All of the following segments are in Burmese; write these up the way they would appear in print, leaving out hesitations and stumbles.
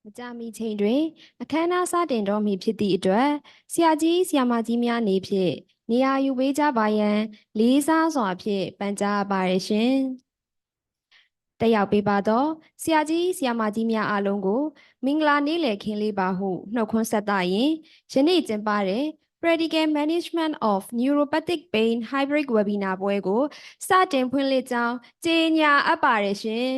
ကြာမီချိန်တွင်အခမ်းအနားစတင်တော်မူဖြစ်သည့်အတွက်ဆရာကြီးဆရာမကြီးများအနေဖြင့်နေရာယူပေးကြပါရန်လေးစားစွာဖြင့်ပန်ကြားပါရရှင်တက်ရောက်ပေးပါသောဆရာကြီးဆရာမကြီးများအားလုံးကိုမင်္ဂလာနေ့လည်ခင်းလေးပါဟုနှုတ်ခွန်းဆက်သရင်ယနေ့ကျင်းပတဲ့ Practical Management of Neuropathic Pain Hybrid Webinar ပွဲကိုစတင်ဖွင့်လှစ်ကြောင်းကြေညာအပ်ပါရရှင်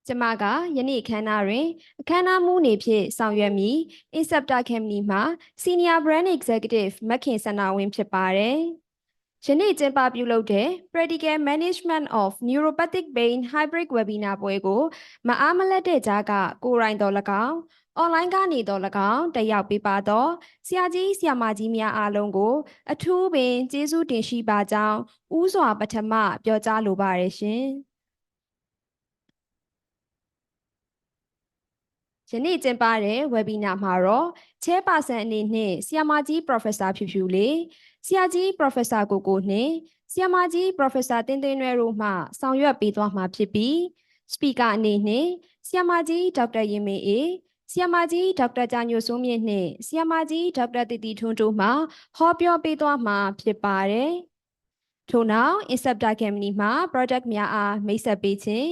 ကျမကယနေ့အခမ်းအနားတွင်အခမ်းအနားမှူးအနေဖြင့်ဆောင်ရွက်မည် Inceptor Company မှ Senior Brand Executive မခင်စန္ဒဝင်းဖြစ်ပါတယ်။ယနေ့ကျင်းပပြုလုပ်တဲ့ Practical Management of Neuropathic Pain Hybrid Webinar ပွဲကိုမအားမလတ်တဲ့ကြားကကိုယ်တိုင်တော်၎င်းအွန်လိုင်းကနေတော်၎င်းတက်ရောက်ပေးပါတော့ဆရာကြီးဆရာမကြီးများအားလုံးကိုအထူးပင်ကျေးဇူးတင်ရှိပါကြောင်းဥစွာပထမပြောကြားလိုပါတယ်ရှင်။ယနေ့ကျင်းပတဲ့ webinar မှာတော့ Chairperson အနေနဲ့ဆရာမကြီး Professor ဖြူဖြူလေးဆရာကြီး Professor ကိုကိုနှင့်ဆရာမကြီး Professor တင်းတင်းနွဲတို့မှဆောင်ရွက်ပေးသွားမှာဖြစ်ပြီး Speaker အနေနဲ့ဆရာမကြီးဒေါက်တာရင်မေအေးဆရာမကြီးဒေါက်တာကြာညိုစိုးမြင့်နှင့်ဆရာမကြီးဒေါက်တာတီတီထွန်းတို့မှဟောပြောပေးသွားမှာဖြစ်ပါတယ်။ထို့နောက် Inceptor Company မှ product များအားမိတ်ဆက်ပေးခြင်း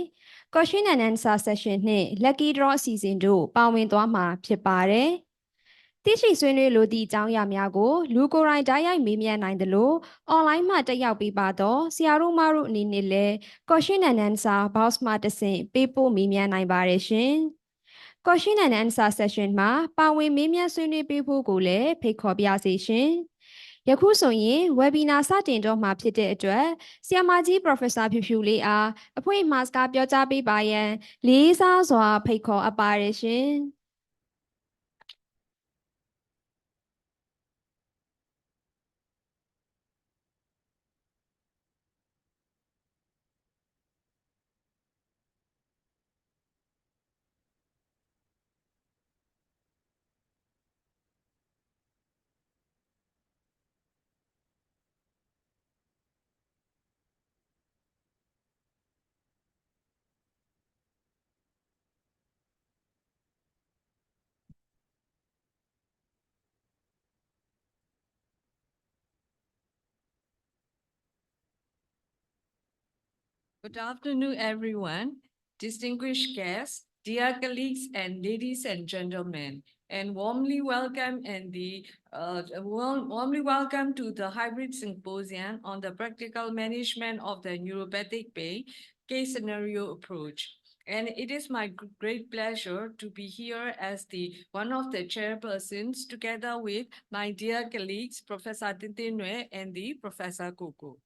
Question and Answer Session နှင့် Lucky Draw အစီအစဉ်တို့ပါဝင်သွားမှာဖြစ်ပါတယ်။သိရှိဆွေးနွေးလိုသည့်အကြောင်းအရာများကိုလူကိုယ်တိုင်ဓာတ်ရိုက်မေးမြန်းနိုင်သလိုအွန်လိုင်းမှာတက်ရောက်ပေးပါတော့ဆရာတို့မတို့အနေနဲ့လည်း Question and Answer Box မှာတဆင့်ပေးပို့မေးမြန်းနိုင်ပါတယ်ရှင်။ Question and Answer Session မှာပါဝင်မေးမြန်းဆွေးနွေးပေးဖို့ကိုလည်းဖိတ်ခေါ်ပါစေရှင်။ယခုဆိုရင် webinar စတင်တော့မှာဖြစ်တဲ့အတွက်ဆရာမကြီး Professor ဖြူဖြူလေးအားအဖွင့်မှာစကားပြောကြားပေးပါရန်လေးစားစွာဖိတ်ခေါ်အပ်ပါတယ်ရှင်။ Good afternoon, everyone. Distinguished guests, dear colleagues, and ladies and gentlemen, and warmly welcome to the hybrid symposium on the practical management of the neuropathic pain case scenario approach. And it is my great pleasure to be here as one of the chairpersons together with my dear colleagues, Professor Tintinwe and Professor Koko.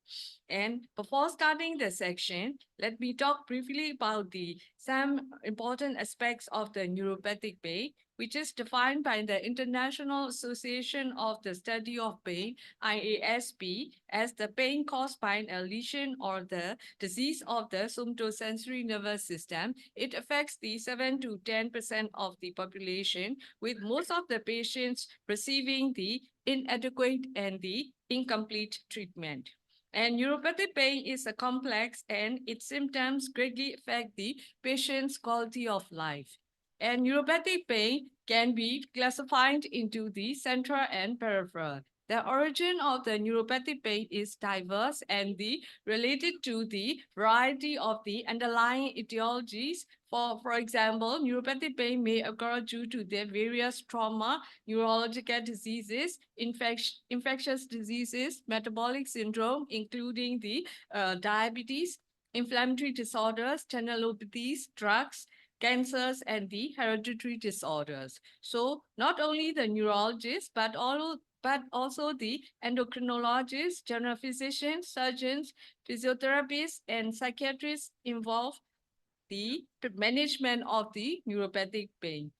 And before starting the section, let me talk briefly about some important aspects of the neuropathic pain, which is defined by the International Association of the Study of Pain, IASP, as the pain caused by a lesion or the disease of the somatosensory nervous system. It affects the 7 to 10% of the population, with most of the patients receiving the inadequate and the incomplete treatment. And neuropathic pain is a complex and its symptoms greatly affect the patient's quality of life. And neuropathic pain can be classified into the central and peripheral. The origin of the neuropathic pain is diverse and related to the variety of the underlying etiologies. For example, neuropathic pain may occur due to the various trauma, neurological diseases, infectious diseases, metabolic syndrome, including the diabetes, inflammatory disorders, tendinopathies, drugs, cancers, and the hereditary disorders. So not only the neurologists, but also the endocrinologists, general physicians, surgeons, physiotherapists, and psychiatrists involved the management of the neuropathic pain.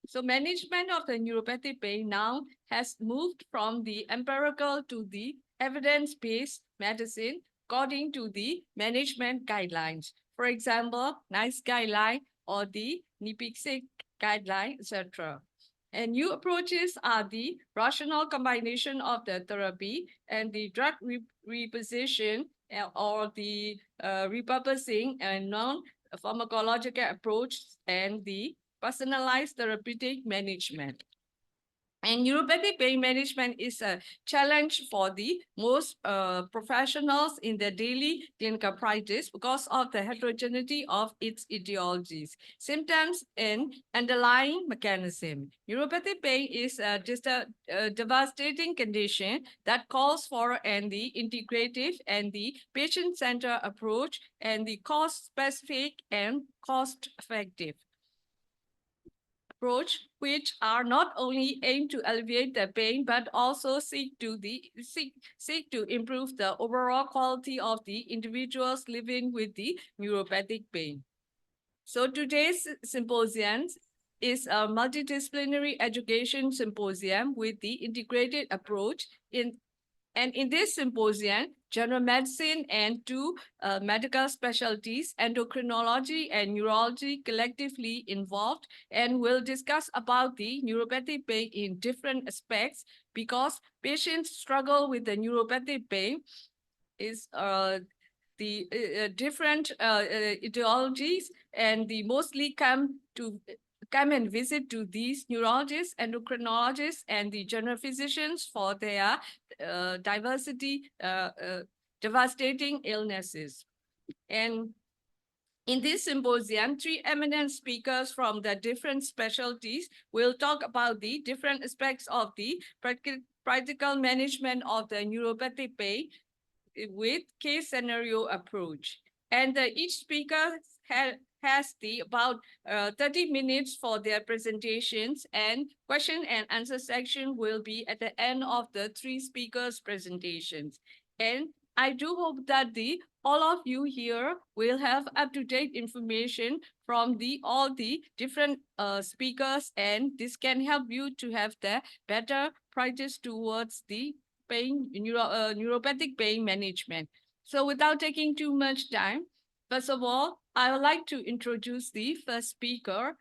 So management of the neuropathic pain now has moved from the empirical to the evidence-based medicine according to the management guidelines. For example, NICE guideline or the NIPIC guideline, etc. And new approaches are the rational combination of the therapy and the drug reposition or the repurposing and pharmacological approach and the personalized therapeutic management. And neuropathic pain management is a challenge for the most professionals in their daily clinical practice because of the heterogeneity of its etiologies, symptoms, and underlying mechanism. Neuropathic pain is a devastating condition that calls for the integrative and the patient-centered approach and the cost-specific and cost-effective approach, which are not only aimed to alleviate the pain, but also seek to improve the overall quality of the individuals living with the neuropathic pain. So today's symposium is a multidisciplinary education symposium with the integrated approach and in this symposium, general medicine and two medical specialties, endocrinology and neurology, collectively involved, and will discuss about the neuropathic pain in different aspects because patients struggle with the neuropathic pain is different etiologies, and they mostly come and visit to these neurologists, endocrinologists, and the general physicians for their devastating illnesses. And in this symposium, three eminent speakers from the different specialties will talk about the different aspects of the practical management of the neuropathic pain with case scenario approach. And each speaker has about 30 minutes for their presentations, and question and answer section will be at the end of the three speakers' presentations. And I do hope that all of you here will have up-to-date information from all the different speakers, and this can help you to have the better practice towards the neuropathic pain management. So without taking too much time, first of all, I would like to introduce the first speaker,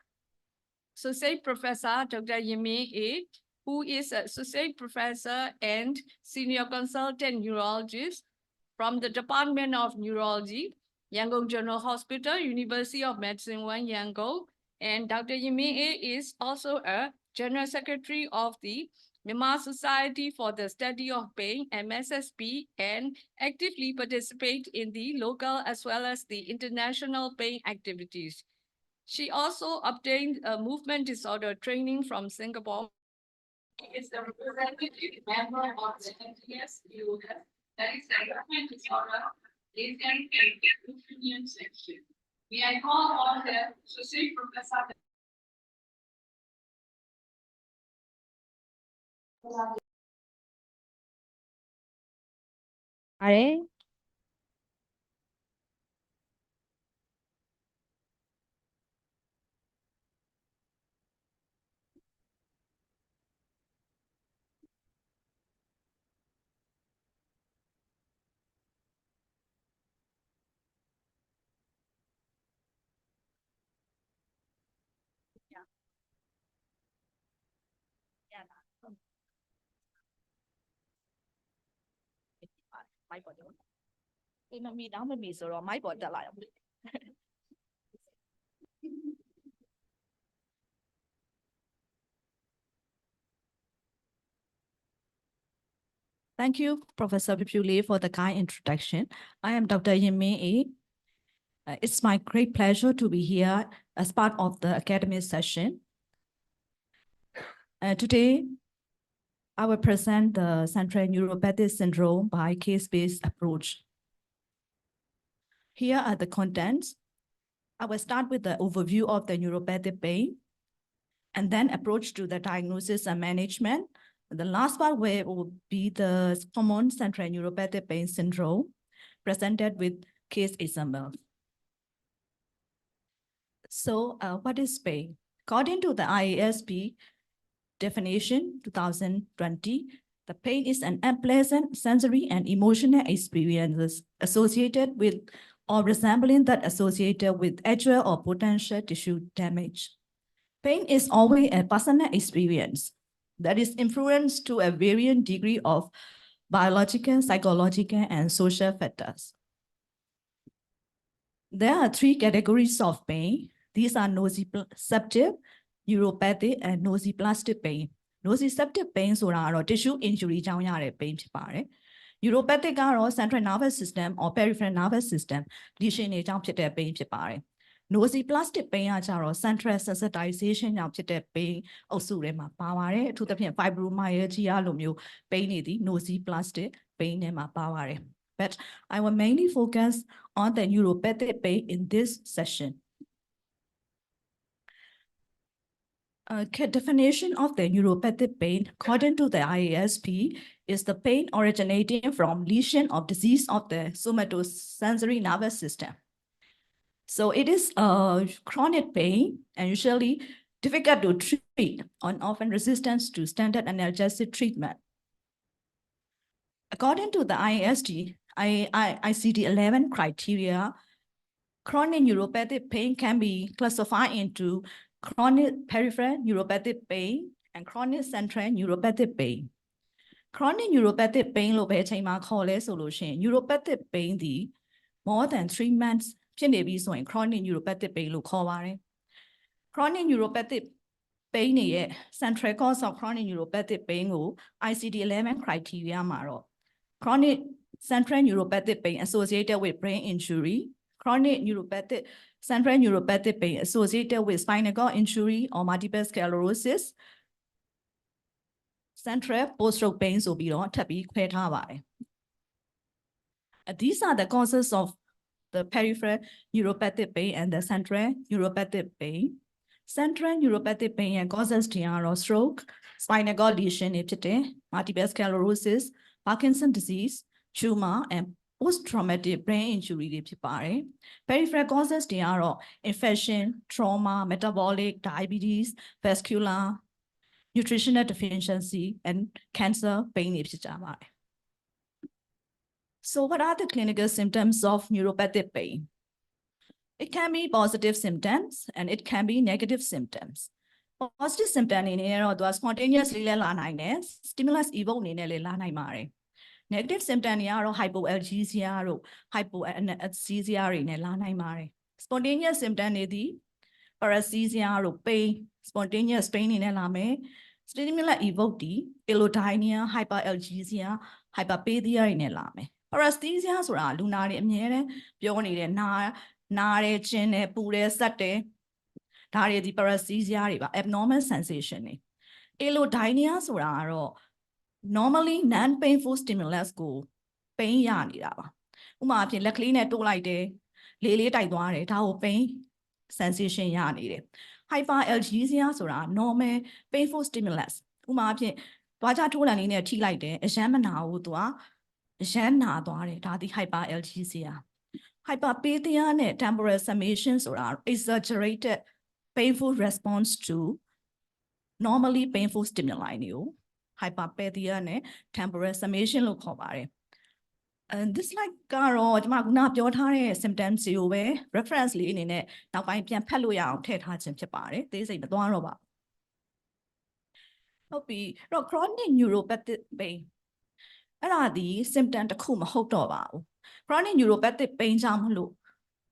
Associate Professor Dr. Myint, who is an Associate Professor and Senior Consultant Neurologist from the Department of Neurology, Yangon General Hospital, University of Medicine 1, Yangon. And Dr. Myint is also a General Secretary of the Myanmar Society for the Study of Pain, MSSP, and actively participate in the local as well as the international pain activities. She also obtained a movement disorder training from Singapore. She is a representative member of the NTS-US, that is the movement disorder Asian Union section. May I call on the Associate Professor. Are Thank you, Professor Phyu, for the kind introduction. I am Dr. Myint. It's my great pleasure to be here as part of the academic session. Today, I will present the central neuropathic syndrome by case-based approach. Here are the contents. I will start with the overview of the neuropathic pain, and then approach to the diagnosis and management. The last part will be the common central neuropathic pain syndrome presented with case example. So what is pain? According to the IASP definition 2020, the pain is an unpleasant sensory and emotional experiences associated with or resembling that associated with actual or potential tissue damage. Pain is always a personal experience that is influenced to a varying degree of biological, psychological, and social factors. There are three categories of pain. These are nociceptive, neuropathic, and nociplastic pain. Nociceptive pain is tissue injuryကြောင့်ရတဲ့ pain ဖြစ်ပါတယ်။ Neuropathic ကတော့ central nervous system or peripheral nervous system lesion တွေကြောင့်ဖြစ်တဲ့ pain ဖြစ်ပါတယ်။ Nociplastic pain ကကျတော့ central sensitization ကြောင့်ဖြစ်တဲ့ pain အုပ်စုထဲမှာပါပါတယ်။အထူးသဖြင့် fibromyalgia လိုမျိုး pain တွေဒီ nociplastic pain ထဲမှာပါပါတယ်။ But I will mainly focus on the neuropathic pain in this session. Definition of the neuropathic pain according to the IASP is the pain originating from lesion of disease of the somatosensory nervous system. So it is a chronic pain and usually difficult to treat and often resistant to standard analgesic treatment. According to the ICD-11 criteria, chronic neuropathic pain can be classified into chronic peripheral neuropathic pain and chronic central neuropathic pain. Chronic neuropathic pain လို့ပဲအချိန်မှာခေါ်လဲဆိုလို့ရှိရင် neuropathic pain ဒီ more than 3 months ဖြစ်နေပြီဆိုရင် chronic neuropathic pain လို့ခေါ်ပါတယ်။ Chronic neuropathic pain တွေရဲ့ central cause of chronic neuropathic pain ကို ICD-11 criteria မှာတော့ chronic central neuropathic pain associated with brain injury, chronic neuropathic central neuropathic pain associated with spinal cord injury or multiple sclerosis, central post-stroke pain ဆိုပြီးတော့ထပ်ပြီးခွဲထားပါတယ်။ These are the causes of the peripheral neuropathic pain and the central neuropathic pain. Central neuropathic pain ရဲ့ causes တွေကတော့ stroke, spinal cord lesion တွေဖြစ်တယ်, multiple sclerosis, Parkinson disease, tumor and post-traumatic brain injury တွေဖြစ်ပါတယ်။ Peripheral causes တွေကတော့ infection, trauma, metabolic, diabetes, vascular, nutritional deficiency and cancer pain တွေဖြစ်ကြပါတယ်။ So what are the clinical symptoms of neuropathic pain? It can be positive symptoms and it can be negative symptoms. Positive symptoms အနေနဲ့တော့သူက spontaneously လဲလာနိုင်တယ် stimulus evoke အနေနဲ့လည်းလာနိုင်ပါတယ်။ Negative symptoms တွေကတော့ hypoalgesia တို့ hypoanesthesia တွေနဲ့လာနိုင်ပါတယ်။ Spontaneous symptoms တွေဒီ paresthesia တို့ pain spontaneous pain တွေနဲ့လာမယ်။ Stimulus evoke ဒီ allodynia, hyperalgesia, hyperpathia တွေနဲ့လာမယ်။ Paresthesia ဆိုတာလူနာတွေအမြဲတမ်းပြောနေတဲ့နာတယ်ကျင်တယ်ပူတယ်စက်တယ်ဒါတွေဒီ paresthesia တွေပါ abnormal sensation တွေ allodynia ဆိုတာကတော့ normally non painful stimulus ကို pain ရနေတာပါဥပမာအဖြစ်လက်ကလေးနဲ့တိုးလိုက်တယ်လေလေးတိုက်သွားတယ်ဒါကို pain sensation ရနေတယ် hyperalgesia ဆိုတာ normal painful stimulus ဥပမာအဖြစ်တွားကြထိုးလန်လေးနဲ့ထိလိုက်တယ်အရမ်းမနာဘူးသူကအရမ်းနာသွားတယ်ဒါဒီ hyperalgesia hyperpathia နဲ့ temporal summation ဆိုတာ exaggerated painful response to normally painful stimuli တွေကို hyperpathia နဲ့ temporal summation လို့ခေါ်ပါတယ်And this like ကတော့ကျွန်မခုနပြောထားတဲ့ symptoms တွေကိုပဲ reference လေးအနေနဲ့နောက်ပိုင်းပြန်ဖတ်လို့ရအောင်ထည့်ထားခြင်းဖြစ်ပါတယ်သိစိတ်မသွားတော့ပါဟုတ်ပြီအဲ့တော့ chronic neuropathic pain အဲ့ဒါဒီ symptom တစ်ခုမဟုတ်တော့ပါဘူး chronic neuropathic pain ကြောင့်မလို့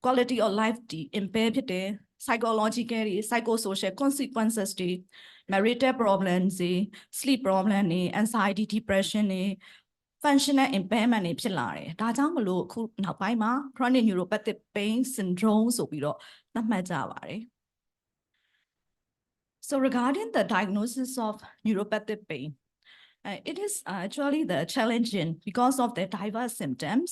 quality of life ဒီ impair ဖြစ်တယ် psychological တွေ psychosocial consequences တွေ marital problems တွေ sleep problem တွေ anxiety depression တွေ functional impairment တွေဖြစ်လာတယ်ဒါကြောင့်မလို့အခုနောက်ပိုင်းမှာ chronic neuropathic pain syndrome ဆိုပြီးတော့သတ်မှတ်ကြပါတယ် So regarding the diagnosis of neuropathic pain it is actually the challenging because of the diverse symptoms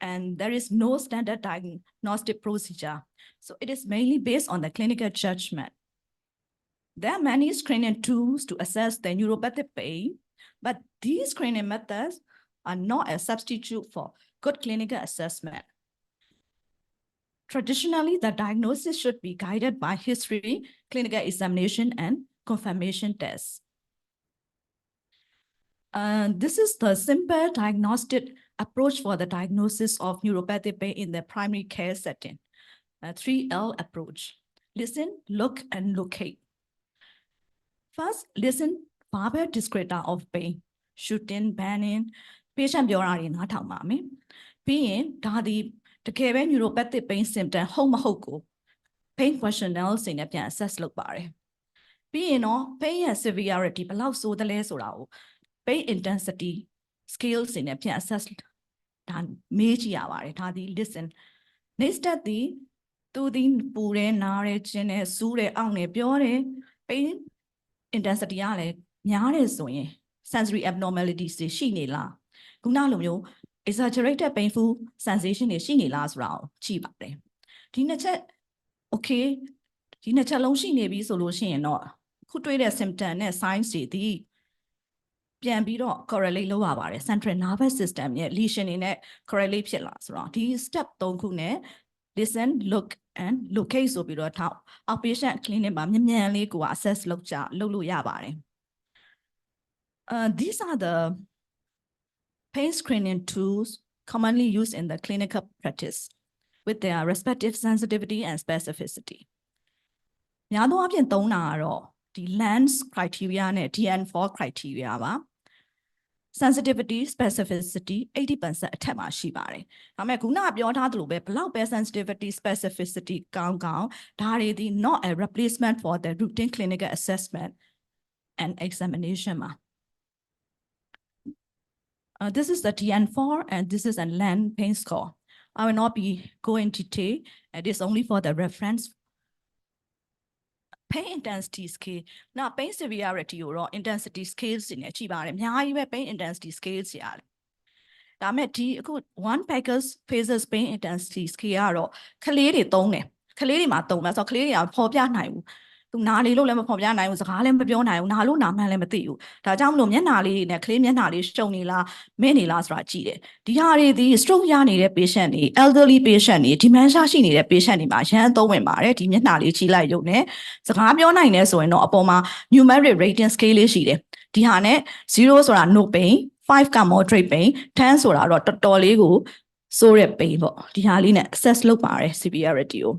and there is no standard diagnostic procedure so it is mainly based on the clinical judgment there are many screening tools to assess the neuropathic pain but these screening methods are not a substitute for good clinical assessment. Traditionally, the diagnosis should be guided by history, clinical examination, and confirmation tests. This is the simple diagnostic approach for the diagnosis of neuropathic pain in the primary care setting. 3L approach. Listen, look, and locate. First, listen, verbal descriptor of pain, shooting, burning, patient ပြောတာတွေနားထောင်ပါမယ်ပြီးရင်ဒါဒီ တကယ်ပဲ neuropathic pain symptom ဟုတ်မဟုတ်ကို pain questionnaire တွေနဲ့ပြန် assess လုပ်ပါတယ်ပြီးရင်တော့ pain ရဲ့ severity ဘယ်လောက်ဆိုးသလဲဆိုတာကို pain intensity scale တွေနဲ့ပြန် assess ဒါမေးကြည့်ရပါတယ်ဒါဒီ listen next step ဒီသူဒီပူတယ်နားတယ်ကျင်တယ်စူးတယ်အောင့်တယ်ပြောတယ် pain intensity ကလည်းများတယ်ဆိုရင် sensory abnormalities တွေရှိနေလားခုနလိုမျိုး exaggerated painful sensation တွေရှိနေလားဆိုတာကိုကြည့်ပါတယ်ဒီနှစ်ချက် okay ဒီနှစ်ချက်လုံးရှိနေပြီဆိုလို့ရှိရင်တော့ခုတွေ့တဲ့ symptom နဲ့ signs တွေဒီပြန်ပြီးတော့ correlate လုပ်ရပါတယ် central nervous system ရဲ့ lesion တွေနဲ့ correlate ဖြစ်လာဆိုတော့ဒီ step 3ခုနဲ့ listen look and locate ဆိုပြီးတော့ထောက် outpatient clinic မှာမြန်လေးကို assess လုပ်လို့ရပါတယ်these are the pain screening tools commonly used in the clinical practice with their respective sensitivity and specificity များသောအားဖြင့်သုံးတာကတော့ဒီ LANS criteria နဲ့ DN4 criteria ပါ sensitivity specificity 80% အထက်မှာရှိပါတယ်ဒါပေမဲ့ခုနပြောထားသလိုပဲဘလောက်ပဲ sensitivity specificity ကောင်းဒါတွေဒီ not a replacement for the routine clinical assessment and examination မှာthis is the DN4 and this is a LAN pain score I will not be going into detail it is only for the reference pain intensity scale နောက် pain severity ကိုတော့ intensity scales တွေနဲ့ကြည့်ပါတယ်အများကြီးပဲ pain intensity scales တွေရတယ်ဒါမဲ့ဒီအခု one Becker's phases pain intensity scale ကတော့ကလေးတွေသုံးတယ်ကလေးတွေမှာသုံးမှာဆိုတော့ကလေးတွေကပေါ်ပြနိုင်ဘူးသူနာလေလို့လည်းမပေါ်ပြနိုင်ဘူးစကားလည်းမပြောနိုင်ဘူးနာလို့နာမှန်းလည်းမသိဘူးဒါကြောင့်မလို့မျက်နှာလေးတွေနဲ့ကလေးမျက်နှာလေးရှုံနေလားမင်းနေလားဆိုတာကြည့်တယ်ဒီဟာတွေဒီ stroke ရနေတဲ့ patient တွေ elderly patient တွေ dementia ရှိနေတဲ့ patient တွေမှာရမ်းသုံးဝင်ပါတယ်ဒီမျက်နှာလေးကြည့်လိုက်ရုံနဲ့စကားပြောနိုင်တယ်ဆိုရင်တော့အပေါ်မှာ numeric rating scale လေးရှိတယ်ဒီဟာနဲ့0ဆိုတာ no pain 5က moderate pain 10ဆိုတာတော့တော်တော်လေးကိုဆိုးတဲ့ pain ပေါ့ဒီဟာလေးနဲ့ assess လုပ်ပါတယ် severity ကို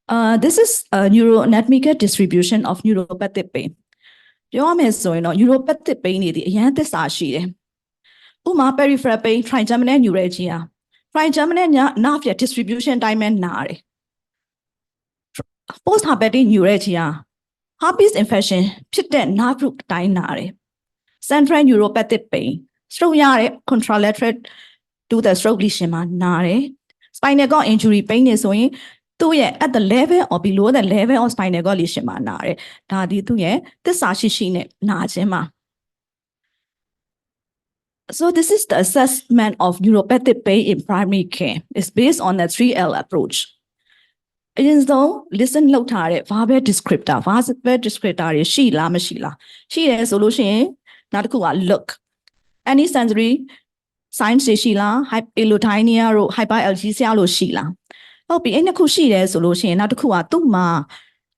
this is a neuroanatomical distribution of neuropathic pain ပြောရမယ်ဆိုရင်တော့ neuropathic pain တွေဒီအရန်သစ္စာရှိတယ်ဥပမာ peripheral pain trigeminal neuralgia trigeminal nerve ရဲ့ distribution တိုင်းပဲနားတယ် post herpetic neuralgia herpes infection ဖြစ်တဲ့ nerve root တိုင်းနားတယ် central neuropathic pain stroke ရတဲ့ contralateral to the stroke lesion မှာနားတယ် spinal cord injury pain တွေဆိုရင်သူရဲ့ at the level or below the level of spinal cord lesion မှာနားတယ်ဒါဒီသူရဲ့သစ္စာရှိနဲ့နာခြင်းမှာ so this is the assessment of neuropathic pain in primary care it's based on the 3L approach အရင်ဆုံး listen လုပ်ထားတဲ့ verbal descriptor တွေရှိလားမရှိလားရှိတယ်ဆိုလို့ရှိရင်နောက်တစ်ခုက look any sensory signs တွေရှိလား hypoallodynia တို့ hyperalgesia လို့ရှိလားဟုတ်ပြီအဲ့နှစ်ခုရှိတယ်ဆိုလို့ရှိရင်နောက်တစ်ခုကသူ့မှာ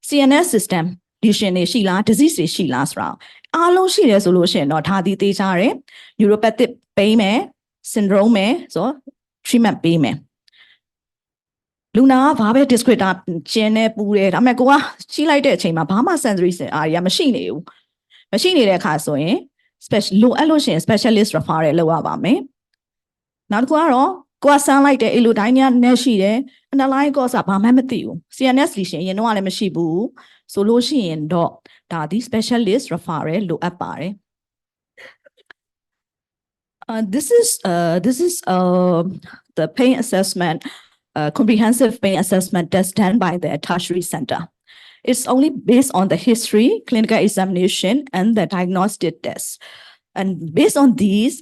CNS system lesion တွေရှိလား disease တွေရှိလားဆိုတာအားလုံးရှိတယ်ဆိုလို့ရှိရင်တော့ဒါဒီသေးချတယ် neuropathic pain မယ် syndrome မယ်ဆိုတော့ treatment ပေးမယ်လူနာကဘာပဲ descriptor ကျင်းနေပူတယ်ဒါပေမဲ့ကိုကကြီးလိုက်တဲ့အချိန်မှာဘာမှ sensory အားရမရှိနေဘူးမရှိနေတဲ့အခါဆိုရင် လိုအပ်လို့ရှိရင် specialist referral လုပ်ရပါမယ်နောက်တစ်ခုကတော့ကိုကဆန်းလိုက်တဲ့ allodynia နဲ့ရှိတယ် underlying cause ကဘာမှမသိဘူး CNS lesion ရင်တော့လည်းမရှိဘူးဆိုလို့ရှိရင်တော့ဒါဒီ specialist referral လိုအပ်ပါတယ်this is the pain assessment comprehensive pain assessment test done by the tertiary center it's only based on the history clinical examination and the diagnostic test and based on these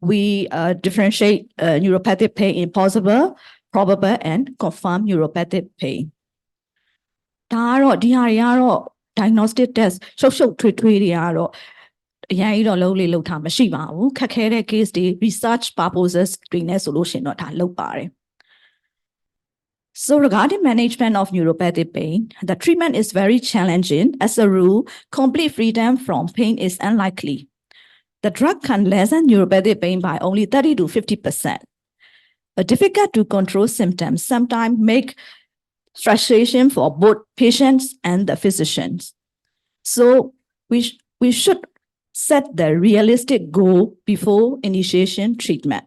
we differentiate neuropathic pain in possible probable and confirmed neuropathic pain ဒါကတော့ဒီဟာတွေကတော့ diagnostic test ရှုပ်ထွေးတွေကတော့အရင်ကြီးတော့လုံးထားမရှိပါဘူးခက်ခဲတဲ့ case တွေ research purposes တွေနဲ့ဆိုလို့ရှိရင်တော့ဒါလုပ်ပါတယ်So regarding management of neuropathic pain, the treatment is very challenging. As a rule, complete freedom from pain is unlikely. The drug can lessen neuropathic pain by only 30 to 50%. Difficult to control symptoms sometimes make frustration for both patients and the physicians. So we should set the realistic goal before initiation treatment.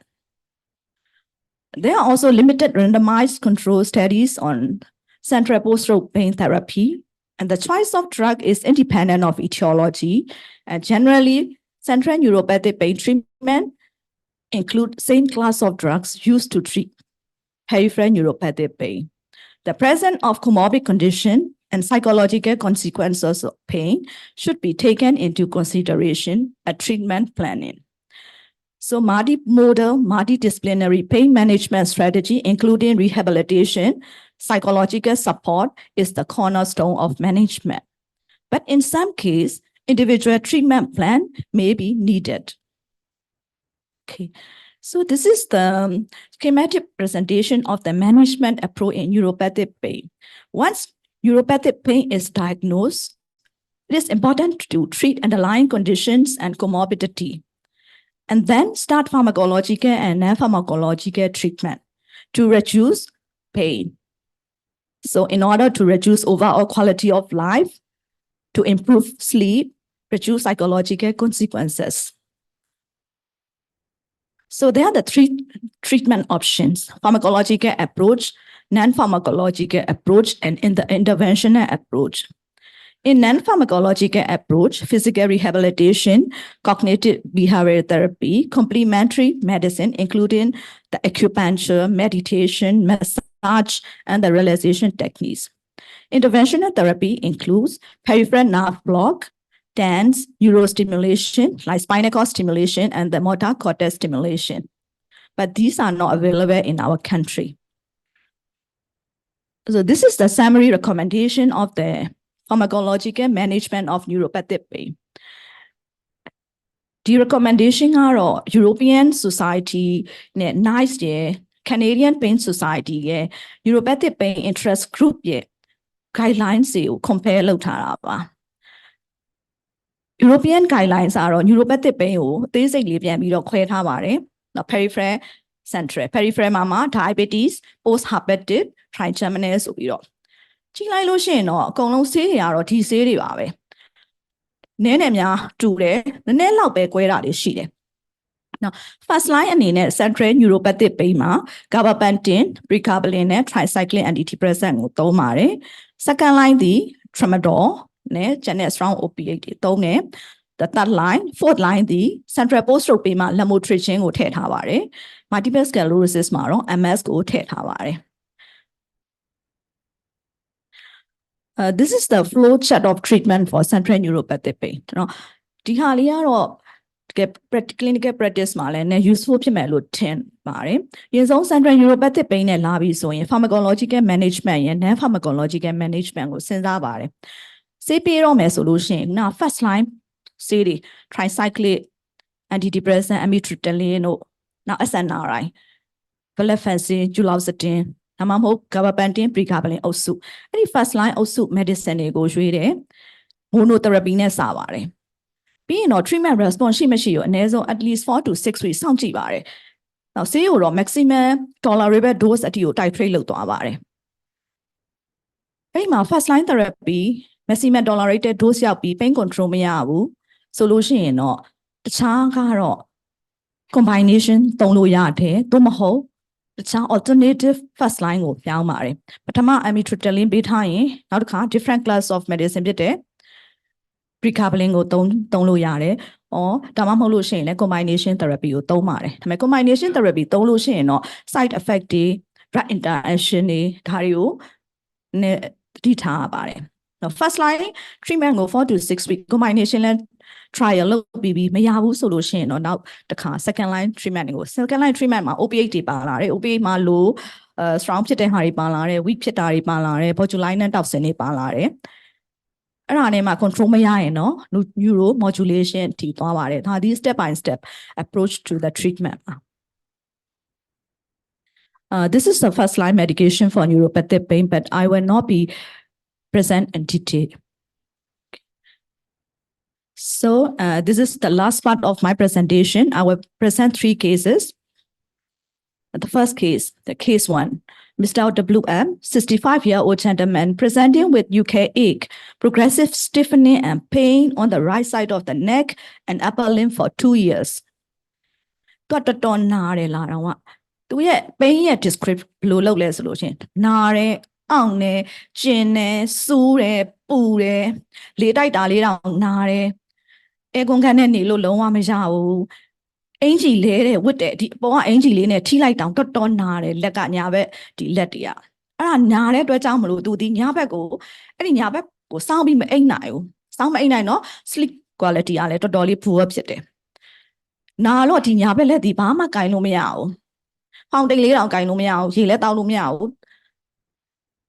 There are also limited randomized control studies on central post-stroke pain therapy, and the choice of drug is independent of etiology. And generally, central neuropathic pain treatment include same class of drugs used to treat peripheral neuropathic pain. The presence of comorbid condition and psychological consequences of pain should be taken into consideration at treatment planning. So multimodal, multidisciplinary pain management strategy, including rehabilitation, psychological support, is the cornerstone of management. But in some cases, individual treatment plan may be needed. Okay, so this is the schematic presentation of the management approach in neuropathic pain. Once neuropathic pain is diagnosed, it is important to treat underlying conditions and comorbidity, and then start pharmacological and non-pharmacological treatment to reduce pain. So in order to reduce overall quality of life, to improve sleep, reduce psychological consequences. So there are the three treatment options: pharmacological approach, non-pharmacological approach, and in the interventional approach. In non-pharmacological approach, physical rehabilitation, cognitive behavioral therapy, complementary medicine, including the acupuncture, meditation, massage, and the relaxation techniques. Interventional therapy includes peripheral nerve block, dance, neurostimulation, like spinal cord stimulation, and the motor cortex stimulation. But these are not available in our country. So this is the summary recommendation of the pharmacological management of neuropathic pain. The recommendation are European Society, NICE, Canadian Pain Society, Neuropathic Pain Interest Group, guidelines compare လုပ်ထားတာပါ European guidelines ကတော့ neuropathic pain ကိုအသေးစိတ်လေးပြန်ပြီးတော့ခွဲထားပါတယ်။နောက် peripheral central peripheral မှာ diabetes post herpetic trigeminal ဆိုပြီးတော့ကြည့်လိုက်လို့ရှိရင်တော့အကုန်လုံးဆေးတွေကတော့ဒီဆေးတွေပါပဲ။နည်းနည်းများတူတယ်နည်းနည်းလောက်ပဲကွဲတာတွေရှိတယ်။ Now first line အနေနဲ့ central neuropathic pain မှာ gabapentin, pregabalin နဲ့ tricyclic antidepressant ကိုသုံးပါတယ်။ second line ဒီ tramadol နဲ့ general strong opiate တွေသုံးတယ်။ the third line fourth line ဒီ central post stroke pain မှာ lamotrigine ကိုထည့်ထားပါတယ်။ multiple sclerosis မှာတော့ MS ကိုထည့်ထားပါတယ်။ This is the flow chart of treatment for central neuropathic pain เนาะဒီဟာလေးကတော့ clinical practice မှာလည်း useful ဖြစ်မယ်လို့ထင်ပါတယ်။ရင်ဆုံး central neuropathic pain နဲ့လာပြီးဆိုရင် pharmacological management ရယ် non pharmacological management ကိုစဉ်းစားပါတယ်။ဆေးပေးတော့မယ်ဆိုလို့ရှိရင် first line ဆေးတွေ tricyclic antidepressant amitriptyline တို့နောက် SNRI venlafaxine duloxetine ဒါမှမဟုတ် gabapentin pregabalin အုပ်စုအဲ့ဒီ first line အုပ်စု medicine တွေကိုရွေးတယ် monotherapy နဲ့စပါတယ်ပြီးရင်တော့ treatment response ရှိမရှိရောအနည်းဆုံး at least 4 to 6 weeks စောင့်ကြည့်ပါတယ်နောက်ဆေးကိုတော့ maximum tolerable dose အထိကို titrate လုပ်သွားပါတယ်အဲ့ဒီမှာ first line therapy maximum tolerated dose ရောက်ပြီး pain control မရဘူးဆိုလို့ရှိရင်တော့တခြားကတော့ combination သုံးလို့ရတယ်သို့မဟုတ်တခြား alternative first line ကိုပြောင်းပါတယ်ပထမ amitriptyline ပေးထားရင်နောက်တစ်ခါ different class of medicine ဖြစ်တဲ့ pregabalin ကိုသုံးလို့ရတယ်။အော်ဒါမှမဟုတ်လို့ရှိရင်လည်း combination therapy ကိုသုံးပါတယ်။ဒါပေမဲ့ combination therapy သုံးလို့ရှိရင်တော့ side effect တွေ drug interaction တွေဒါတွေကိုတတိထားရပါတယ်။ first line treatment ကို4 to 6 week combination လဲ trial လုပ်ပြီးမရဘူးဆိုလို့ရှိရင်တော့နောက်တစ်ခါ second line treatment ကို second line treatment မှာ opiate တွေပါလာတယ် opiate မှာlow strong ဖြစ်တဲ့ဟာတွေပါလာတယ် weak ဖြစ်တာတွေပါလာတယ် botulinum toxin တွေပါလာတယ်အဲ့ဒါနဲ့မှ control မရရင်တော့ neuro modulation ထိသွားပါတယ်ဒါဒီ step by step approach to the treatment this is the first line medication for neuropathic pain but I will not be present in detail so this is the last part of my presentation I will present 3 cases the first case the case 1 Mr. WM, 65-year-old gentleman presenting with UK ache, progressive stiffening and pain on the right side of the neck and upper limb for 2 years. တော်တော်နားတယ်လာတော့ သူရဲ့ pain ရဲ့ descript ဘယ်လိုလုပ်လဲဆိုလို့ရှိရင်နာတယ်အောင့်တယ်ကျင်တယ်စူးတယ်ပူတယ်လေတိုက်တာလေးတောင်နာတယ်အဲကွန်ခန့်နဲ့နေလို့လုံးဝမရဘူးအင်ကြီးလဲတဲ့ဝတ်တယ်ဒီအပေါ်ကအင်ကြီးလေးနဲ့ထိလိုက်တောင်တော်တော်နာတယ်လက်ကညာဘက်ဒီလက်တွေကအဲ့ဒါနာတဲ့အတွက်ကြောင့်မလို့သူဒီညာဘက်ကိုအဲ့ဒီညာဘက်ကိုစောင်းပြီးမအိပ်နိုင်ဘူးစောင်းမအိပ်နိုင်တော့ sleep quality ကလည်းတော်တော်လေး poor ဖြစ်တယ်နာတော့ဒီညာဘက်လက်ဒီဘာမှကင်လို့မရဘူးဖောင်တိတ်လေးတောင်ကင်လို့မရဘူးရေလည်းတောက်လို့မရဘူး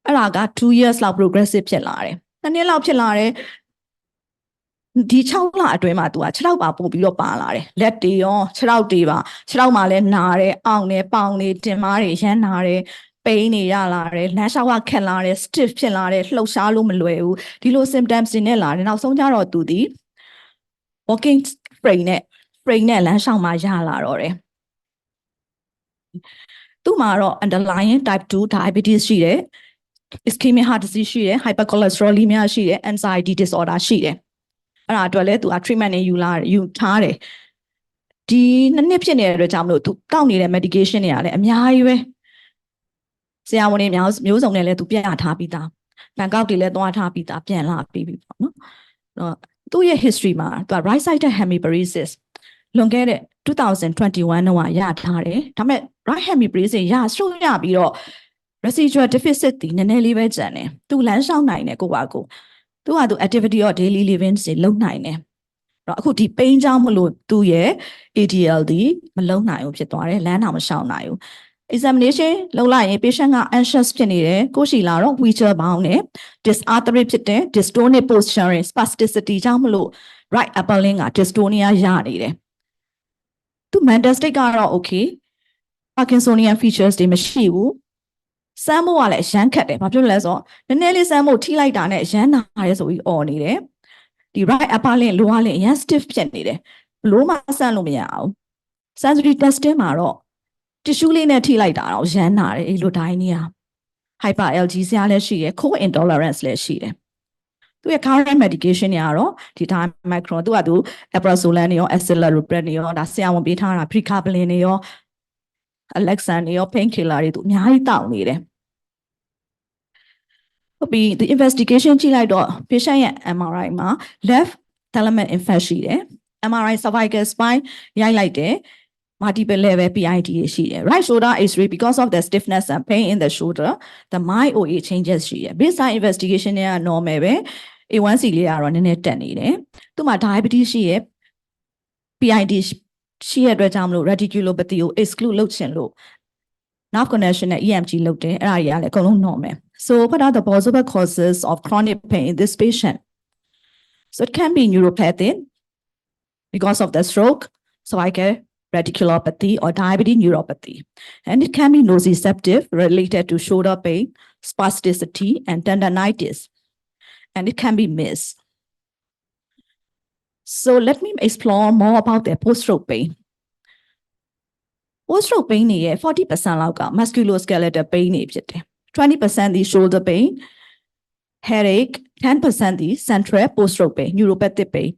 အဲ့ဒါက2 years လောက် progressive ဖြစ်လာတယ်2 နှစ်လောက်ဖြစ်လာတယ်ဒီ6လအတွင်းမှာသူက6လောက်ပါပို့ပြီးတော့ပါလာတယ်လက်တွေရော6လောက်တွေပါ6လောက်မှာလည်းနာတယ်အောင့်တယ်ပေါင်တွေတင်မားတွေရမ်းနာတယ်ပိန်တွေရလာတယ်လမ်းလျှောက်ကခက်လာတယ် stiff ဖြစ်လာတယ်လှုပ်ရှားလို့မလွယ်ဘူးဒီလို symptoms တွေနဲ့လာတယ်နောက်ဆုံးကျတော့သူဒီ walking frame နဲ့လမ်းလျှောက်မှာရလာတော့တယ်သူ့မှာတော့ underlying type 2 diabetes ရှိတယ် ischemic heart disease ရှိတယ် hypercholesterolemia ရှိတယ် anxiety disorder ရှိတယ်အဲ့ဒါအတွက်လည်းသူက treatment နဲ့ယူထားတယ်ဒီ2 နှစ်ဖြစ်နေတဲ့အတွက်ကြောင့်မလို့သူတောက်နေတဲ့ medication တွေကလည်းအများကြီးပဲဆရာဝန်တွေမျိုးစုံနဲ့လည်းသူပြထားပြီးသားဘန်ကောက်တွေလည်းသွားထားပြီးသားပြန်လာပြီးပြီပေါ့နော်သူ့ရဲ့ history မှာသူက right sided hemiparesis လွန်ခဲ့တဲ့2021တော့ရထားတယ်ဒါပေမဲ့ right hemiparesis ရှုပ်ရပြီးတော့ residual deficit ဒီနည်းနည်းလေးပဲကျန်တယ်သူလမ်းလျှောက်နိုင်တယ်ကိုပါကိုသူကသူ activity of daily living တွေလုပ်နိုင်တယ်တော့အခုဒီ pain ကြောင့်မလို့သူရဲ့ ADL ဒီမလုံနိုင်ဘူးဖြစ်သွားတယ်လမ်းတောင်မလျှောက်နိုင်ဘူး examination လုပ်လိုက်ရင် patient က anxious ဖြစ်နေတယ်ကိုရှိလာတော့ wheelchair bound နဲ့ dysarthritic ဖြစ်တယ် dystonic posturing spasticity ကြောင့်မလို့ right upper limb က dystonia ရနေတယ်သူ mental state ကတော့ okay Parkinsonian features တွေမရှိဘူးစမ်းဖို့ကလည်းအရမ်းခက်တယ်ဘာဖြစ်လို့လဲဆိုတော့နည်းနည်းလေးစမ်းဖို့ထိလိုက်တာနဲ့အရမ်းနာရဲဆိုပြီးអော်နေတယ်ဒီ right upper limb lower limb အရမ်း stiff ဖြစ်နေတယ်ဘလို့မှစမ်းလို့မရအောင် sensory testing မှာတော့ tissue လေးနဲ့ထိလိုက်တာတော့ရမ်းနာတယ်အဲ့လိုတိုင်းကြီး hyper algesia လည်းရှိတယ် cold intolerance လည်းရှိတယ်သူရဲ့ current medication တွေကတော့ဒီ dimicron သူကသူ aprazolam တွေရော acetaminophen တွေရောဒါဆရာဝန်ပေးထားတာ pregabalin တွေရော Alexan တွေရော painkiller တွေသူအများကြီးတောက်နေတယ်ဟုတ်ပြီဒီ investigation ကြည့်လိုက်တော့ patient ရဲ့ MRI မှာ left thalamus infarct ရှိတယ် MRI cervical spine ရိုက်လိုက်တယ် multiple level PID ရှိတယ် right shoulder X-ray because of the stiffness and pain in the shoulder the Myint OA changes ရှိတယ် baseline investigation တွေက normal ပဲ A1C လေးကတော့နည်းနည်းတက်နေတယ်သူ့မှာ diabetes ရှိရယ် PID ရှိရတဲ့အတွက်ကြောင့်မလို့ radiculopathy ကို exclude လုပ်ချင်လို့ nerve connection နဲ့ EMG လုပ်တယ်အဲ့ဒါတွေကလည်းအကုန်လုံး normal so what are the possible causes of chronic pain in this patient so it can be neuropathic because of the stroke cervical radiculopathy or diabetic neuropathy and it can be nociceptive related to shoulder pain spasticity and tendinitis and it can be missed so let me explore more about the post-stroke pain post-stroke pain ရဲ့ 40% လောက်က musculoskeletal pain တွေဖြစ်တယ် 20% the shoulder pain headache 10% the central post-stroke pain neuropathic pain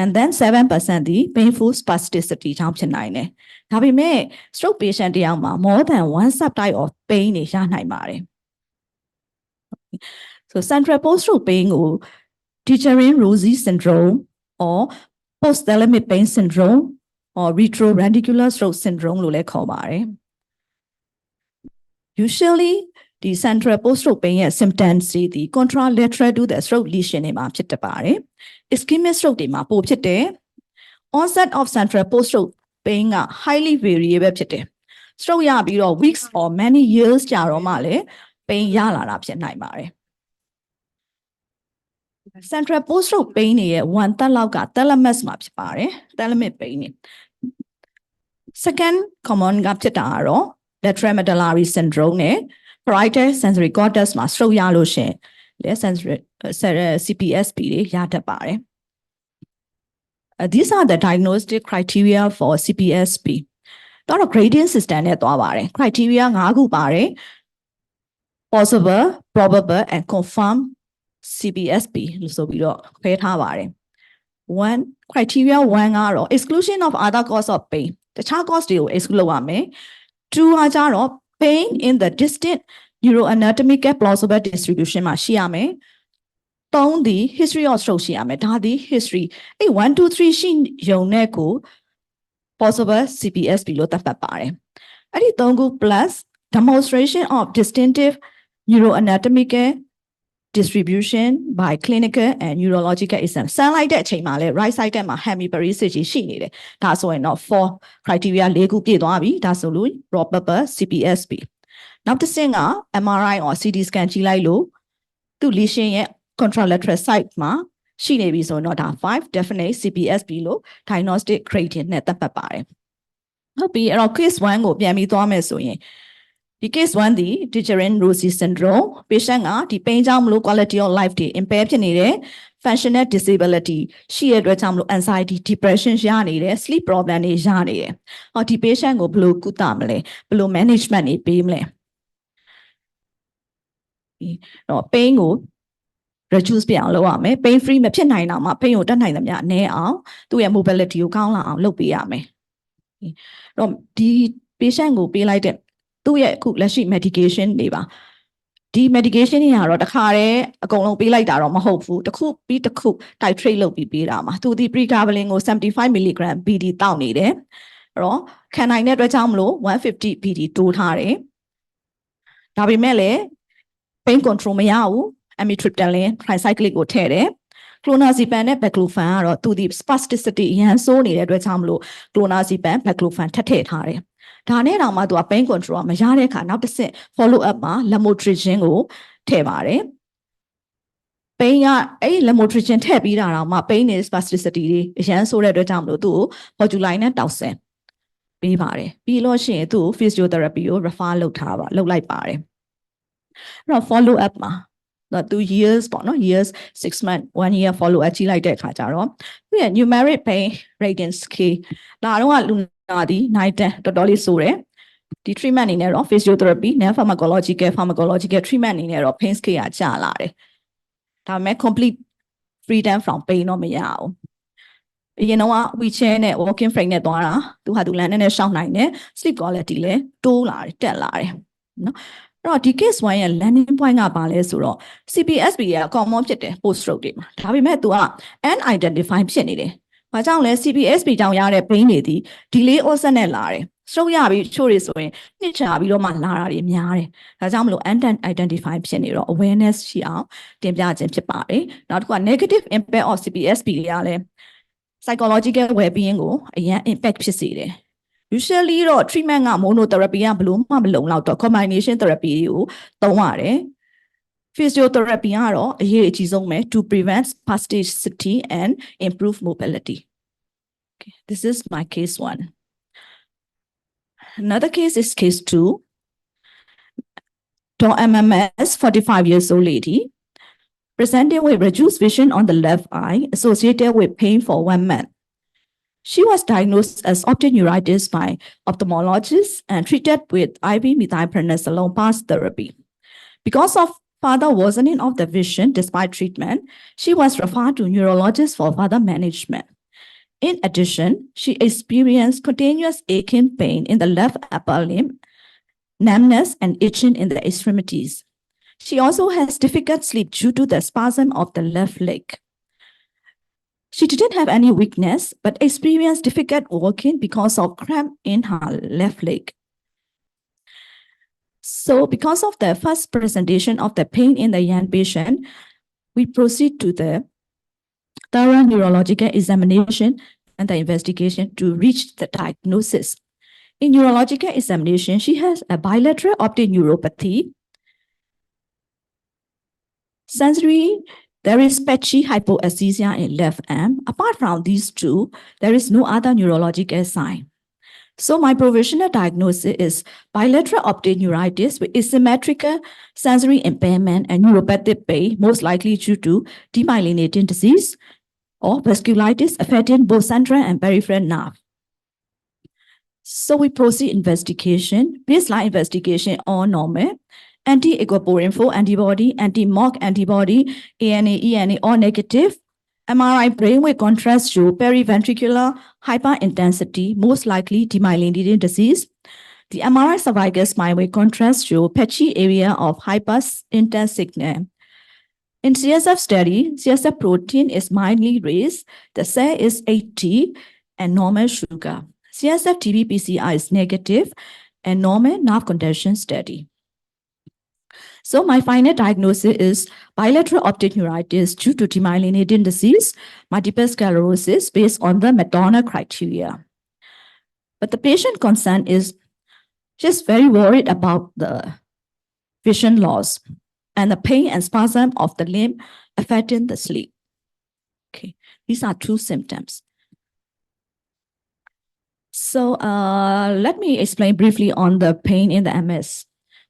and then 7% the painful spasticity ကြောင့်ဖြစ်နိုင်တယ်ဒါပေမဲ့ stroke patient တယောက်မှာ more than one subtype of pain တွေရနိုင်ပါတယ် so central post-stroke pain ကို Dejerine-Roussy syndrome or post-thalamic pain syndrome or retroradicular stroke syndrome လို့လည်းခေါ်ပါတယ် usually the central post-stroke pain ရဲ့ symptoms တွေဒီ contralateral to the stroke lesion တွေမှာဖြစ်တတ်ပါတယ် ischemic stroke တွေမှာပိုဖြစ်တယ် onset of central post-stroke pain က highly variable ဖြစ်တယ် stroke ရပြီးတော့ weeks or many years ကြာတော့မှလည်း pain ရလာတာဖြစ်နိုင်ပါတယ် central post-stroke pain တွေရဲ့ 1/3 လောက်က thalamus မှာဖြစ်ပါတယ် thalamic pain တွေ second common ကဖြစ်တာကတော့ lateral medullary syndrome နဲ့ parietal sensory cortex မှာ stroke ရလို့ရှင်လေ sensory CPSP တွေရတတ်ပါတယ် these are the diagnostic criteria for CPSP တော့ grading system နဲ့သွားပါတယ် criteria 5 ခုပါတယ် possible probable and confirmed CPSP လို့ဆိုပြီးတော့ခွဲထားပါတယ် one criteria 1ကတော့ exclusion of other cause of pain တခြား cause တွေကို exclude လုပ်ရမယ် Two are pain in the distant neuroanatomical plausible distribution ma shi yame. Tong the history of stroke shi yame. Da the history. 1, 2, 3 shi yone ko possible CPS below the pare. Adi tongu plus demonstration of distinctive neuroanatomical distribution by clinical and neurological exam. Sound like that chain male, right side ma hemiparesis shi needed. That's why not 4 criteria legu pi doabi, that's all probable CPSP. Now the singer MRI or CT scan chi lai lo to lesion ye contralateral side ma shi nebi so not 5 definite CPSP lo diagnostic criteria net the pare. Hope our case 1 go pian mi twa me so yin. The case 1 the deterrent rosy syndrome patient the pain jam low quality of life the impaired functional disability she anxiety depression sleep problem or the patient go blue kutamle blue management no pain go reduce pain free me pain pain to mobility you count look the patient go be like that. သူ့ရဲ့အခုလက်ရှိ medication တွေပါဒီ medication တွေကတော့တစ်ခါတည်းအကုန်လုံးပေးလိုက်တာတော့မဟုတ်ဘူးတစ်ခုပြီးတစ်ခု titrate လုပ်ပြီးပေးတာမှာသူဒီ pregabalin ကို75 mg BD တောက်နေတယ်အဲ့တော့ခံနိုင်တဲ့အတွက်ကြောင့်မလို့150 BD တိုးထားတယ်ဒါပေမဲ့လည်း pain control မရဘူး amitriptyline tricyclic ကိုထည့်တယ် clonazepam နဲ့ baclofen ကတော့သူဒီ spasticity အရန်ဆိုးနေတဲ့အတွက်ကြောင့်မလို့ clonazepam baclofen ထည့်ထားတယ်ဒါနဲ့တော့မှသူက pain control မရတဲ့အခါနောက်တစ်ဆင့် follow up မှာ lamotrigine ကိုထည့်ပါတယ် pain ကအဲ့ lamotrigine ထည့်ပြီးတာတော့မှ pain နဲ့ spasticity တွေအရန်ဆိုးတဲ့အတွက်ကြောင့်မလို့သူ့ကို botuline နဲ့တောက်ဆင်ပေးပါတယ်ပြီးလို့ရှိရင်သူ့ကို physiotherapy ကို refer လုပ်လိုက်ပါတယ်အဲ့တော့ follow up မှာ2 years ပေါ့နော် years 6 months 1 year follow up ကြည့်လိုက်တဲ့အခါကျတော့သူရဲ့ numeric pain rating scale ဒါတော့လူနာဒီ night တော်တော်လေးဆိုတယ်ဒီ treatment အနေနဲ့တော့ physiotherapy non pharmacological treatment အနေနဲ့တော့ pain scale ကကျလာတယ်ဒါပေမဲ့ complete freedom from pain တော့မရအောင်အရင်တော့ wheelchair နဲ့ walking frame နဲ့သွားတာသူဟာသူလမ်းနဲ့ရှောက်နိုင်တယ် sleep quality လည်းတိုးလာတယ်တက်လာတယ်နော်အဲ့တော့ဒီ case 1ရဲ့ landing point ကပါလဲဆိုတော့ CPSP က common ဖြစ်တယ် post stroke တွေမှာဒါပေမဲ့ तू က unidentified ဖြစ်နေတယ်။ဘာကြောင့်လဲ CPSP ကြောင့်ရတဲ့ pain တွေဒီ delay onset နဲ့လာတယ်။ stroke ရပြီးချို့တွေဆိုရင်နှစ်ကြာပြီးတော့မှလာတာတွေများတယ်။ဒါကြောင့်မလို့ unidentified ဖြစ်နေတော့ awareness ရှိအောင်တင်ပြခြင်းဖြစ်ပါတယ်။နောက်တစ်ခုက negative impact of CPSP တွေကလည်း psychological well-being ကိုအရင် impact ဖြစ်စေတယ်။ usually တော့ treatment က monotherapy ကဘလို့မှမလုံလောက်တော့ combination therapy ကိုသုံးရတယ်။ physiotherapy ကတော့အရေးအကြီးဆုံးပဲ to prevent spasticity and improve mobility. Okay, this is my case 1. Another case is case 2. MMS 45 years old lady presenting with reduced vision on the left eye associated with pain for 1 month. She was diagnosed as optic neuritis by ophthalmologists and treated with IV methylprednisolone pass therapy. Because of further worsening of the vision despite treatment, she was referred to neurologists for further management. In addition, she experienced continuous aching pain in the left upper limb, numbness and itching in the extremities. She also has difficult sleep due to the spasm of the left leg. She didn't have any weakness, but experienced difficult walking because of cramp in her left leg. So because of the first presentation of the pain in the young patient, we proceed to the thorough neurological examination and the investigation to reach the diagnosis. In neurological examination, she has a bilateral optic neuropathy. Sensory, there is patchy hypoesthesia in left arm. Apart from these two, there is no other neurological sign. So my provisional diagnosis is bilateral optic neuritis with asymmetrical sensory impairment and neuropathic pain, most likely due to demyelinating disease or vasculitis affecting both central and peripheral nerve. So we proceed investigation, baseline investigation all normal, anti-aquaporin 4 antibody, anti-MOG antibody, ANA, ENA all negative, MRI brainwave contrast show periventricular hyperintensity, most likely demyelinating disease. The MRI cervical spine will contrast show patchy area of hyperintense signal. In CSF study, CSF protein is mildly raised, the cell is 80 and normal sugar. CSF TB-PCR is negative and normal nerve condition steady. So my final diagnosis is bilateral optic neuritis due to demyelinating disease, multiple sclerosis based on the McDonald criteria. But the patient concern is just very worried about the vision loss and the pain and spasm of the limb affecting the sleep. Okay, these are two symptoms. So let me explain briefly on the pain in the MS.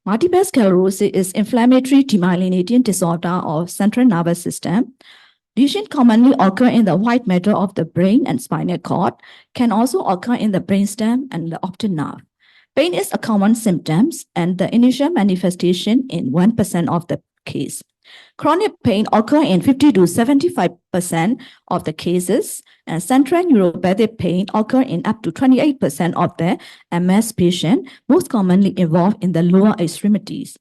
Multiple sclerosis is inflammatory demyelinating disorder of central nervous system. Lesions commonly occur in the white matter of the brain and spinal cord, can also occur in the brainstem and the optic nerve. Pain is a common symptom and the initial manifestation in 1% of the case. Chronic pain occurs in 50 to 75% of the cases, and central neuropathic pain occurs in up to 28% of the MS patient, most commonly involved in the lower extremities.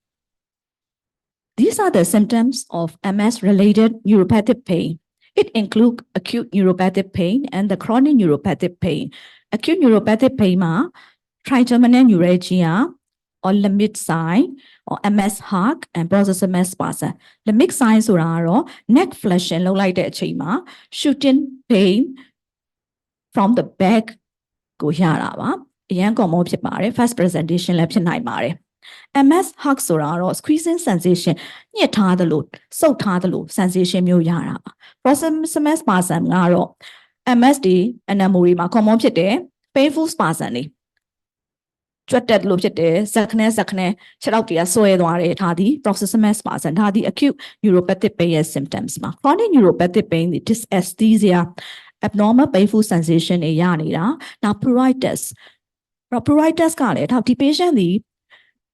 These are the symptoms of MS-related neuropathic pain. It includes acute neuropathic pain and the chronic neuropathic pain. Acute neuropathic pain trigeminal neuralgia or limbic sign or MS hug and processual spasm. Limbic signဆိုတာတော့ neck flashing လုပ်လိုက်တဲ့အချိန်မှာ shooting pain from the back ကိုရတာပါအရန် common ဖြစ်ပါတယ် first presentation လည်းဖြစ်နိုင်ပါတယ် MS hug ဆိုတာတော့ squeezing sensation ညှစ်ထားသလိုစုပ်ထားသလို sensation မျိုးရတာပါ processual spasm ကတော့ MS တွေ NMO တွေမှာ common ဖြစ်တယ် painful spasm တွေ ကြွက်တက်လို့ဖြစ်တယ်ဇက်ခနဲခြေထောက်တွေကဆွဲသွားတယ်ဒါဒီ proximal spasm ဒါဒီ acute neuropathic pain ရဲ့ symptoms မှာ chronic neuropathic pain ဒီ dysesthesia abnormal painful sensation တွေရနေတာနောက် pruritus ကလည်းဒါဒီ patient ဒီ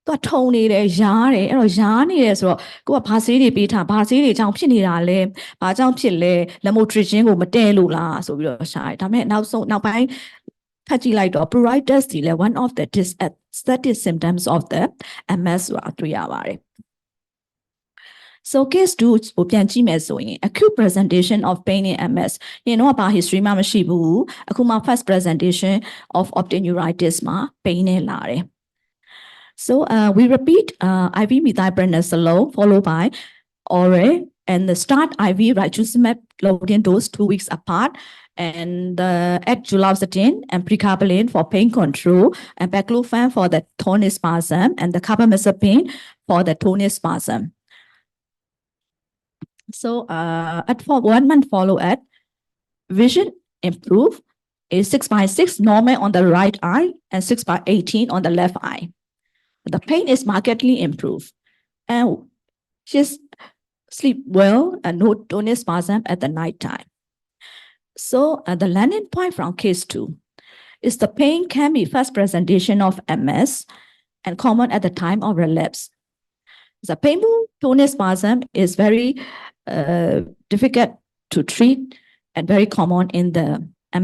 သူကထုံနေတယ်ရားတယ်အဲ့တော့ရားနေတယ်ဆိုတော့ကိုကဘာဆေးတွေပေးထားဘာဆေးတွေကြောင့်ဖြစ်နေတာလဲဘာကြောင့်ဖြစ်လဲ lamotrigine ကိုမတည့်လို့လားဆိုပြီးတော့ရှာတယ်ဒါပေမဲ့နောက်ပိုင်းဖတ်ကြည့်လိုက်တော့ pruritus ဒီလည်း one of the disaesthetic symptoms of the MS ဆိုတာတွေ့ရပါတယ် So case 2ကိုပြန်ကြည့်မယ်ဆိုရင် acute presentation of pain in MS ရင်တော့ဘာ history မှမရှိဘူးအခုမှ first presentation of optic neuritis မှာ pain နဲ့လာတယ် So we repeat IV methylprednisolone followed by oral and the start IV rituximab loading dose 2 weeks apart and at duloxetine and pregabalin for pain control and baclofen for the tonic spasm and the carbamazepine for the tonic spasm. So at for 1 month follow-up, vision improve is 6/6 normal on the right eye and 6/18 on the left eye. The pain is markedly improved and just sleep well and no tonic spasm at the night time. So the landing point from case 2 is the pain can be first presentation of MS and common at the time of relapse. The painful tonic spasm is very difficult to treat and very common in the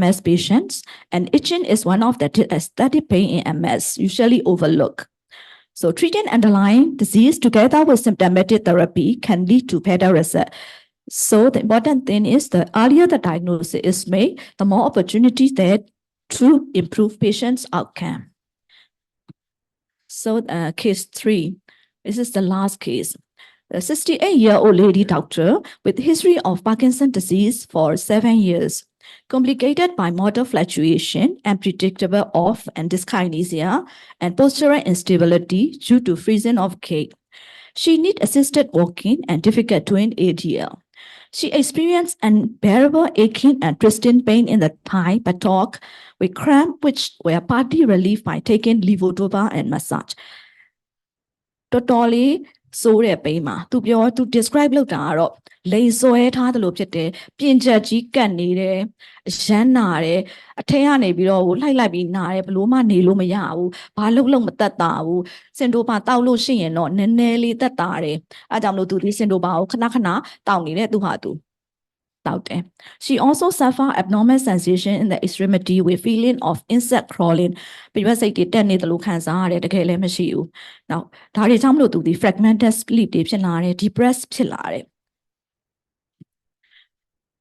MS patients, and itching is one of the aesthetic pain in MS, usually overlooked. So treating underlying disease together with symptomatic therapy can lead to better result. So the important thing is the earlier the diagnosis is made, the more opportunities there to improve patients' outcome. So case 3, this is the last case. A 68-year-old lady doctor with history of Parkinson's disease for 7 years, complicated by motor fluctuation and predictable off and dyskinesia and postural instability due to freezing of cake. She need assisted walking and difficult doing ADL. She experienced unbearable aching and twisting pain in the thigh, buttock, with cramp which were partly relieved by taking levodopa and massage. Totally so တဲ့ pain မှာ သူ describe လုပ်တာကတော့ လိန်ဆွဲထားသလိုဖြစ်တယ် ပြင်ချက်ကြီးကတ်နေတယ် ရမ်းနာတယ် အထက်ကနေပြီးတော့လှိုက်လိုက်ပြီးနာတယ် ဘလို့မှနေလို့မရဘူး ဘာလို့မတက်တာဘူး စင်တိုပါတောက်လို့ရှိရင်တော့နည်းနည်းလေးတက်တာတယ် အဲကြောင့်မလို့သူဒီစင်တိုပါကိုခဏတောက်နေတဲ့သူဟာသူ She also suffered abnormal sensation in the extremity with feeling of insect crawling. Because they get any the look hands are at the Now, Tari Tamlo to the fragmented sleep depressed pillar.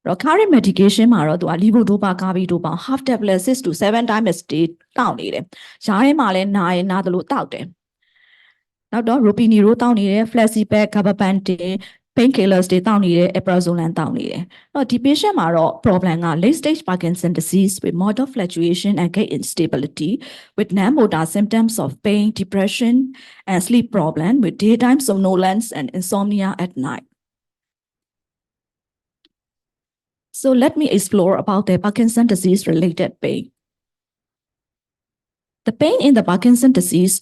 Current medication maro to a levodopa cavidopa half tablet 6 to 7 times a day down it. Shari male nine another look out. Now, Rupini wrote down here, flexipack, cabapante, painkillers, they down here, eprazolam down here. Now, the patient are problem are late stage Parkinson's disease with motor fluctuation and gait instability, with non-motor symptoms of pain, depression, and sleep problem, with daytime somnolence and insomnia at night. So let me explore about the Parkinson's disease related pain. The pain in the Parkinson's disease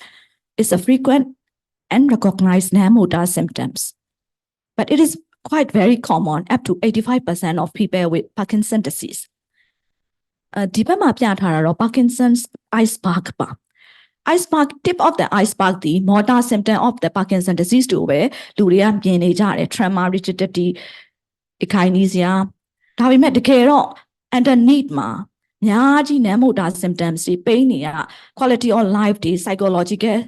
is a frequent and recognized non-motor symptoms, but it is quite very common, up to 85% of people with Parkinson's disease. Parkinson's iceberg. Iceberg, tip of the iceberg, the motor symptom of the Parkinson's disease to where Luria, tremor, rigidity, echinacea. How we met the care underneath ma. Nyaji non-motor symptoms, the pain, quality of life, the psychological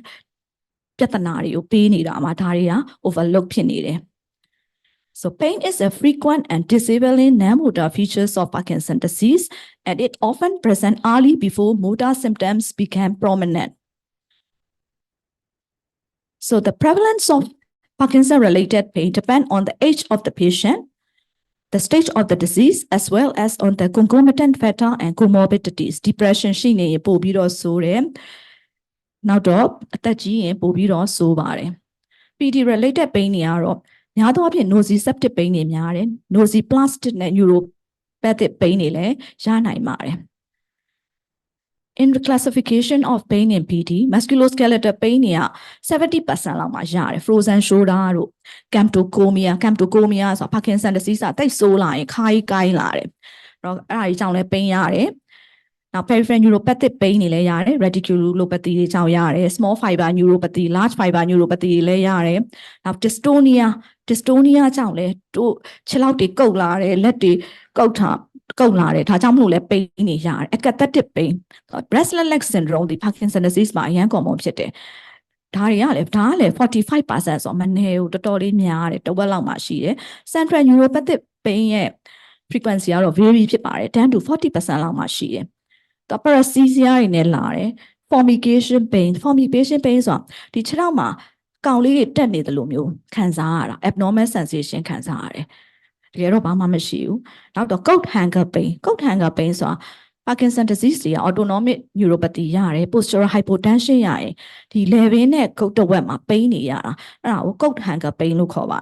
pain overlooked. So pain is a frequent and disabling non-motor features of Parkinson's disease, and it often presents early before motor symptoms become prominent. So the prevalence of Parkinson-related pain depends on the age of the patient, the stage of the disease, as well as on the concomitant factor and comorbidities. Depression, shine, pobiro, sore. Now, pobiro, sobare. PD-related pain, nosy septic pain, nosy plastic and neuropathic pain, In the classification of pain in PD, musculoskeletal pain 70% lang frozen shoulder, camptocomia, so Parkinson's disease, that's so like kai pain. Now, peripheral neuropathic pain radiculopathy, small fiber neuropathy, large fiber neuropathy, now dystonia, to chill out the colare, let the goat Tajamule pain, acathetic pain, breast leg syndrome, the Parkinson's disease by Yanko Mopsete. Taria left 45% of Maneo, the Torin, the Wellamashi, central neuropathic pain frequency are very cheap, 10 to 40% Lamashi. The paresthesia in a fumigation pain pains on the trauma, Kauli, Tenny the Lumio, Kansara, abnormal sensation Kansare. Obama machine. Now the coat hanger pain, so Parkinson's disease, autonomic neuropathy, postural hypotension, the levine coat the wema pain, now coat hanger pain look over.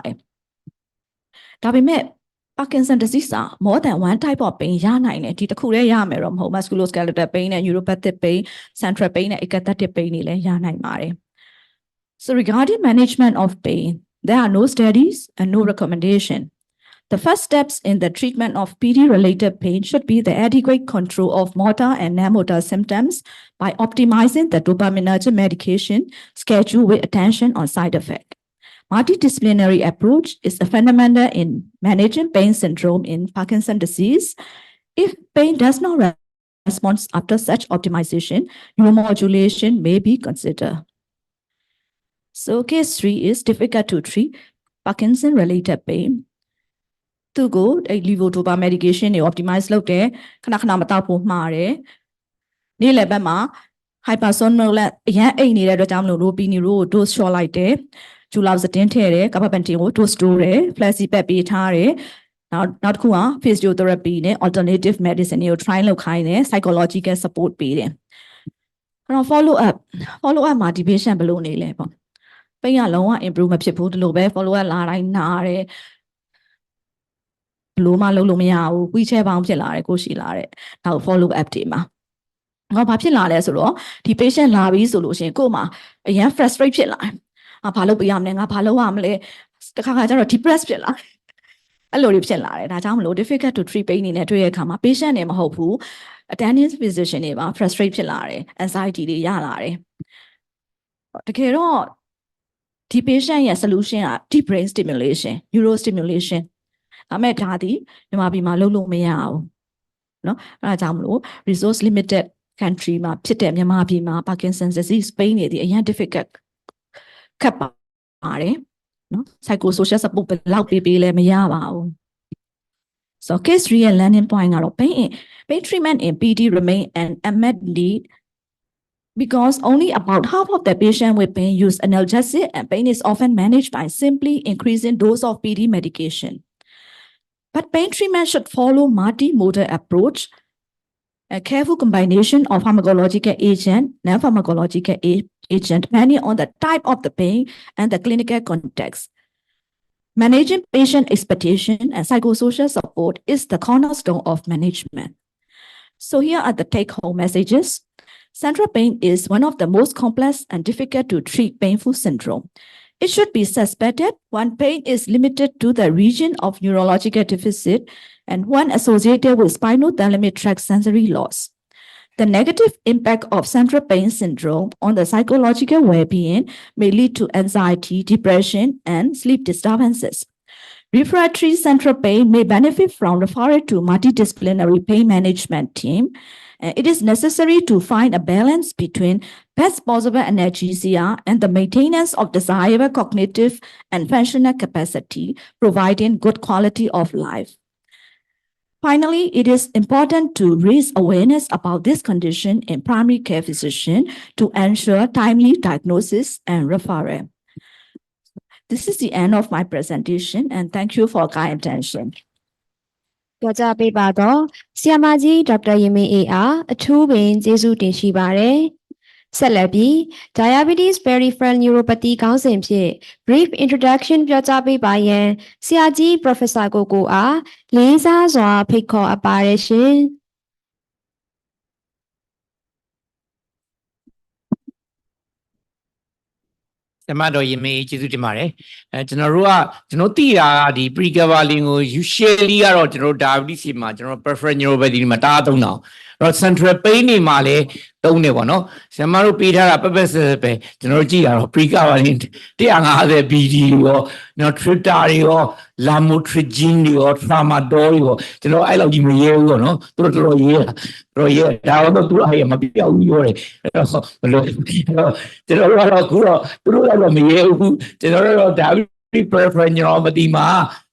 Met Parkinson's disease, more than one type of pain, the Korea yamerum, musculoskeletal pain and neuropathic pain, central pain, acathetic pain, So regarding management of pain, there are no studies and no recommendation. The first steps in the treatment of PD-related pain should be the adequate control of motor and non-motor symptoms by optimizing the dopaminergic medication schedule with attention on side effect. Multidisciplinary approach is a fundamental in managing pain syndrome in Parkinson's disease. If pain does not respond after such optimization, neuromodulation may be considered. So case 3 is difficult to treat Parkinson-related pain. To go a levodopa medication optimize look there, Kanakamata mare, Nilebema, hypersomnolent, needed a download rupini road, dose shore light there, Julavs the tentere, capapentio, to store, flassy peppy tare, not kua, physiotherapy, alternative medicine, trying look psychological support beating. Follow up motivation below level. Pay a lower improvement, people lobe, follow a line, Luma Lolumia, whichever bound Pilare, Goshilare, now follow up tema. No papillare solo, the patient lavi solution, coma, a young frustrated line. A palo biaming, a palo amle, the Kakajara depressed pillar. A lorry pillar, that I'm low difficult to treat pain in a 2 year come, a patient named Hopu, a Daniel's physician name, frustrated pillar, anxiety, the yalare. The care the patient solution are deep brain stimulation, neurostimulation. မဲ့ဒါသည်မြန်မာပြည်မှာလုပ်လို့မရဘူးเนาะအဲ့ဒါကြောင့်မလို့ resource limited country မှာဖြစ်တဲ့မြန်မာပြည်မှာ Parkinson's disease pain တွေဒီအရင် difficult ခက်ပါတယ်เนาะ psychosocial support ဘယ်လောက်ပေးလဲမရပါဘူး so case real learning point ကတော့ pain treatment in PD remain an unmet need because only about half of the patient with pain use analgesic and pain is often managed by simply increasing dose of PD medication. But pain treatment should follow multimodal approach, a careful combination of pharmacological agent, non-pharmacological agent, depending on the type of the pain and the clinical context. Managing patient expectation and psychosocial support is the cornerstone of management. So here are the take-home messages. Central pain is one of the most complex and difficult to treat painful syndrome. It should be suspected when pain is limited to the region of neurological deficit and when associated with spinal thalamic tract sensory loss. The negative impact of central pain syndrome on the psychological well-being may lead to anxiety, depression, and sleep disturbances. Refractory central pain may benefit from referral to multidisciplinary pain management team. It is necessary to find a balance between best possible analgesia and the maintenance of desirable cognitive and functional capacity, providing good quality of life. Finally, it is important to raise awareness about this condition in primary care physician to ensure timely diagnosis and referral. This is the end of my presentation and thank you for kind attention. ပြောကြားပေးပါတော့ဆရာမကြီးဒေါက်တာယမင်းအေးအားအထူးပင်ကျေးဇူးတင်ရှိပါတယ်ဆက်လက်ပြီး Diabetes Peripheral Neuropathy ခေါင်းစဉ်ဖြင့် brief introduction ပြောကြားပေးပါရန်ဆရာကြီး Professor ကိုကိုအားလေးစားစွာဖိတ်ခေါ်အပ်ပါတယ်ရှင် ဓမ္မတော်ရင်မေးကျေးဇူးတင်ပါတယ်ကျွန်တော်တို့သိတာကဒီ pregabalin ကို usually ကတော့ကျွန်တော်တို့ diabetes မှာကျွန်တော် peripheral neuropathy မှာတားသုံးတာအဲ့တော့ central pain တွေမှာလည်းသုံးတယ်ပေါ့နော်ဆရာမတို့ပေးထားတာပက်ပဲကျွန်တော်တို့ကြည့်တာတော့ pregabalin 150 BD ရောနော် tripta တွေရော lamotrigine တွေရော tramadol တွေရောကျွန်တော်အဲ့လောက်ကြီးမရဲဘူးပေါ့နော်သူတို့တော်တော်ရဲတာဒါတော့သူတို့အဲ့မပြောက်ဘူးပြောတယ်အဲ့တော့ဘယ်လိုကျွန်တော်တို့ကတော့ခုတော့သူတို့ကတော့မရဲဘူးကျွန်တော်တို့တော့ diabetes peripheral neuropathy မှာ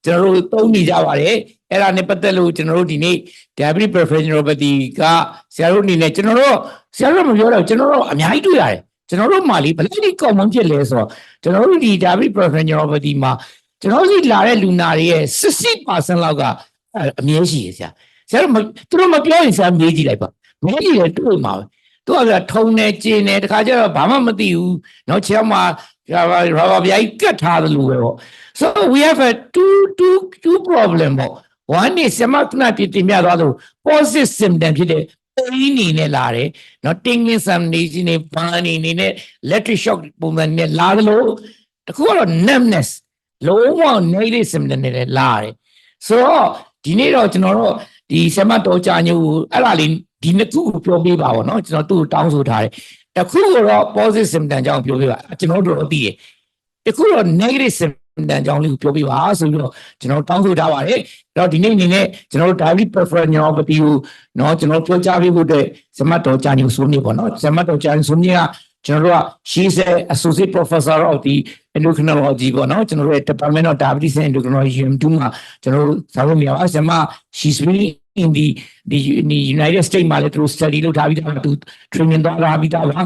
ကျွန်တော်တို့သုံးနေကြပါတယ်အဲ့ဒါနဲ့ပတ်သက်လို့ကျွန်တော်တို့ဒီနေ့ diabetes peripheral neuropathy ကဆရာတို့အနေနဲ့ကျွန်တော်တို့ဆရာတို့မပြောတော့ကျွန်တော်တို့အများကြီးတွေ့ရတယ်ကျွန်တော်တို့မှလေဘယ်လိုဒီ common ဖြစ်လဲဆိုတော့ကျွန်တော်တို့ဒီ diabetes peripheral neuropathy မှာကျွန်တော်တို့လာတဲ့လူနာတွေရဲ့ 60% လောက်ကအမြဲရှိရဆရာသူတို့မပြောရင်ဆရာမေးကြည့်လိုက်ပါမေးကြည့်တယ်တွေ့မှာပဲသူကထုံနေကျင်းနေတခါကျတော့ဘာမှမသိဘူးเนาะခြေထောက်မှာရာဘာပြားကြီးကတ်ထားတယ်လို့ပဲပေါ့ so we have a two problem ပေါ့ one is ဆရာမကတင်ပြသွားလို့ positive symptom ဖြစ်တဲ့ pain နေနဲ့လာတယ်เนาะ tingling sensation နေဘာနေနဲ့ electric shock ပုံစံနဲ့လာတယ်လို့တခုကတော့ numbness လုံးဝ negative symptom တွေလည်းလာတယ်ဆိုတော့ဒီနေ့တော့ကျွန်တော်တို့ဒီဆရာမတော်ကြာညိုအဲ့ဒါလေးဒီနှစ်ခုကိုပြောပေးပါဘောเนาะကျွန်တော်သူ့ကိုတောင်းဆိုထားတယ်တခုကတော့ positive symptom ကြောင့်ပြောပေးပါကျွန်တော်တို့သိတယ်တခုတော့ negative symptom ကြောင့်လေးကိုပြောပေးပါဆိုပြီးတော့ကျွန်တော်တောင်းဆိုထားပါတယ်အဲ့တော့ဒီနေ့အနေနဲ့ကျွန်တော်တို့ diabetes peripheral neuropathy ကိုเนาะကျွန်တော်ပြောကြားပေးဖို့အတွက်ဆရာမတော်ကြာညိုဆိုနေပေါ့เนาะဆရာမတော်ကြာညိုဆိုနေကကျွန်တော်တို့က she is an associate professor of the endocrinology ပေါ့နော်ကျွန်တော်တို့ department of diabetes and endocrinology မှာကျွန်တော်တို့ဆောင်ရွက်နေပါဆရာမ she's really in the United States မှာလည်းသူ study လုပ်ထားပြီးသားသူ training သွားထားပြီးသားပါ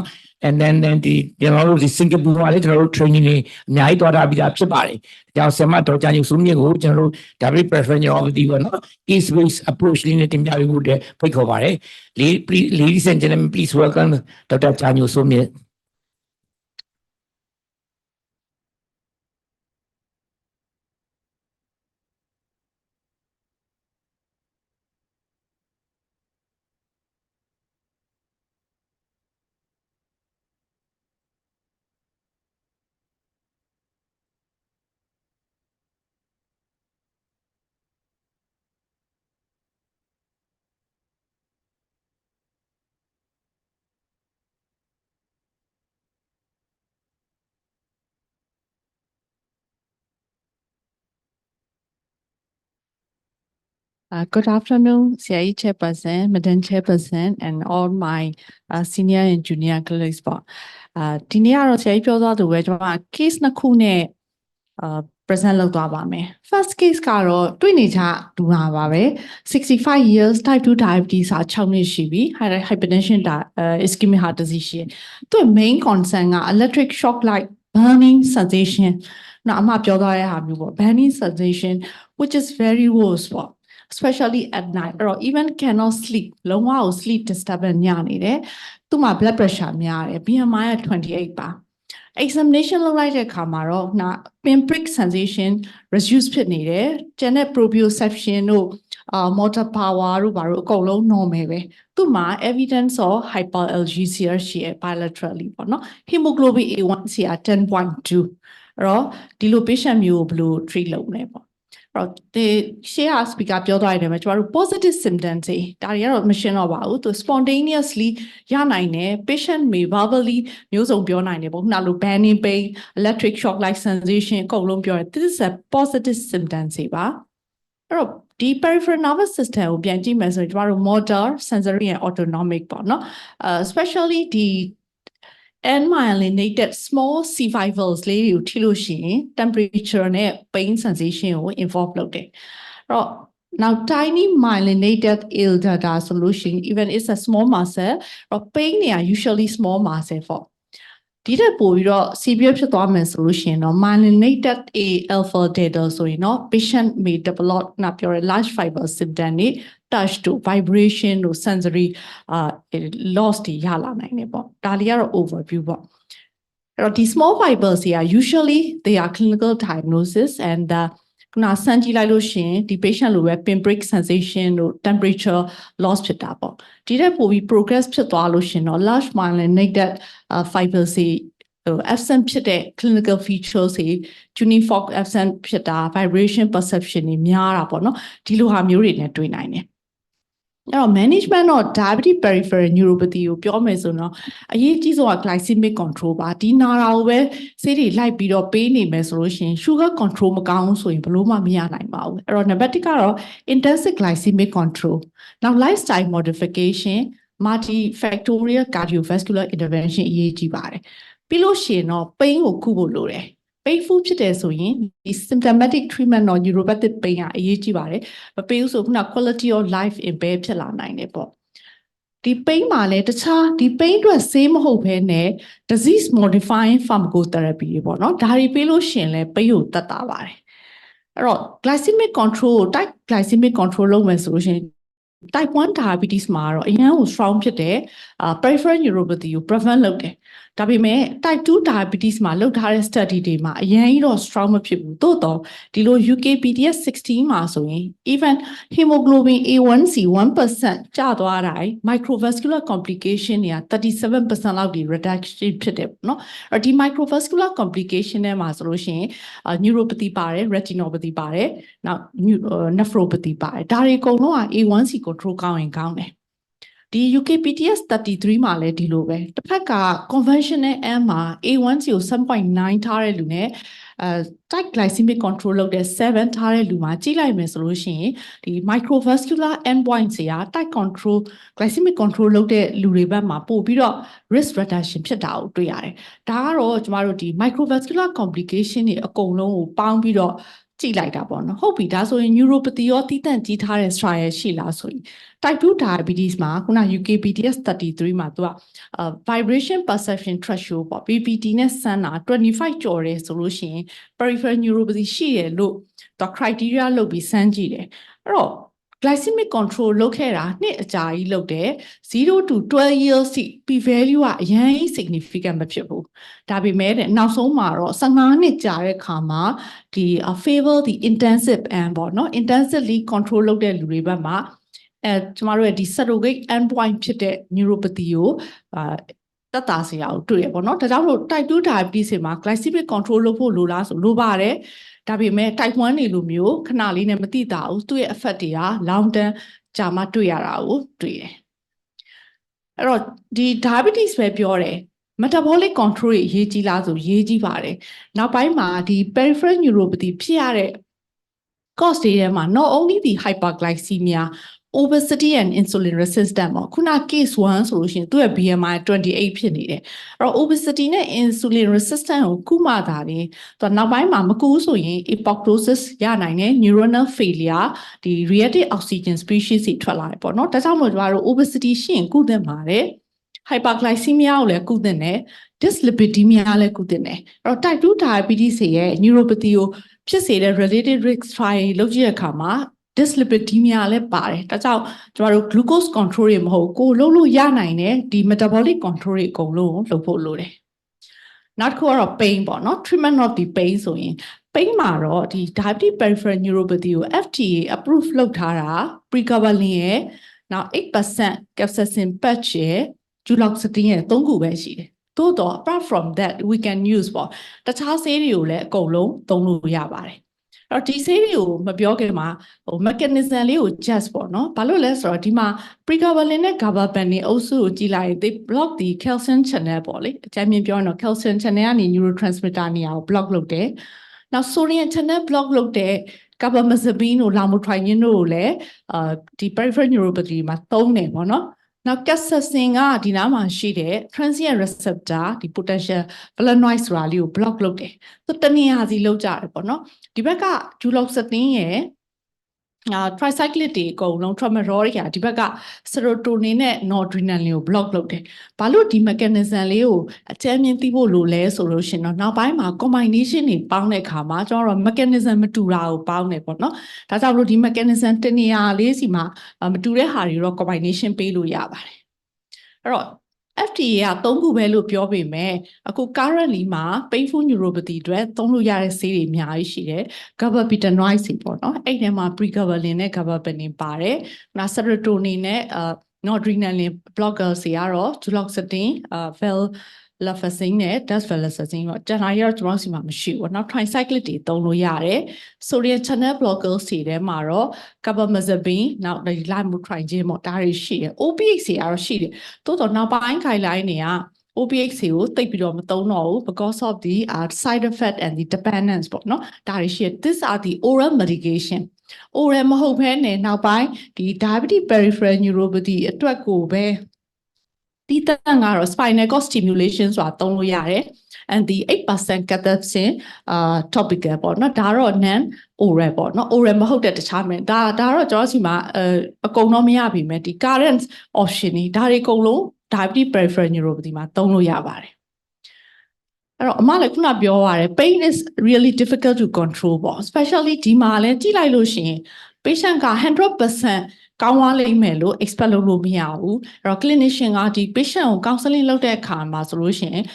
and then ဒီကျွန်တော်တို့ဒီ Singapore မှာလည်းကျွန်တော်တို့ training တွေအများကြီးသွားထားပြီးသားဖြစ်ပါတယ်ဒါကြောင့်ဆရာမတော်ကြာညိုစုမြင့်ကိုကျွန်တော်တို့ diabetes peripheral neuropathy ပေါ့နော် case based approach လေးနဲ့တင်ပြပေးဖို့ဖိတ်ခေါ်ပါတယ် ladies and gentlemen please welcome Dr. ကြာညိုစုမြင့် Good afternoon, CIE Chairperson, Madam Chairperson, and all my senior and junior colleagues. ဒီနေ့ကတော့ဆရာကြီးပြောသွားသူပဲကျွန်မ case နှစ်ခုနဲ့present လုပ်သွားပါမယ် First case ကတော့တွေ့နေကြလူဟာပါပဲ65 years type 2 diabetes ဟာ6နှစ်ရှိပြီ hypertension ischemic heart disease ရှိသူ main concern က electric shock like burning sensation နော်အမပြောသွားတဲ့ဟာမျိုးပေါ့ burning sensation which is very worse ပေါ့ especially at night or even cannot sleep လုံးဝကို sleep disturbance ညနေတယ်သူ့မှာ blood pressure များတယ် BMI က28 ပါ examination လုပ်လိုက်တဲ့အခါမှာတော့နာ pinprick sensation reduce ဖြစ်နေတယ်ကျန်တဲ့ proprioception တို့motor power တို့ဘာလို့အကုန်လုံး normal ပဲသူ့မှာ evidence of hyperalgesia ရှိရ bilaterally ပေါ့နော် hemoglobin A1C က 10.2 အဲ့တော့ဒီလို patient မျိုးကိုဘယ်လို treat လုပ်မလဲပေါ့အဲ့တော့ဒီ share speaker ပြောသွားတယ်မှာကျမတို့ positive symptoms တွေဒါတွေကတော့မရှင်းတော့ပါဘူးသူ spontaneously ရနိုင်တယ် patient may verbally မျိုးစုံပြောနိုင်တယ်ပေါ့ခုနလို burning pain electric shock like sensation အကုန်လုံးပြောတယ် this is a positive symptoms တွေပါအဲ့တော့ဒီ peripheral nervous system ကိုပြန်ကြည့်မယ်ဆိုရင်ကျမတို့ motor sensory and autonomic ပေါ့နော်especially ဒီunmyelinated small C fibers လေးတွေကိုထိလို့ရှိရင် temperature နဲ့ pain sensation ကို involve လုပ်တယ်အဲ့တော့ now tiny myelinated ill data solution even it's a small muscle or pain တွေက usually small muscle ပေါ့ဒီတက်ပို့ပြီးတော့ severe ဖြစ်သွားမယ်ဆိုလို့ရှိရင်တော့ myelinated A alpha data ဆိုရင်တော့ patient may develop နောက်ပြောရ large fiber symptom တွေ touch တို့ vibration တို့ sensory loss တွေရလာနိုင်တယ်ပေါ့ဒါလေးကတော့ overview ပေါ့အဲ့တော့ဒီ small fibers တွေက usually they are clinical diagnosis and ခုနစမ်းကြည့်လိုက်လို့ရှိရင်ဒီ patient လိုပဲ pinprick sensation တို့ temperature loss ဖြစ်တာပေါ့ဒီတက်ပို့ပြီး progress ဖြစ်သွားလို့ရှိရင်တော့ large myelinated fibers တွေabsent ဖြစ်တဲ့ clinical features တွေ uniform absent ဖြစ်တာ vibration perception တွေများတာပေါ့နော်ဒီလိုဟာမျိုးတွေနဲ့တွေ့နိုင်တယ်အဲ့တော့ management of diabetic peripheral neuropathy ကိုပြောမယ်ဆိုတော့အရေးကြီးဆုံးက glycemic control ပါဒီနာတာကိုပဲဆေးတွေလိုက်ပြီးတော့ပေးနေမယ်ဆိုလို့ရှိရင် sugar control မကောင်းဆိုရင်ဘလို့မှမရနိုင်ပါဘူးအဲ့တော့ number 1ကတော့ intensive glycemic control နောက် lifestyle modification multifactorial cardiovascular intervention အရေးကြီးပါတယ်ပြီးလို့ရှိရင်တော့ pain ကိုကုဖို့လိုတယ်painful ဖြစ်တယ်ဆိုရင်ဒီ symptomatic treatment of neuropathic pain ကအရေးကြီးပါတယ်မပေးဘူးဆိုခုန quality of life impair ဖြစ်လာနိုင်တယ်ပေါ့ဒီ pain မှာလည်းတခြားဒီ pain အတွက်ဆေးမဟုတ်ဘဲနဲ့ disease modifying pharmacotherapy တွေပေါ့နော်ဒါတွေပေးလို့ရှိရင်လည်း pain ကိုတတ်တာပါတယ်အဲ့တော့ glycemic control type glycemic control လုပ်မယ်ဆိုလို့ရှိရင်type 1 diabetes မှာတော့အရင်က strong ဖြစ်တဲ့ peripheral neuropathy ကို prevent လုပ်တယ်ဒါပေမဲ့ type 2 diabetes မှာလုပ်ထားတဲ့ study တွေမှာအရင်ကြီးတော့ strong မဖြစ်ဘူးသို့တော့ဒီလို UKPDS 16မှာဆိုရင် even hemoglobin A1C 1% ကျသွားတိုင်း microvascular complication တွေက 37% လောက်ဒီ reduction ဖြစ်တယ်ပေါ့နော်အဲ့ဒီ microvascular complication တွေမှာဆိုလို့ရှိရင် neuropathy ပါတယ် retinopathy ပါတယ်နောက် nephropathy ပါတယ်ဒါတွေအကုန်လုံးက A1C control ကောင်းရင်ကောင်းတယ်ဒီ UKPDS 33မှာလည်းဒီလိုပဲတစ်ဖက်က conventional M မှာ A1C ကို 7.9 ထားတဲ့လူနဲ့type glycemic control လုပ်တဲ့7ထားတဲ့လူမှာကြည့်လိုက်မယ်ဆိုလို့ရှိရင်ဒီ microvascular endpoints တွေက type control glycemic control လုပ်တဲ့လူတွေဘက်မှာပို့ပြီးတော့ risk reduction ဖြစ်တာကိုတွေ့ရတယ်ဒါကတော့ကျမတို့ဒီ microvascular complication တွေအကုန်လုံးကိုပေါင်းပြီးတော့ကြည့်လိုက်တာပေါ့နော်ဟုတ်ပြီဒါဆိုရင် neuropathy ရောတီးတန့်ကြီးထားတဲ့ trial ရှိလားဆိုရင် type 2 diabetes မှာခုန UKPDS 33မှာသူကvibration perception threshold ပေါ့ VPT နဲ့စမ်းတာ25ကျော်တယ်ဆိုလို့ရှိရင် peripheral neuropathy ရှိရလို့သူ criteria လုပ်ပြီးစမ်းကြည့်တယ်အဲ့တော့ glycemic control လုပ်ခဲ့တာနှစ်အကြာကြီးလုပ်တယ်0 to 12 years ထိ p value ကအရင် significant မဖြစ်ဘူးဒါပေမဲ့နောက်ဆုံးမှာတော့15နှစ်ကြာတဲ့အခါမှာဒီ favor the intensive and ပေါ့နော် intensively control လုပ်တဲ့လူတွေဘက်မှာကျမတို့ရဲ့ဒီ surrogate endpoint ဖြစ်တဲ့ neuropathy ကိုတက်တာစီအောင်တွေ့ရပေါ့နော်ဒါကြောင့်မို့ type 2 diabetes တွေမှာ glycemic control လုပ်ဖို့လိုလားဆိုလိုပါတယ်ဒါပေမဲ့ type 1 တွေလိုမျိုးခဏလေးနဲ့မသိတာဘူးသူ့ရဲ့ effect တွေက long term ကြာမှတွေ့ရတာကိုတွေ့တယ်အဲ့တော့ဒီ diabetes ပဲပြောတယ် metabolic control တွေရေးကြီးလားဆိုရေးကြီးပါတယ်နောက်ပိုင်းမှာဒီ peripheral neuropathy ဖြစ်ရတဲ့ cause တွေထဲမှာ not only the hyperglycemia obesity and insulin resistant ပေါ့ခုန case 1ဆိုလို့ရှိရင်သူ့ရဲ့ BMI 28ဖြစ်နေတယ်အဲ့တော့ obesity နဲ့ insulin resistant ကိုကုမှသာတယ်သူကနောက်ပိုင်းမှာမကူဆိုရင် apoptosis ရနိုင်တယ် neuronal failure ဒီ reactive oxygen species တွေထွက်လာတယ်ပေါ့နော်ဒါကြောင့်မို့ကျမတို့ obesity ရှိရင်ကုသင့်ပါတယ် hyperglycemia ကိုလည်းကုသင့်တယ် dyslipidemia လည်းကုသင့်တယ်အဲ့တော့ type 2 diabetes ရဲ့ neuropathy ကိုဖြစ်စေတဲ့ related risk trial လုပ်ကြည့်တဲ့အခါမှာ dyslipidemia လည်းပါတယ်ဒါကြောင့်ကျမတို့ glucose control တွေမဟုတ်ကိုလုပ်လို့ရနိုင်တဲ့ဒီ metabolic control တွေအကုန်လုံးကိုလုပ်ဖို့လိုတယ်နောက်တစ်ခုကတော့ pain ပေါ့နော် treatment of the pain ဆိုရင် pain မှာတော့ဒီ diabetic peripheral neuropathy ကို FDA approve လုပ်ထားတာ pregabalin ရဲ့နောက် 8% capsaicin patch ရဲ့ duloxetine ရဲ့3ခုပဲရှိတယ်သို့တော့ apart from that we can use ပေါ့တခြားဆေးတွေကိုလည်းအကုန်လုံးသုံးလို့ရပါတယ်အဲ့တော့ဒီဆေးတွေကိုမပြောခင်မှာmechanism လေးကို just ပေါ့နော်ဘာလို့လဲဆိုတော့ဒီမှာ pregabalin နဲ့ gabapentin အုပ်စုကိုကြည့်လိုက်ရင် they block the calcium channel ပေါ့လေအကြမ်းမြင်ပြောရင်တော့ calcium channel ကနေ neurotransmitter နေရာကို block လုပ်တယ်နောက် sodium channel block လုပ်တဲ့ carbamazepine တို့ lamotrigine တို့ကိုလည်းဒီ peripheral neuropathy မှာသုံးတယ်ပေါ့နော်နောက် capsaicin ကဒီနားမှာရှိတဲ့ transient receptor ဒီ potential flavonoid ဆိုတာလေးကို block လုပ်တယ်သူတနေရာစီလောက်ကြတယ်ပေါ့နော်ဒီဘက်က duloxetine ရဲ့tricyclic တွေအကုန်လုံး tramadol တွေကဒီဘက်က serotonin နဲ့ noradrenaline ကို block လုပ်တယ်ဘာလို့ဒီ mechanism လေးကိုအကြမ်းမြင်သိဖို့လိုလဲဆိုလို့ရှင်တော့နောက်ပိုင်းမှာ combination တွေပေါင်းတဲ့အခါမှာကျွန်တော်တို့ mechanism မတူတာကိုပေါင်းတယ်ပေါ့နော်ဒါကြောင့်မလို့ဒီ mechanism တနေရာလေးစီမှာမတူတဲ့ဟာတွေတော့ combination ပေးလို့ရပါတယ်အဲ့တော့FDA က3ခုပဲလို့ပြောပေမဲ့အခု currently မှာ painful neuropathy အတွက်သုံးလို့ရတဲ့ဆေးတွေအများကြီးရှိတယ် gabapentinoid စီပေါ့နော်အဲ့ဒီမှာ pregabalin နဲ့ gabapentin ပါတယ်နောက် serotonin နဲ့noradrenaline blockers တွေကတော့ duloxetine valproxen နဲ့ desvelestine ပေါ့ကျန်တာတွေတော့ကျွန်တော်စီမှာမရှိဘူးနောက် tricyclic တွေသုံးလို့ရတယ် sodium channel blockers တွေထဲမှာတော့ carbamazepine နောက် lamotrigine ပေါ့ဒါတွေရှိတယ် opiates တွေကတော့ရှိတယ်တိုးတော့နောက်ပိုင်း guideline တွေက opiates တွေကိုတိတ်ပြီးတော့မသုံးတော့ဘူး because of the side effect and the dependence ပေါ့နော်ဒါတွေရှိတယ် these are the oral medication oral မဟုတ်ဘဲနဲ့နောက်ပိုင်းဒီ diabetic peripheral neuropathy အတွက်ကိုပဲဒီတန်ကတော့ spinal cord stimulation ဆိုတာသုံးလို့ရတယ် and the 8% capsaicin topical ပေါ့နော်ဒါတော့ non oral ပေါ့နော် oral မဟုတ်တဲ့တခြားမယ်ဒါတော့ကျွန်တော်စီမှာအကုန်တော့မရပြီမဲ့ဒီ current option တွေဒါတွေအကုန်လုံး diabetic peripheral neuropathy မှာသုံးလို့ရပါတယ်အဲ့တော့အမလည်းခုနပြောရတယ် pain is really difficult to control ပေါ့ especially ဒီမှာလည်းကြည့်လိုက်လို့ရှိရင် patient က 100% ကောင်းသွားလိမ့်မယ်လို့ expect လုပ်လို့မရဘူးအဲ့တော့ clinician ကဒီ patient ကို counseling လုပ်တဲ့အခါမှာဆိုလို့ရှိရင်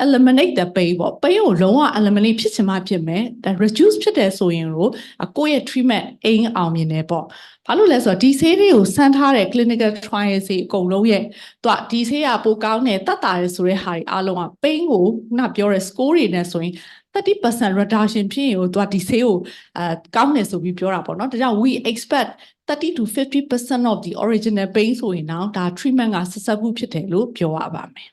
eliminate the pain ပေါ့ pain ကိုလုံးဝ eliminate ဖြစ်ချင်မှဖြစ်မယ်ဒါ reduce ဖြစ်တယ်ဆိုရင်ကိုကိုယ့်ရဲ့ treatment aim အောင်မြင်တယ်ပေါ့ဘာလို့လဲဆိုတော့ဒီဆေးတွေကိုစမ်းထားတဲ့ clinical trials တွေအကုန်လုံးရဲ့သူကဒီဆေးကပိုကောင်းတယ်တတ်တာတယ်ဆိုတဲ့ဟာတွေအားလုံးက pain ကိုခုနပြောတဲ့ score တွေနဲ့ဆိုရင်30% reduction ဖြစ်ရင်သူကဒီဆေးကိုကောင်းတယ်ဆိုပြီးပြောတာပေါ့နော်ဒါကြောင့် we expect 30 to 50% of the original pain ဆိုရင်တော့ဒါ treatment က successful ဖြစ်တယ်လို့ပြောရပါမယ်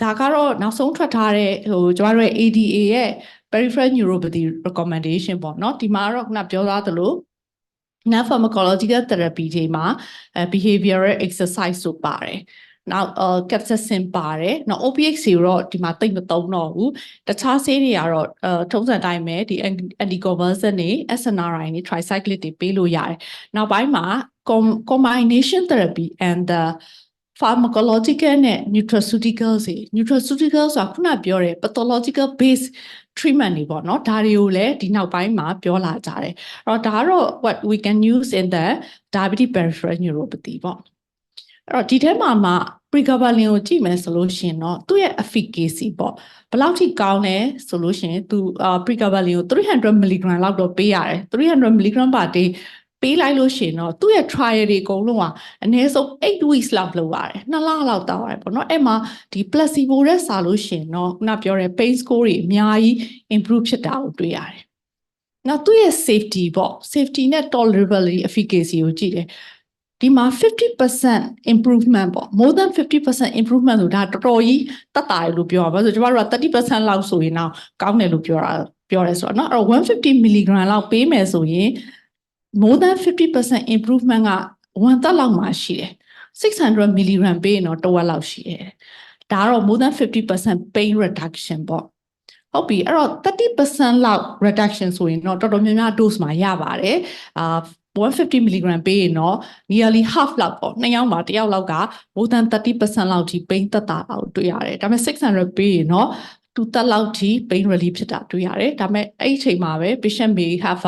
ဒါကတော့နောက်ဆုံးထွက်ထားတဲ့ကျမတို့ရဲ့ ADA ရဲ့ peripheral neuropathy recommendation ပေါ့နော်ဒီမှာတော့ခုနပြောသားသလိုnon-pharmacological therapy တွေမှာbehavioral exercise ဆိုပါတယ်နောက်capsaicin ပါတယ်နောက် opiates တွေတော့ဒီမှာတိတ်မသုံးတော့ဘူးတခြားဆေးတွေကတော့ထုံးစံတိုင်းပဲဒီ anticonvulsant တွေ SNRI တွေ tricyclic တွေပေးလို့ရတယ်နောက်ပိုင်းမှာ combination therapy and the pharmacological နဲ့ nutraceuticals တွေ nutraceuticals ဆိုတာခုနပြောတဲ့ pathological based treatment တွေပေါ့နော်ဒါတွေကိုလည်းဒီနောက်ပိုင်းမှာပြောလာကြတယ်အဲ့တော့ဒါကတော့ what we can use in the diabetic peripheral neuropathy ပေါ့အဲ့တော့ဒီထဲမှာpregabalin ကိုကြည့်မယ်ဆိုလို့ရှိရင်တော့သူ့ရဲ့ efficacy ပေါ့ဘယ်လောက်ထိကောင်းလဲဆိုလို့ရှိရင်သူpregabalin ကို300 mg လောက်တော့ပေးရတယ်300 mg per day ပေးလိုက်လို့ရှိရင်တော့သူ့ရဲ့ trial တွေအကုန်လုံးကအနည်းဆုံး8 weeks လောက်လုပ်ရတယ်2လလောက်တောင်းရတယ်ပေါ့နော်အဲ့မှာဒီ placebo နဲ့စာလို့ရှိရင်တော့ခုနပြောတဲ့ pain score တွေအများကြီး improve ဖြစ်တာကိုတွေ့ရတယ်နောက်သူ့ရဲ့ safety ပေါ့ safety နဲ့ tolerability efficacy ကိုကြည့်တယ်ဒီမှာ 50% improvement ပေါ့ more than 50% improvement ဆိုတာတော်တော်ကြီးတက်တာလို့ပြောရပါဆိုကျမတို့က30% လောက်ဆိုရင်တော့ကောင်းတယ်လို့ပြောတာ ပြောရဲဆိုတော့เนาะအဲ့တော့150 milligram လောက်ပေးမယ်ဆိုရင် more than 50% improvement က1သက်လောက်မှာရှိတယ်600 milligram ပေးရင်တော့တစ်ဝက်လောက်ရှိတယ်ဒါကတော့ more than 50% pain reduction ပေါ့ဟုတ်ပြီအဲ့တော့30%လောက် reduction ဆိုရင်တော့တော်တော်များများ dose မှာရပါတယ်150 milligram ပေးရင်တော့ nearly half လောက်ပေါ့နှစ်ယောက်မှာတစ်ယောက်လောက်က more than 30%လောက်ထိ pain သက်သာတာကိုတွေ့ရတယ်ဒါပေမဲ့600ပေးရင်တော့တူတက်လောက်ထိ pain relief ဖြစ်တာတွေ့ရတယ်ဒါပေမဲ့အဲ့ဒီအချိန်မှာပဲ patient may have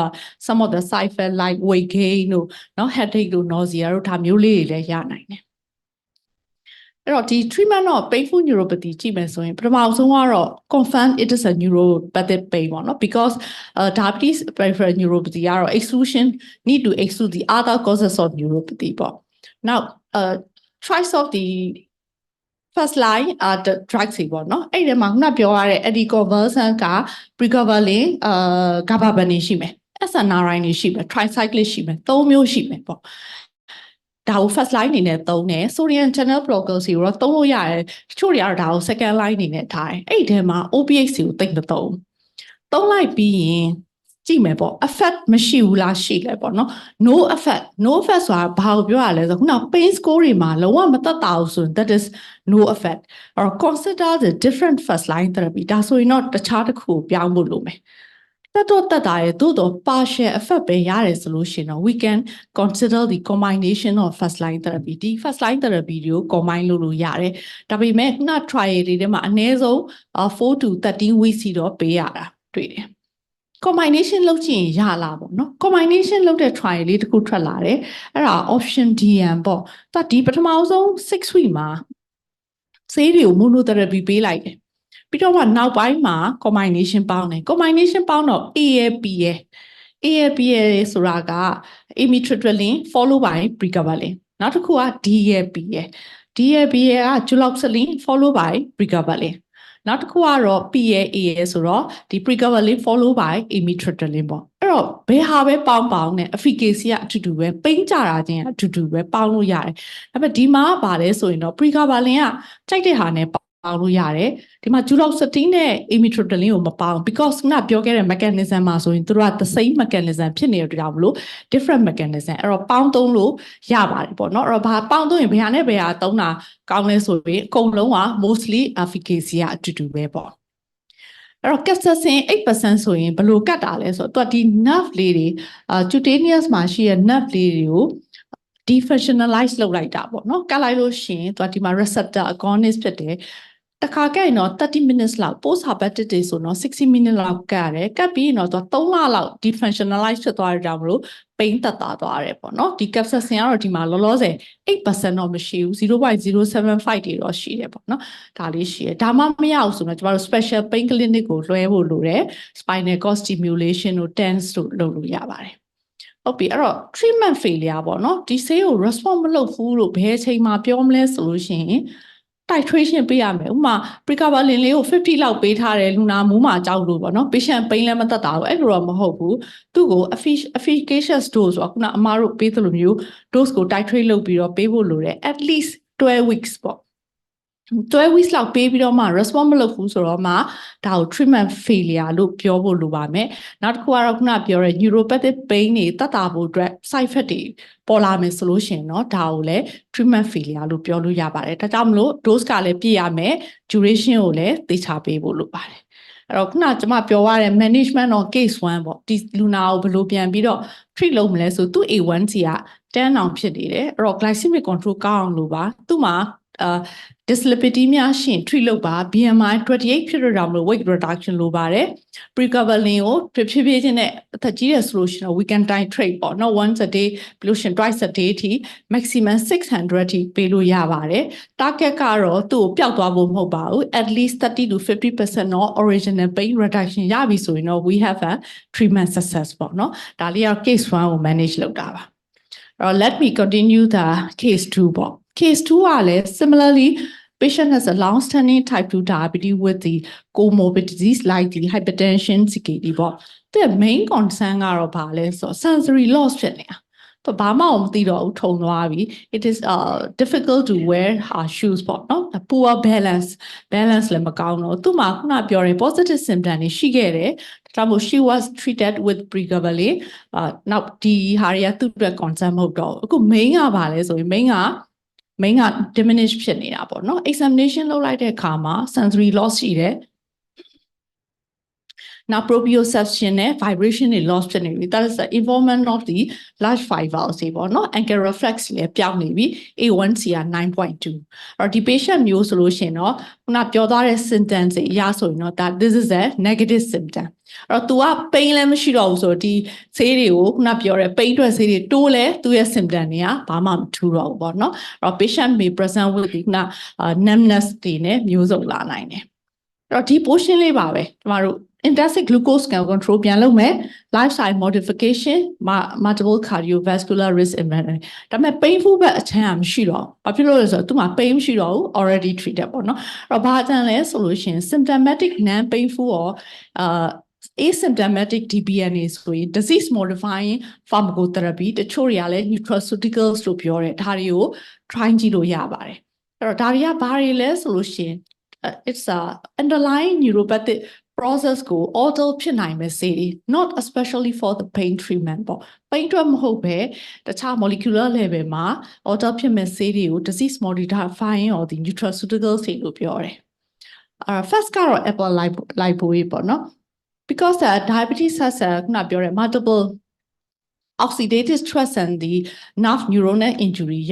some of the side effect like weight gain တို့เนาะ headache တို့ nausea တို့ဒါမျိုးလေးတွေလည်းရနိုင်တယ်အဲ့တော့ဒီ treatment of painful neuropathy ကြည့်မယ်ဆိုရင်ပထမဆုံးကတော့ confirm it is a neuropathic pain ပေါ့နော် because diabetes peripheral neuropathy ကတော့ exclusion need to exclude the other causes of neuropathy ပေါ့ now choice of the first line the drugs တွေပေါ့နော်အဲ့ဒီမှာခုနပြောရတဲ့ anticonvulsant က pregabalin gabapentin ရှိမယ် SNRI တွေရှိမယ် tricyclic ရှိမယ်၃မျိုးရှိမယ်ပေါ့ဒါကို first line အနေနဲ့သုံးတယ် sodium channel blockers တွေတော့သုံးလို့ရတယ်တချို့တွေကတော့ဒါကို second line အနေနဲ့ထားတယ်အဲ့ဒီထဲမှာ OPH ကိုသိမ့်မသုံးလိုက်ပြီးရင်ကြည့်မယ်ပေါ့ effect မရှိဘူးလားရှိလဲပေါ့နော် no effect ဆိုတာဘာကိုပြောရလဲဆိုတော့ခုန pain score တွေမှာလုံးဝမသက်သာဘူးဆိုရင် that is no effect or consider the different first line therapy ဒါဆိုရင်တော့တခြားတစ်ခုကိုပြောင်းဖို့လိုမယ်တက်တာရဲ့သို့တော့ partial effect ပဲရတယ်ဆိုလို့ရှိရင်တော့ we can consider the combination of first line therapy ဒီ first line therapy တွေကို combine လုပ်လို့ရတယ်ဒါပေမဲ့ခုန trial တွေထဲမှာအနည်းဆုံး4 to 13 weeks စီတော့ပေးရတာတွေ့တယ်combination လုပ်ချင်ရလာပေါ့နော် combination လုပ်တဲ့ trial လေးတစ်ခုထွက်လာတယ်အဲ့ဒါ option DN ပေါ့သူဒီပထမဆုံး6 week မှာဆေးတွေကို monotherapy ပေးလိုက်တယ်ပြီးတော့နောက်ပိုင်းမှာ combination ပေါင်းတယ် combination ပေါင်းတော့ ALPA ဆိုတာက amitriptyline follow by pregabalin နောက်တစ်ခုက DLPA က duloxetine follow by pregabalin နောက်တစ်ခုကတော့ PAA ဆိုတော့ဒီ pregabalin follow by amitriptyline ပေါ့အဲ့တော့ဘယ်ဟာပဲပေါင်းနဲ့ efficacy ကအတူတူပဲပိန်းကြတာချင်းအတူတူပဲပေါင်းလို့ရတယ်ဒါပေမဲ့ဒီမှာကဘာလဲဆိုရင်တော့ pregabalin ကကြိုက်တဲ့ဟာနဲ့ပေါင်းလို့ရတယ်ဒီမှာ duloxetine နဲ့ amitriptyline ကိုမပေါင်း because ခုနပြောခဲ့တဲ့ mechanism မှာဆိုရင်သူတို့က the same mechanism ဖြစ်နေတဲ့အတွက်ကြောင့်မလို့ different mechanism အဲ့တော့ပေါင်းသုံးလို့ရပါတယ်ပေါ့နော်အဲ့တော့ဘာပေါင်းသုံးရင်ဘယ်ဟာနဲ့ဘယ်ဟာသုံးတာကောင်းလဲဆိုရင်အကုန်လုံးက mostly efficacy ကအတူတူပဲပေါ့အဲ့တော့ capsaicin 8% ဆိုရင်ဘယ်လိုကတ်တာလဲဆိုတော့သူကဒီ nerve လေးတွေcutaneous မှာရှိတဲ့ nerve လေးတွေကိုdefunctionalize လုပ်လိုက်တာပေါ့နော်ကတ်လိုက်လို့ရှိရင်သူကဒီမှာ receptor agonist ဖြစ်တယ်တခါကဲ့ရင်တော့30 minutes လောက် post herpetic တွေဆိုတော့60 minutes လောက်ကတ်ရတယ်ကတ်ပြီးရင်တော့သူက3လလောက် defunctionalize ဖြစ်သွားတဲ့ကြောင့်မလို့ pain သက်သာသွားတယ်ပေါ့နော်ဒီ capsaicin ကတော့ဒီမှာလောလောဆယ် 8% တော့မရှိဘူး 0.075 တွေတော့ရှိတယ်ပေါ့နော်ဒါလေးရှိတယ်ဒါမှမရအောင်ဆိုတော့ကျမတို့ special pain clinic ကိုလွှဲဖို့လိုတယ် spinal cord stimulation တို့ TENS တို့လုပ်လို့ရပါတယ်ဟုတ်ပြီအဲ့တော့ treatment failure ပေါ့နော်ဒီဆေးကို response မလုပ်ဘူးလို့ဘယ်အချိန်မှာပြောမလဲဆိုလို့ရှိရင်titration ပေးရမယ်ဥပမာ pregabalin လေးကို50လောက်ပေးထားတယ်လူနာမူးမှာကြောက်လို့ပေါ့နော် patient pain လည်းမသက်တာဘူးအဲ့လိုတော့မဟုတ်ဘူးသူ့ကို efficacious dose ဆိုတော့ခုနအမားတို့ပေးသလိုမျိုး dose ကို titrate လုပ်ပြီးတော့ပေးဖို့လိုတယ် at least 12 weeks ပေါ့12 weeks လောက်ပေးပြီးတော့မှ response မလုပ်ဘူးဆိုတော့မှဒါကို treatment failure လို့ပြောဖို့လိုပါမယ်နောက်တစ်ခုကတော့ခုနပြောတဲ့ neuropathic pain တွေသက်သာဖို့အတွက် side effect တွေပေါ်လာမယ်ဆိုလို့ရှိရင်เนาะဒါကိုလည်း treatment failure လို့ပြောလို့ရပါတယ်ဒါကြောင့်မလို့ dose ကလည်းပြည့်ရမယ် duration ကိုလည်းသေချာပေးဖို့လိုပါတယ်အဲ့တော့ခုနကျွန်မပြောရတဲ့ management of case 1ပေါ့ဒီလူနာကိုဘယ်လိုပြန်ပြီးတော့ treat လုပ်မလဲဆိုသူ့ A1C က10အောင်ဖြစ်နေတယ်အဲ့တော့ glycemic control ကောင်းအောင်လို့ပါသူ့မှာdyslipidemia ရှင် treat လုပ်ပါ BMI 28ဖြစ်တော့ကြောင့်မလို့ weight reduction လိုပါတယ် pregabalin ကိုဖြည်းဖြည်းချင်းနဲ့အသက်ကြီးရဆိုလို့ရှိရင် we can titrate ပေါ့နော် once a day ပြီးလို့ရှိရင် twice a day ထိ maximum 600ထိပေးလို့ရပါတယ် target ကတော့သူ့ကိုပျောက်သွားဖို့မဟုတ်ပါဘူး at least 30 to 50% of original pain reduction ရပြီဆိုရင်တော့ we have a treatment success ပေါ့နော်ဒါလေးက case 1ကို manage လုပ်တာပါlet me continue the case 2ပေါ့Case 2 are similarly, patient has a long-standing type 2 diabetes with the comorbidities like the hypertension, CKD. The main concern are so sensory loss. So, it is difficult to wear our shoes, no? A poor balance le makauno. Tu makuna pure positive symptom she get it. She was treated with pregabalin. Now the Haria to the concern mode. Go Minga Valley, so Minga diminution in up, no examination low like a karma, sensory loss. Now proprioception vibration is lost generally. That is the involvement of the large five valves, no ankle reflex maybe A1C at 9.2. Or the patient new solution or not your symptoms, so that this is a negative symptom. Or to a pain lemon also the say not your pain to a city to a symptom, pamam two or no, or patient may present with numbness music line. Or deep portion tomorrow. Intrinsic glucose can control lifestyle modification, multiple cardiovascular risk inventory. That may painful but a time popular to my pain already treated or no. Or solution, symptomatic non-painful or asymptomatic DBNA disease modifying pharmacotherapy, the choriale nutraceuticals to pure Dario, trying to yabare. Or Daria barrier solution. It's a underlying neuropathic process go auto city, not especially for the pain treatment, but pain to hope the molecular level auto city disease modifying or the nutraceuticals to pure. First car apple lipo, no? Because diabetes has a multiple oxidative stress and the nerve neuronal injury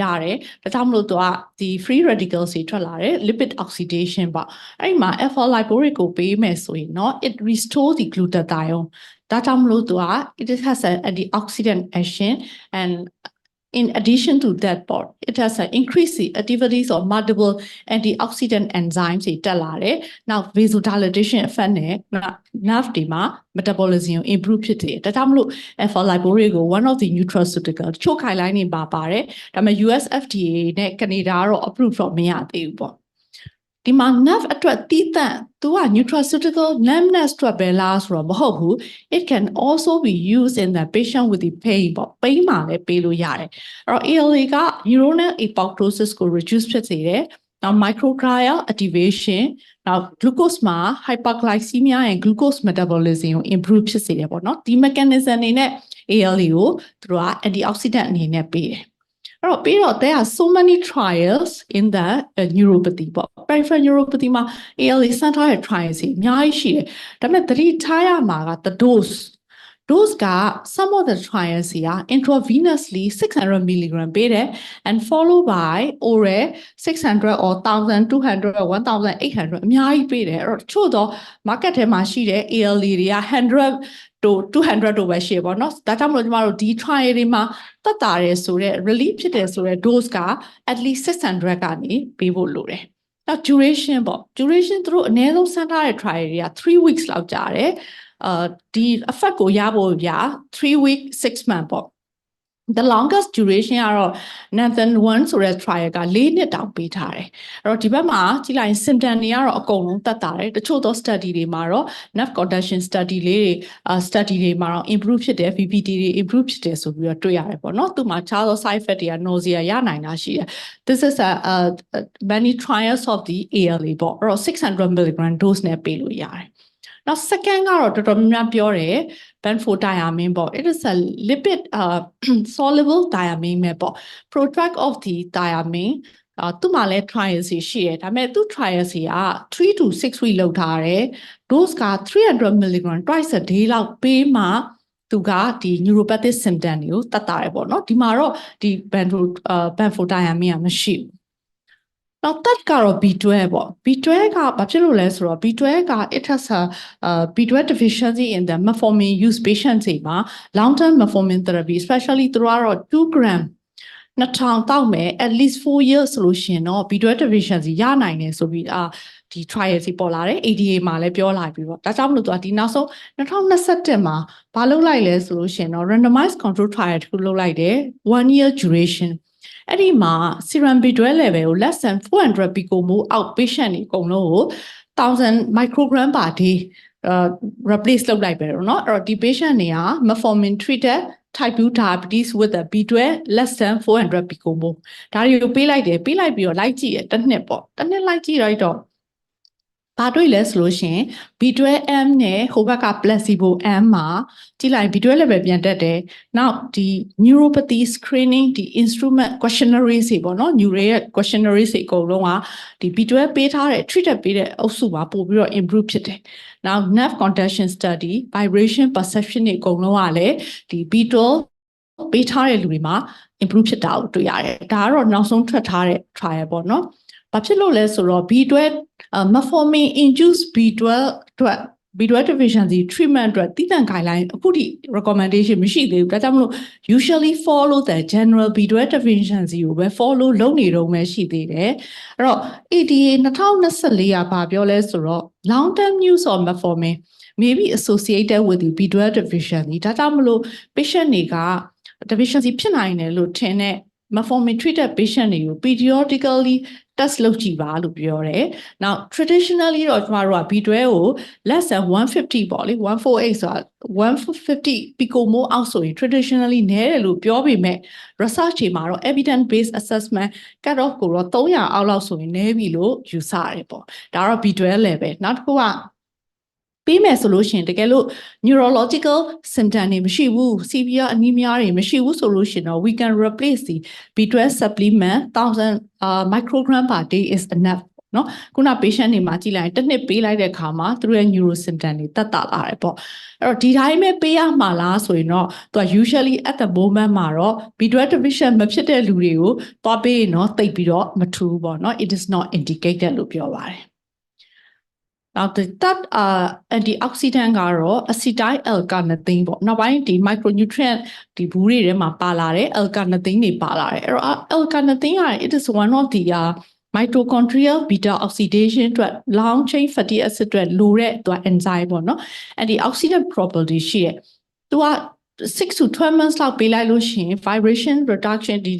the free radicals lipid oxidation but alpha lipoic no it restores the glutathione it has an antioxidant action and in addition to that part, it has increased the activities of multiple antioxidant enzymes. Now, vasodilatation effect, nerve metabolism improve. That one of the nutraceuticals. Chokai in Babare, US FDA, Canada approved from Myint. The nerve attract to a nutraceutical numbness to a bellas from Bohu. It can also be used in the patient with the pain, but pain pelu yare. Or illegal neuronal apoptosis could reduce potato. Now microglial activation. Now glucose hyperglycemia and glucose metabolism improve potato, but not the mechanism in it. ALEO through antioxidant in a there are so many trials in the neuropathy, but peripheral neuropathy ma ALE center trials the dose. Those got some of the trials here intravenously 600 milligram beta and followed by oral 600 or 1,200 or 1,800 beta or chodo market ALE 100 to 200 over share but not that I'm D trial relief dose at least 600 people lure. Now duration through another center trial 3 weeks the effect go 3 weeks 6 months. The longest duration are than once or a trial lean it down beta. Rotibama, Chila symptom near a column tatare, the chodo study de maro, nerve conduction study de maro, improved the FPPD, improved the so we are 2 years, but not too much child side fatty and nausea yanina. This is many trials of the ALE or 600 milligram dose nepelu yare. Now, second pure benfotiamine, it is a lipid soluble thiamine protract of the thiamine. Tumale trials is I made 2 trials here, 3 to 6 weeks low those got 300 milligram twice a day out pay to got the neuropathic symptom you tatare not tomorrow the benfotiamine machine. Now that car B12, B12 it has a B12 deficiency in the metformin use patients, long-term metformin therapy, especially throughout 2 gram. Not at least 4 years solution or B12 deficiency, so we are the trials polare, ADA male pure life. That's how to so not on the September, palo solution or randomized control trial to look like 1 year duration. Edima, serum B12 level less than 400 picomo outpatient, 1,000 microgram per day, replace low library, not or the patient metformin treated type 2 diabetes with a B12 less than 400 picomo. That you pay like your like G at the nipple, the like G right on. ဘာတွေ့လဲဆိုလို့ရှိရင် B12M နဲ့ဟိုဘက်က placebo M မှာကြည့်လိုက် B12 level ပြန်တက်တယ်။ နောက်ဒီ neuropathy screening ဒီ instrument questionnaire တွေပေါ့နော် neuro ရဲ့ questionnaire တွေအကုန်လုံးကဒီ B12 ပေးထားတဲ့ treated ပေးတဲ့အုပ်စုမှာပို့ပြီးတော့ improve ဖြစ်တယ်။ နောက် nerve conduction study vibration perception တွေအကုန်လုံးကလည်းဒီ B12 ပေးထားတဲ့လူတွေမှာ improve ဖြစ်တာကိုတွေ့ရတယ်။ဒါကတော့နောက်ဆုံးထွက်ထားတဲ့ trial ပေါ့နော်။ဘာဖြစ်လို့လဲဆိုတော့ B12 metformin induced B12 အတွက် B12 deficiency treatment အတွက်တည်တံ့ guideline အခုထိ recommendation မရှိသေးဘူး။ဒါကြောင့်မလို့ usually follow the general B12 deficiency ကိုပဲ follow လုပ်နေတော့မှရှိသေးတယ်။အဲ့တော့ ADA 2024ကဘာပြောလဲဆိုတော့ long term use of metformin may be associated with the B12 deficiency ဒါကြောင့်မလို့ patient တွေက deficiency ဖြစ်နိုင်တယ်လို့ထင်တဲ့ metformin treated patient တွေကို periodically test လုပ်ကြည့်ပါလို့ပြောတယ်။ Now traditionally တော့ကျမတို့က B12 ကို less than 150ပေါ့လေ148ဆိုတာ150 picomole အောက်ဆိုရင် traditionally နည်းတယ်လို့ပြောပေမဲ့ research တွေမှာတော့ evidence based assessment cut off ကိုတော့300အောက်လောက်ဆိုရင်နည်းပြီလို့ယူဆရတယ်ပေါ့။ဒါတော့ B12 level နောက်တစ်ခုကပေးမယ်ဆိုလို့ရှိရင်တကယ်လို့ neurological symptom တွေမရှိဘူး severe anemia တွေမရှိဘူးဆိုလို့ရှိရင်တော့ we can replace the B12 supplement 1000 microgram per day is enough နော်ခုန patient တွေမှာကြည့်လိုက်တစ်နှစ်ပေးလိုက်တဲ့အခါမှာသူတို့ရဲ့ neuro symptom တွေတက်တာလာတယ်ပေါ့အဲ့တော့ဒီတိုင်းပဲပေးရမှာလားဆိုရင်တော့သူက usually at the moment မှာတော့ B12 deficient မဖြစ်တဲ့လူတွေကိုသွားပေးရင်တော့တိတ်ပြီးတော့မထူးဘူးပေါ့နော် it is not indicated လို့ပြောပါတယ်Now the third antioxidant ကတော့ acetyl L-carnitine ပေါ့နောက်ပိုင်းဒီ micronutrient ဒီဘူးတွေထဲမှာပါလာတဲ့ L-carnitine တွေပါလာတယ်အဲ့တော့ L-carnitine က it is one of the mitochondrial beta oxidation အတွက် long chain fatty acid အတွက်လိုတဲ့သူက enzyme ပေါ့နော် antioxidant property ရှိတယ်သူက6 to 12 months လောက်ပေးလိုက်လို့ရှိရင် vibration reduction ဒီ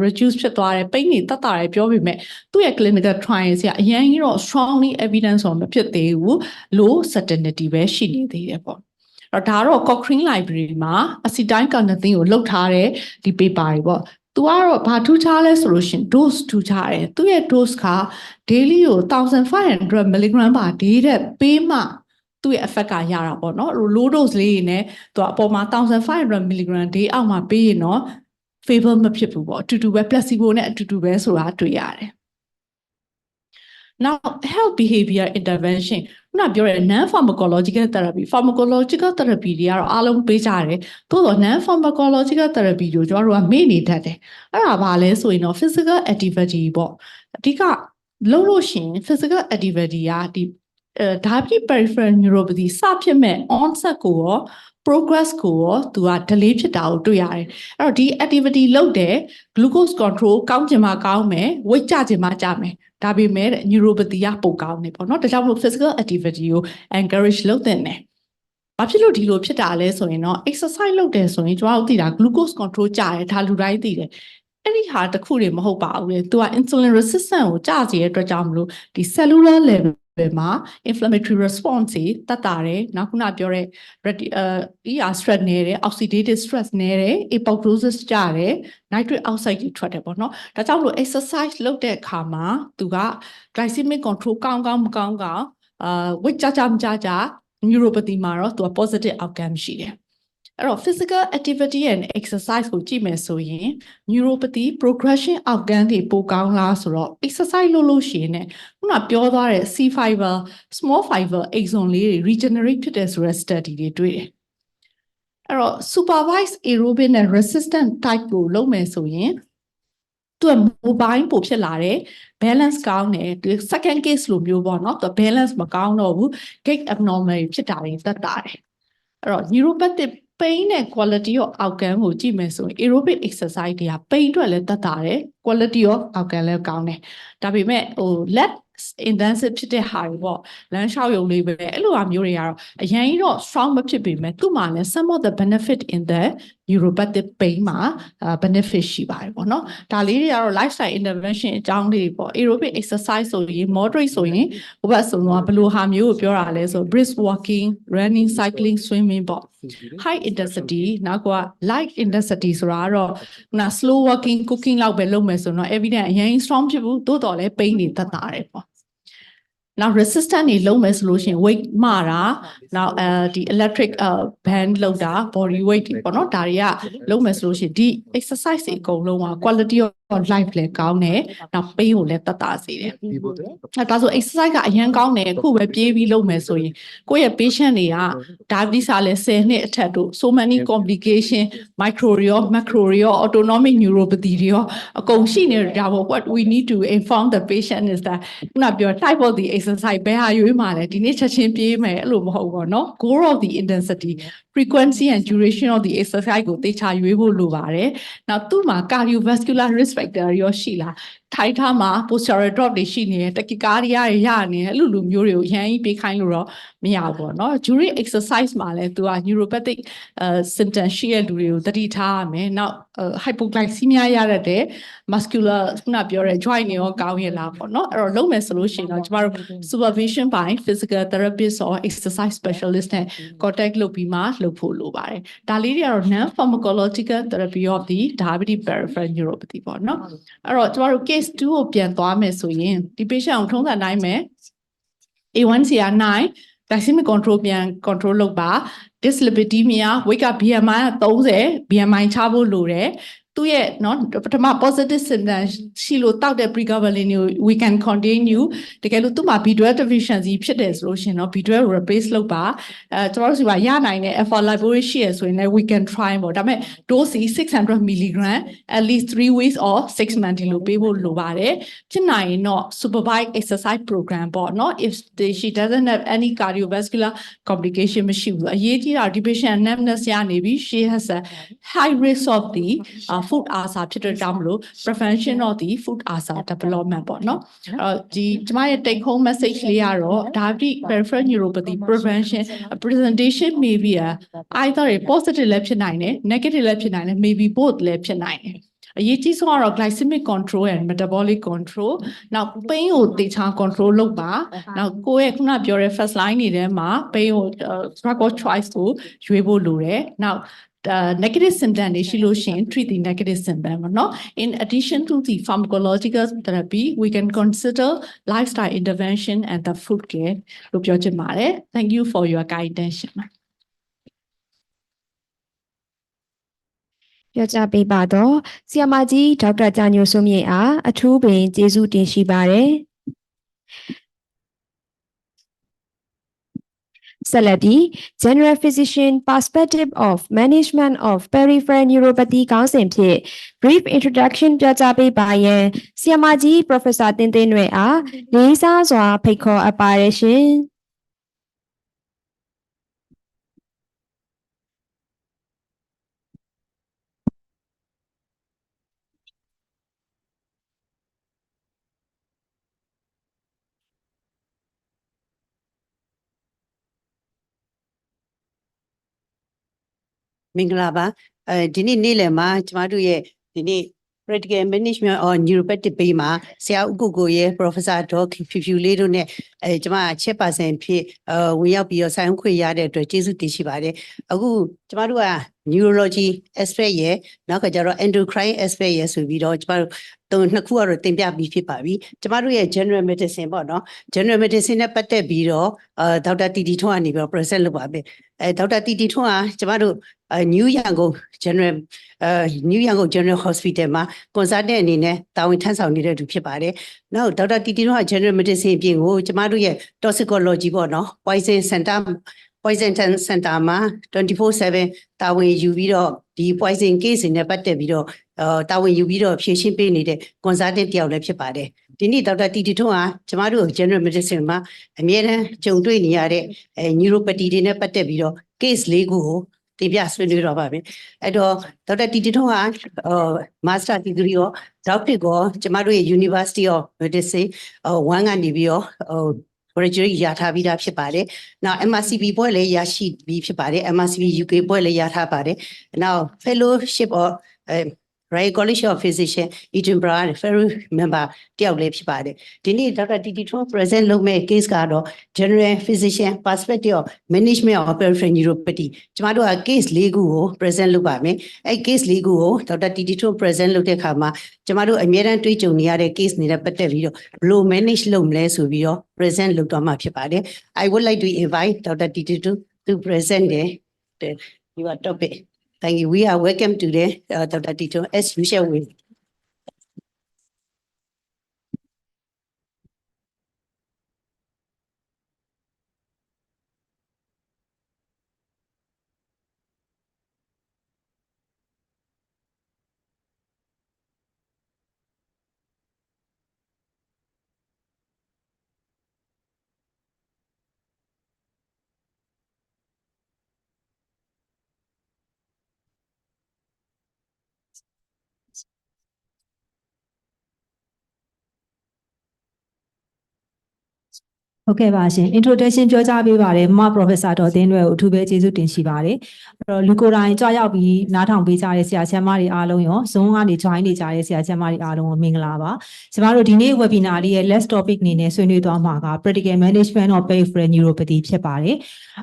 reduce ဖြစ်သွားတယ်ပိန်းတွေတက်တာတွေပြောပေမဲ့သူ့ရဲ့ clinical trials ကအရင်ကြီးတော့ strongly evidence တော့မဖြစ်သေးဘူး low certainty ပဲရှိနေသေးတယ်ပေါ့အဲ့တော့ဒါတော့ Cochrane library မှာ acetyl carnitine ကိုလောက်ထားတဲ့ဒီ paper တွေပေါ့သူကတော့ဘာထူးခြားလဲဆိုလို့ရှိရင် dose ထူးခြားတယ်သူ့ရဲ့ dose က daily ကို1500 mg per day တဲ့ပေးမှသူ့ရဲ့ effect ကရတာပေါ့နော် low dose လေးနဲ့သူကအပေါ်မှာ1500 mg day အောက်မှာပေးရင်တော့ favor မဖြစ်ဘူးပေါ့အတူတူပဲ placebo နဲ့အတူတူပဲဆိုတာတွေ့ရတယ် Now health behavior intervention ခုနပြောတဲ့ non pharmacological therapy pharmacological therapy တွေကတော့အားလုံးပေးကြတယ်သို့တော့ non pharmacological therapy ကိုကျွန်တော်တို့ကမေ့နေတတ်တယ်အဲ့ဒါဘာလဲဆိုရင်တော့ physical activity ပေါ့အဓိကလုပ်လို့ရှိရင် physical activity ကဒီdiabetic peripheral neuropathy စဖြစ်မဲ့ onset ကိုရော progress ကိုရောသူက delay ဖြစ်တာကိုတွေ့ရတယ်အဲ့တော့ဒီ activity လုပ်တယ် glucose control ကောင်းချင်မှကောင်းမယ် weight ကျချင်မှကျမယ်ဒါပေမဲ့ neuropathy ကပိုကောင်းနေပေါ့နော်ဒါကြောင့်မို့ physical activity ကို encourage လုပ်သင့်တယ်ဘာဖြစ်လို့ဒီလိုဖြစ်တာလဲဆိုရင်တော့ exercise လုပ်တယ်ဆိုရင်ကျွန်တော်တို့သိတာ glucose control ကျတယ်ဒါလူတိုင်းသိတယ်အဲ့ဒီဟာတစ်ခုတွေမဟုတ်ပါဘူးလေသူက insulin resistant ကိုကျစေတဲ့အတွက်ကြောင့်မလို့ဒီ cellular level မှာ inflammatory response တွေတက်တာတယ်နောက်ခုနပြောတဲ့ ER stress နည်းတယ် oxidative stress နည်းတယ် apoptosis ကျတယ် nitric oxide တွေထွက်တယ်ပေါ့နော်ဒါကြောင့်မလို့ exercise လုပ်တဲ့အခါမှာသူက glycemic control ကောင်းမကောင်း weight ကျမကျ neuropathy မှာတော့သူက positive outcome ရှိတယ်အဲ့တော့ physical activity and exercise ကိုကြည့်မယ်ဆိုရင် neuropathy progression outcome တွေပိုကောင်းလားဆိုတော့ exercise လုပ်လို့ရှိရင်ねခုနပြောသွားတဲ့ C fiber small fiber axon လေးတွေ regenerate ဖြစ်တယ်ဆိုတဲ့ study တွေတွေ့တယ်အဲ့တော့ supervised aerobic နဲ့ resistant type ကိုလုပ်မယ်ဆိုရင်သူက mobile ပိုဖြစ်လာတယ် balance ကောင်းတယ်ဒီ second case လိုမျိုးပေါ့နော်သူ balance မကောင်းတော့ဘူး gait abnormal ဖြစ်တာတွေသက်တာတယ်အဲ့တော့ neuropathic pain နဲ့ quality of outcome ကိုကြည့်မယ်ဆိုရင် aerobic exercise တွေက pain အတွက်လည်းသက်သာတယ် quality of outcome လည်းကောင်းတယ်ဒါပေမဲ့less intensive ဖြစ်တဲ့ဟာတွေပေါ့လမ်းလျှောက်ရုံလေးပဲအဲ့လိုဟာမျိုးတွေကတော့အရင်ကြီးတော့ strong မဖြစ်ပေမဲ့သူ့မှာလည်း some of the benefit in the neuropathic pain မှာbenefit ရှိပါတယ်ပေါ့နော်ဒါလေးတွေကတော့ lifestyle intervention အကြောင်းလေးပေါ့ aerobic exercise ဆိုရင် moderate ဆိုရင်ဟိုဘက်ဆိုတော့ဘယ်လိုဟာမျိုးကိုပြောတာလဲဆို brisk walking running cycling swimming ပေါ့ high intensity နောက်က light intensity ဆိုတာကတော့slow walking cooking လောက်ပဲလုပ်မယ်ဆိုတော့ evidence အရင် strong ဖြစ်ဘူးတိုးတော်လဲ pain တွေသက်သာတယ်ပေါ့ Now resistant နေလုံးမယ်ဆိုလို့ရှိရင် weight မှာတာ now ဒီ electric band လောက်တာ body weight တွေပေါ့နော်ဒါတွေကလုံးမယ်ဆိုလို့ရှိရင်ဒီ exercise တွေအကုန်လုံးက quality of life လည်းကောင်းတယ်နောက် pain ကိုလည်းသက်သာစေတယ်ဒါဆို exercise ကအရင်ကောင်းတယ်အခုပဲပြေးပြီးလုပ်မယ်ဆိုရင်ကိုယ့်ရဲ့ patient တွေက diabetes ကလည်း10နှစ်အထက်တို့ so many complication micro ရော macro ရော autonomic neuropathy တွေရောအကုန်ရှိနေတာပေါ့ what we need to inform the patient is that ခုနပြော type of the exercise ဘယ်ဟာရွေးမှာလဲဒီနေ့ချက်ချင်းပြေးမယ်အဲ့လိုမဟုတ်ဘူးเนาะ goal of the intensity frequency and duration of the exercise ကိုသေချာရွေးဖို့လိုပါတယ်နောက်သူ့မှာ cardiovascular risk factor ရောရှိလားထိုက်ထားမှာ posterior drop တွေရှိနေတယ် tachycardia တွေရနေတယ်အဲ့လိုမျိုးတွေကိုရန်ကြီးပေးခိုင်းလို့တော့မရဘူးပေါ့เนาะ during exercise မှာလည်းသူက neuropathic symptom ရှိတဲ့လူတွေကိုသတိထားရမယ်နောက် hypoglycemia ရတဲ့ muscular ခုနပြောတဲ့ joint တွေရောကောင်းရလားပေါ့เนาะအဲ့တော့လုံးမယ်ဆိုလို့ရှိရင်တော့ကျမတို့ supervision by physical therapist or exercise specialist နဲ့ contact လုပ်ပြီးမှလုပ်ဖို့လိုပါတယ်ဒါလေးတွေကတော့ non pharmacological therapy of the diabetic peripheral neuropathy ပေါ့เนาะအဲ့တော့ကျမတို့ case 2ကိုပြန်သွားမယ်ဆိုရင်ဒီ patient ကိုထုံးစံတိုင်းပဲ A1C က9 glycemic control ပြန် control လုပ်ပါ dyslipidemia weight က BMI က30 BMI ချဖို့လိုတယ်သူရဲ့เนาะပထမ positive symptom ရှိလို့တောက်တဲ့ pregabalin ကို we can continue တကယ်လို့သူ့မှာ B12 deficiency ဖြစ်တယ်ဆိုလို့ရှင်เนาะ B12 ကို replace လုပ်ပါကျွန်တော်တို့စီမှာရနိုင်တဲ့ alpha lipoic ရှိရဆိုရင်လည်း we can try ပေါ့ဒါပေမဲ့ dose 600 mg at least 3 weeks or 6 months ဒီလိုပေးဖို့လိုပါတယ်ဖြစ်နိုင်ရင်တော့ supervised exercise program ပေါ့เนาะ if she doesn't have any cardiovascular complication မရှိဘူးအရေးကြီးတာဒီ patient numbness ရနေပြီ she has a high risk of the food ulcer ဖြစ်တဲ့ကြောင့်မလို့ prevention of the food ulcer development ပေါ့เนาะဒီကျမရဲ့ take home message လေးကတော့ diabetic peripheral neuropathy prevention presentation may be either a positive လည်းဖြစ်နိုင်တယ် negative လည်းဖြစ်နိုင်တယ် maybe both လည်းဖြစ်နိုင်တယ်အရေးကြီးဆုံးကတော့ glycemic control and metabolic control နောက် pain ကိုတေချာ control လုပ်ပါနောက်ကိုယ့်ရဲ့ခုနပြောတဲ့ first line တွေထဲမှာ pain ကို drug of choice ကိုရွေးဖို့လိုတယ်နောက်negative symptom တွေရှိလို့ရှိရင် treat the negative symptom ပေါ့နော် in addition to the pharmacological therapy we can consider lifestyle intervention and the food care လို့ပြောချင်ပါတယ် thank you for your kind attention ပြောကြားပေးပါတော့ဆရာမကြီးဒေါက်တာကြာညိုစိုးမြင့်အားအထူးပင်ကျေးဇူးတင်ရှိပါတယ်ဆက်လက်ပြီး General Physician Perspective of Management of Peripheral Neuropathy ခေါင်းစဉ်ဖြင့် Brief Introduction ပြောကြားပေးပါရန်ဆရာမကြီး Professor တင်သိန်းနွယ်အားလေးစားစွာဖိတ်ခေါ်အပ်ပါတယ်ရှင်မင်္ဂလာပါဒီနေ့နေ့လယ်မှာကျမတို့ရဲ့ဒီနေ့ practical management or neuropathic ဘေးမှာဆရာဦးကိုကိုရဲ့ professor ဒေါက်တာဖြူလေးတို့နဲ့ကျမ Chairperson ဖြစ်ဝင်ရောက်ပြီးတော့ဆိုင်ခွင့်ရတဲ့အတွက်ကျေးဇူးတင်ရှိပါတယ်အခုကျမတို့က neurology aspect ရဲ့နောက်ကကျတော့ endocrine aspect ရဲ့ဆိုပြီးတော့ကျမတို့နှစ်ခုကတော့တင်ပြပြီးဖြစ်ပါပြီကျမတို့ရဲ့ general medicine ပေါ့နော် general medicine နဲ့ပတ်သက်ပြီးတော့ဒေါက်တာတီတီထွန်းကနေပြီးတော့ present လုပ်ပါမယ်ဒေါက်တာတီတီထွန်းကကျမတို့New Yangon General Hospital မှာ consultant အနေနဲ့တာဝန်ထမ်းဆောင်နေတဲ့သူဖြစ်ပါတယ်။နောက်ဒေါက်တာတီတီတို့က General Medicine ပြင်ကိုကျမတို့ရဲ့ Toxicology ပေါ့နော် Poison Center မှာ 24/7တာဝန်ယူပြီးတော့ဒီ poison case တွေနဲ့ပတ်သက်ပြီးတော့တာဝန်ယူပြီးတော့ဖြေရှင်းပေးနေတဲ့ consultant တယောက်လည်းဖြစ်ပါတယ်။ဒီနေ့ဒေါက်တာတီတီထွန်းကကျမတို့ General Medicine မှာအမြဲတမ်းကြုံတွေ့နေရတဲ့neuropathy တွေနဲ့ပတ်သက်ပြီးတော့ case လေးခုကိုတင်ပြဆွေးနွေးတော့ပါပဲအဲ့တော့ဒေါက်တာတီတီထွန်းကmaster degree ရော doctorate ကိုကျမတို့ရဲ့ University of Medicine 1ကနေပြီးတော့graduate ရထားပြီးသားဖြစ်ပါတယ်နောက် MRCP ဘွဲ့လည်းရရှိပြီးဖြစ်ပါတယ် MRCP UK ဘွဲ့လည်းရထားပါတယ်နောက် fellowship of Royal College of Physicians Edinburgh Ferry member တယောက်လေးဖြစ်ပါတယ်ဒီနေ့ဒေါက်တာတီတီထွန်း present လုပ်မဲ့ case ကတော့ general physician perspective of management of peripheral neuropathy ကျမတို့က case ၄ခုကို present လုပ်ပါမယ်အဲ့ case ၄ခုကိုဒေါက်တာတီတီထွန်း present လုပ်တဲ့အခါမှာကျမတို့အများအားတွေးကြုံနေရတဲ့ case တွေနဲ့ပတ်သက်ပြီးတော့ဘယ်လို manage လုပ်မလဲဆိုပြီးတော့ present လုပ်တော့မှာဖြစ်ပါတယ် I would like to invite Dr. Titi to present your topic. Thank you. We are welcome to the Dr. Tito as usual. Okay ပါရှင် introduction ပြောကြားပေးပါတယ်မ Professor တော်တင်းတွေအထူးပဲကျေးဇူးတင်ရှိပါတယ်အဲ့တော့လူကိုယ်တိုင်ကြွရောက်ပြီးနားထောင်ပေးကြတဲ့ဆရာဆရာမတွေအားလုံးရော Zoom ကနေ join နေကြတဲ့ဆရာဆရာမတွေအားလုံးကိုမင်္ဂလာပါကျမတို့ဒီနေ့ webinar လေးရဲ့ last topic အနေနဲ့ဆွေးနွေးသွားမှာက practical management of peripheral neuropathy ဖြစ်ပါတယ်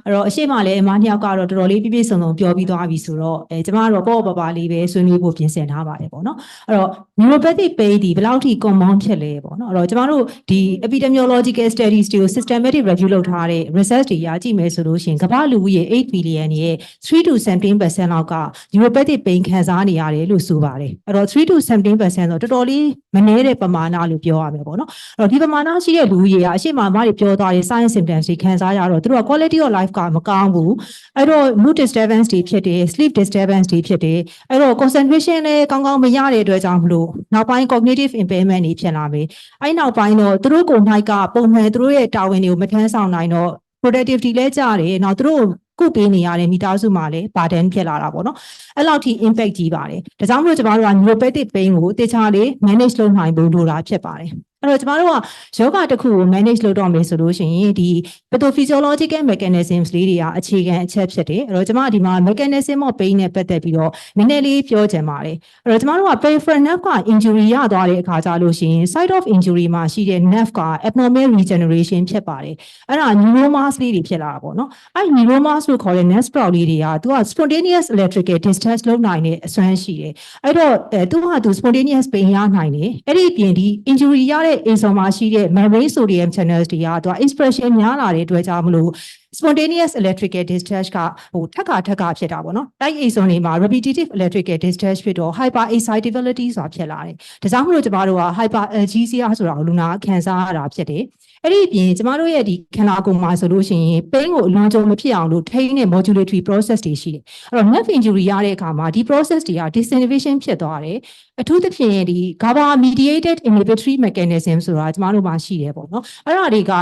အဲ့တော့အရှိမလည်းအမနှစ်ယောက်ကတော့တော်တော်လေးပြည့်ပြည့်စုံစုံပြောပြီးသွားပြီဆိုတော့ကျမတို့ပေါ့ပါပါလေးပဲဆွေးနွေးဖို့ပြင်ဆင်ထားပါတယ်ပေါ့နော်အဲ့တော့ neuropathic pain ဒီဘယ်လောက်ထိ common ဖြစ်လဲပေါ့နော်အဲ့တော့ကျမတို့ဒီ epidemiological studies တွေကို systematic review လုပ်ထားတဲ့ research တွေရကြည့်မယ်ဆိုလို့ရှိရင်ကမ္ဘာလူဦးရေ8 billion ရဲ့3 to 17% လောက်က neuropathic pain ခံစားနေရတယ်လို့ဆိုပါတယ်အဲ့တော့3 to 17% ဆိုတော့တော်တော်လေးမနည်းတဲ့ပမာဏလို့ပြောရမယ်ပေါ့နော်အဲ့တော့ဒီပမာဏရှိတဲ့လူဦးရေကအရှိမအမတွေပြောသွားတဲ့ signs symptoms တွေခံစားရတော့သူတို့က quality of life ကမကောင်းဘူးအဲ့တော့ mood disturbance တွေဖြစ်တယ် sleep disturbance တွေဖြစ်တယ်အဲ့တော့ concentration လည်းကောင်းကောင်းမရတဲ့အတွက်ကြောင့်မလို့နောက်ပိုင်း cognitive impairment တွေဖြစ်လာမယ်အဲ့နောက်ပိုင်းတော့သူတို့ကိုယ်၌ကပုံမှန်သူတို့ရဲ့တာဝန်တွေကိုမထမ်းဆောင်နိုင်တော့ productivity လည်းကျတယ်နောက်သူတို့ကုပေးနေရတဲ့မိသားစုမှာလည်း burden ဖြစ်လာတာပေါ့နော်အဲ့လောက်ထိ impact ကြီးပါတယ်ဒါကြောင့်မလို့ကျမတို့က neuropathic pain ကိုတေချာလေး manage လုပ်နိုင်ဖို့လိုတာဖြစ်ပါတယ်အဲ့တော့ကျမတို့ကယောဂတစ်ခုကို manage လုပ်တော့မယ်ဆိုလို့ရှိရင်ဒီ pathophysiological mechanisms လေးတွေကအခြေခံအချက်ဖြစ်တယ်အဲ့တော့ကျမဒီမှာ mechanism of pain နဲ့ပတ်သက်ပြီးတော့နည်းနည်းလေးပြောချင်ပါတယ်အဲ့တော့ကျမတို့က peripheral nerve က injury ရသွားတဲ့အခါကျလို့ရှိရင် site of injury မှာရှိတဲ့ nerve က abnormal regeneration ဖြစ်ပါတယ်အဲ့ဒါ neuromas လေးတွေဖြစ်လာတာပေါ့နော်အဲ့ neuromas လို့ခေါ်တဲ့ nerve sprout လေးတွေကသူက spontaneous electrical discharge လုပ်နိုင်တဲ့အစွမ်းရှိတယ်အဲ့တော့သူကသူ spontaneous pain ရနိုင်တယ်အဲ့ဒီပြင်ဒီ injury ရတဲ့ axon မှာရှိတဲ့ membrane sodium channels တွေကသူက expression များလာတဲ့အတွက်ကြောင့်မလို့ spontaneous electrical discharge ကဟိုထက်ခါဖြစ်တာပေါ့နော်တိုက် axon တွေမှာ repetitive electrical discharge ဖြစ်တော့ hyper excitability ဆိုတာဖြစ်လာတယ်ဒါကြောင့်မလို့ကျမတို့က hyper algesia ဆိုတာကိုလူနာခံစားရတာဖြစ်တယ်အဲ့ဒီအပြင်ကျမတို့ရဲ့ဒီခန္ဓာကိုယ်မှာဆိုလို့ရှိရင် pain ကိုအလွန်ကြုံမဖြစ်အောင်လို့ထိန်းတဲ့ modulatory process တွေရှိတယ်အဲ့တော့ nerve injury ရတဲ့အခါမှာဒီ process တွေက disinhibition ဖြစ်သွားတယ်အထူးသဖြင့်ဒီ GABA mediated inhibitory mechanism ဆိုတာကျမတို့မှာရှိတယ်ပေါ့နော်အဲ့ဒါတွေက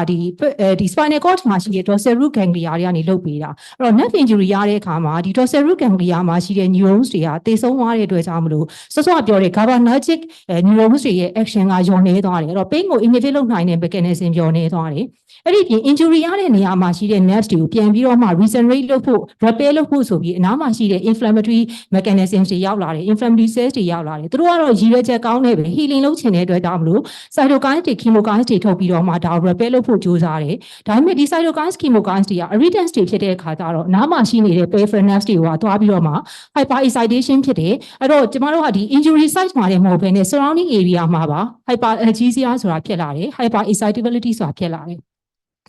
ဒီ spinal cord မှာရှိတဲ့ dorsal root ganglia တွေကနေလုပ်ပေးတာအဲ့တော့ nerve injury ရတဲ့အခါမှာဒီ dorsal root ganglia မှာရှိတဲ့ neurons တွေကသေဆုံးသွားတဲ့အတွက်ကြောင့်မလို့စောစောပြောတဲ့ GABAergic neurons တွေရဲ့ action ကညော်နေသွားတယ်အဲ့တော့ pain ကို inhibit လုပ်နိုင်တဲ့ mechanism ညော်နေသွားတယ်အဲ့ဒီပြင် injury ရတဲ့နေရာမှာရှိတဲ့ nerves တွေကိုပြန်ပြီးတော့မှ regenerate လုပ်ဖို့ repair လုပ်ဖို့ဆိုပြီးအနားမှာရှိတဲ့ inflammatory mechanisms တွေရောက်လာတယ် inflammatory cells တွေရောက်လာတယ်သူတို့ကတော့ရည်ရွယ်ချက်ကောင်းနေပဲ healing လုပ်ချင်တဲ့အတွက်ကြောင့်မလို့ cytokines တွေ chemokines တွေထုတ်ပြီးတော့မှဒါ repair လုပ်ဖို့ကြိုးစားတယ်ဒါပေမဲ့ဒီ cytokines chemokines တွေက irritants တွေဖြစ်တဲ့အခါကျတော့နားမှာရှိနေတဲ့ peripheral nerves တွေကသွားပြီးတော့မှ hyper excitation ဖြစ်တယ်အဲ့တော့ကျမတို့ကဒီ injury site မှာလည်းမဟုတ်ဘဲနဲ့ surrounding area မှာပါ hyper algesia ဆိုတာဖြစ်လာတယ် hyper excitability ဆိုတာဖြစ်လာတယ်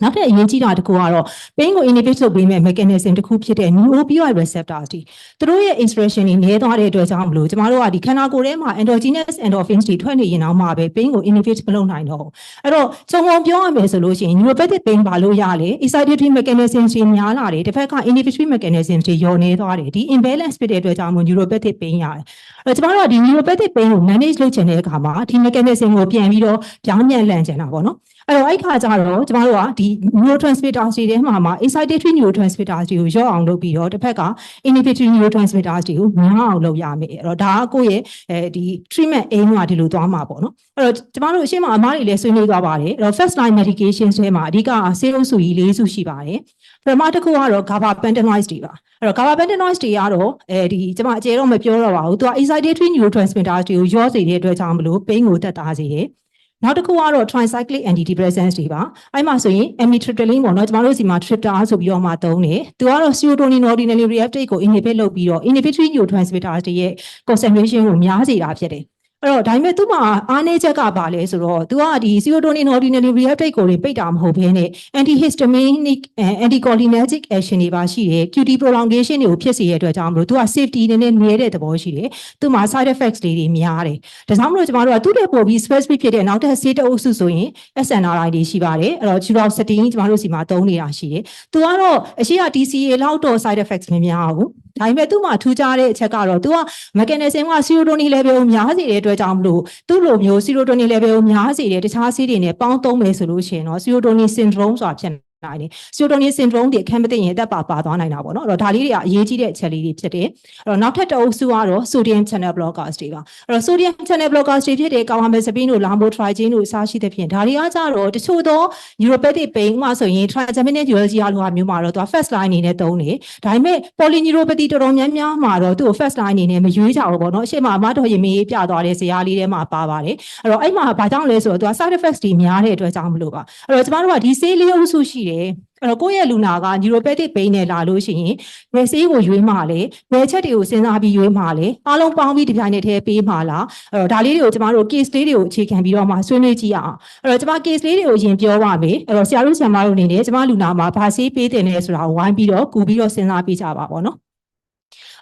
နောက်ထပ်အရေးကြီးတာတစ်ခုကတော့ pain ကို inhibit လုပ်ပေးမဲ့ mechanism တစ်ခုဖြစ်တဲ့ neuropioid receptors တွေသူတို့ရဲ့ expression တွေနည်းသွားတဲ့အတွက်ကြောင့်မလို့ကျမတို့ကဒီခန္ဓာကိုယ်ထဲမှာ endogenous endorphins တွေထွက်နေရင်တော့မှပဲ pain ကို inhibit မလုပ်နိုင်တော့ဘူးအဲ့တော့ခြုံငုံပြောရမယ်ဆိုလို့ရှိရင် neuropathic pain ဘာလို့ရလဲ excitatory mechanisms တွေများလာတယ်တစ်ဖက်က inhibitory mechanisms တွေလျော့နေသွားတယ်ဒီ imbalance ဖြစ်တဲ့အတွက်ကြောင့်မို့ neuropathic pain ရတယ်အဲ့တော့ကျမတို့ကဒီ neuropathic pain ကို manage လုပ်ချင်တဲ့အခါမှာဒီ mechanism ကိုပြန်ပြီးတော့ပြောင်းပြန်လှန်ချင်တာပေါ့နော် အဲ့တော့အဲ့ခါကျတော့ကျမတို့ကဒီ neurotransmitters တွေထဲမှာ excitatory neurotransmitters တွေကိုရောအောင်လုပ်ပြီးတော့တစ်ဖက်က inhibitory neurotransmitters တွေကိုများအောင်လုပ်ရမယ်အဲ့တော့ဒါကကိုယ့်ရဲ့ဒီ treatment aim ကဒီလိုသွားမှာပေါ့နော်အဲ့တော့ကျမတို့အရှင်းမှာအမားတွေလည်းဆွေးနွေးသွားပါတယ်အဲ့တော့ first line medications တွေမှာအဓိကဆေးရုံစုကြီး၄စုရှိပါတယ်ပထမတစ်ခုကတော့ gabapentinoids တွေပါအဲ့တော့ gabapentinoids တွေကတော့ဒီကျမအကျယ်တော့မပြောတော့ပါဘူးသူက excitatory neurotransmitters တွေကိုရောစေတဲ့အတွက်ကြောင့်မလို့ pain ကိုတက်တာစေတယ်နောက်တစ်ခုကတော့ tricyclic antidepressants တွေပါအဲ့မှာဆိုရင် amitriptyline ပေါ့နော်ကျမတို့စီမှာ tripta ဆိုပြီးတော့မှသုံးတယ်သူကတော့ serotonin ordinary reuptake ကို inhibit လုပ်ပြီးတော့ inhibitory neurotransmitters တွေရဲ့ concentration ကိုများစေတာဖြစ်တယ်အဲ့တော့ဒါပေမဲ့သူ့မှာအားနည်းချက်ကပါလဲဆိုတော့သူကဒီ serotonin ordinary reuptake ကိုပိတ်တာမဟုတ်ဘဲနဲ့ antihistaminic anticholinergic action တွေပါရှိတယ် QT prolongation တွေကိုဖြစ်စေရတဲ့အတွက်ကြောင့်မလို့သူက safety နည်းနည်းနည်းတဲ့သဘောရှိတယ်သူ့မှာ side effects တွေများတယ်ဒါကြောင့်မလို့ကျမတို့ကသူ့တဲ့ပို့ပြီး specific ဖြစ်တဲ့နောက်ထပ်ဆေးတအုပ်စုဆိုရင် SNRI တွေရှိပါတယ်အဲ့တော့ duloxetine ကျမတို့စီမှာသုံးနေတာရှိတယ်သူကတော့အရှိက TCA လောက်တော့ side effects မများဘူးဒါပေမဲ့သူ့မှာထူးခြားတဲ့အချက်ကတော့သူက mechanism က serotonin level ကိုများစေတဲ့အတွက်ကြောင့်မလို့သူ့လိုမျိုး serotonin level ကိုများစေတဲ့တခြားဆေးတွေနဲ့ပေါင်းသုံးမယ်ဆိုလို့ရှိရင်တော့ serotonin syndrome ဆိုတာဖြစ်နိုင်တယ် serotonin syndrome တွေအခက်မသိရင်တက်ပါသွားနိုင်တာပေါ့နော်အဲ့တော့ဒါလေးတွေကအရေးကြီးတဲ့အချက်လေးတွေဖြစ်တယ်အဲ့တော့နောက်ထပ်တစ်အုပ်စုကတော့ sodium channel blockers တွေပါအဲ့တော့ sodium channel blockers တွေဖြစ်တဲ့ carbamazepine တို့ lamotrigine တို့အစားရှိတဲ့ဖြင့်ဒါတွေကကြတော့တချို့သော neuropathic pain ဥပမာဆိုရင် trigeminal neuralgia လိုဟာမျိုးမှာတော့သူက first line အနေနဲ့သုံးတယ်ဒါပေမဲ့ polyneuropathy တော်တော်များများမှာတော့သူ့ကို first line အနေနဲ့မရွေးကြဘူးပေါ့နော်အရှိမအမတော်ရင်မေးပြသွားတဲ့ဇာတ်လေးထဲမှာပါပါတယ်အဲ့တော့အဲ့မှာဘာကြောင့်လဲဆိုတော့သူက side effects တွေများတဲ့အတွက်ကြောင့်မလို့ပါအဲ့တော့ကျမတို့ကဒီဆေးလေးအုပ်စုရှိတယ်အဲ့တော့ကိုယ့်ရဲ့လူနာက neuropathic pain နဲ့လာလို့ရှိရင်ဘယ်ဆေးကိုရွေးမှာလဲဘယ်ချက်တွေကိုစဉ်းစားပြီးရွေးမှာလဲအားလုံးပေါင်းပြီးဒီပိုင်းနဲ့တည်းပေးမှာလားအဲ့တော့ဒါလေးတွေကိုကျမတို့ case လေးတွေကိုအခြေခံပြီးတော့မှဆွေးနွေးကြည့်ရအောင်အဲ့တော့ကျမ case လေးတွေကိုအရင်ပြောပါမယ်အဲ့တော့ဆရာတို့ဆရာမတို့အနေနဲ့ကျမလူနာမှာဘာဆေးပေးတင်လဲဆိုတာကိုဝိုင်းပြီးတော့ကူပြီးတော့စဉ်းစားပေးကြပါပေါ့နော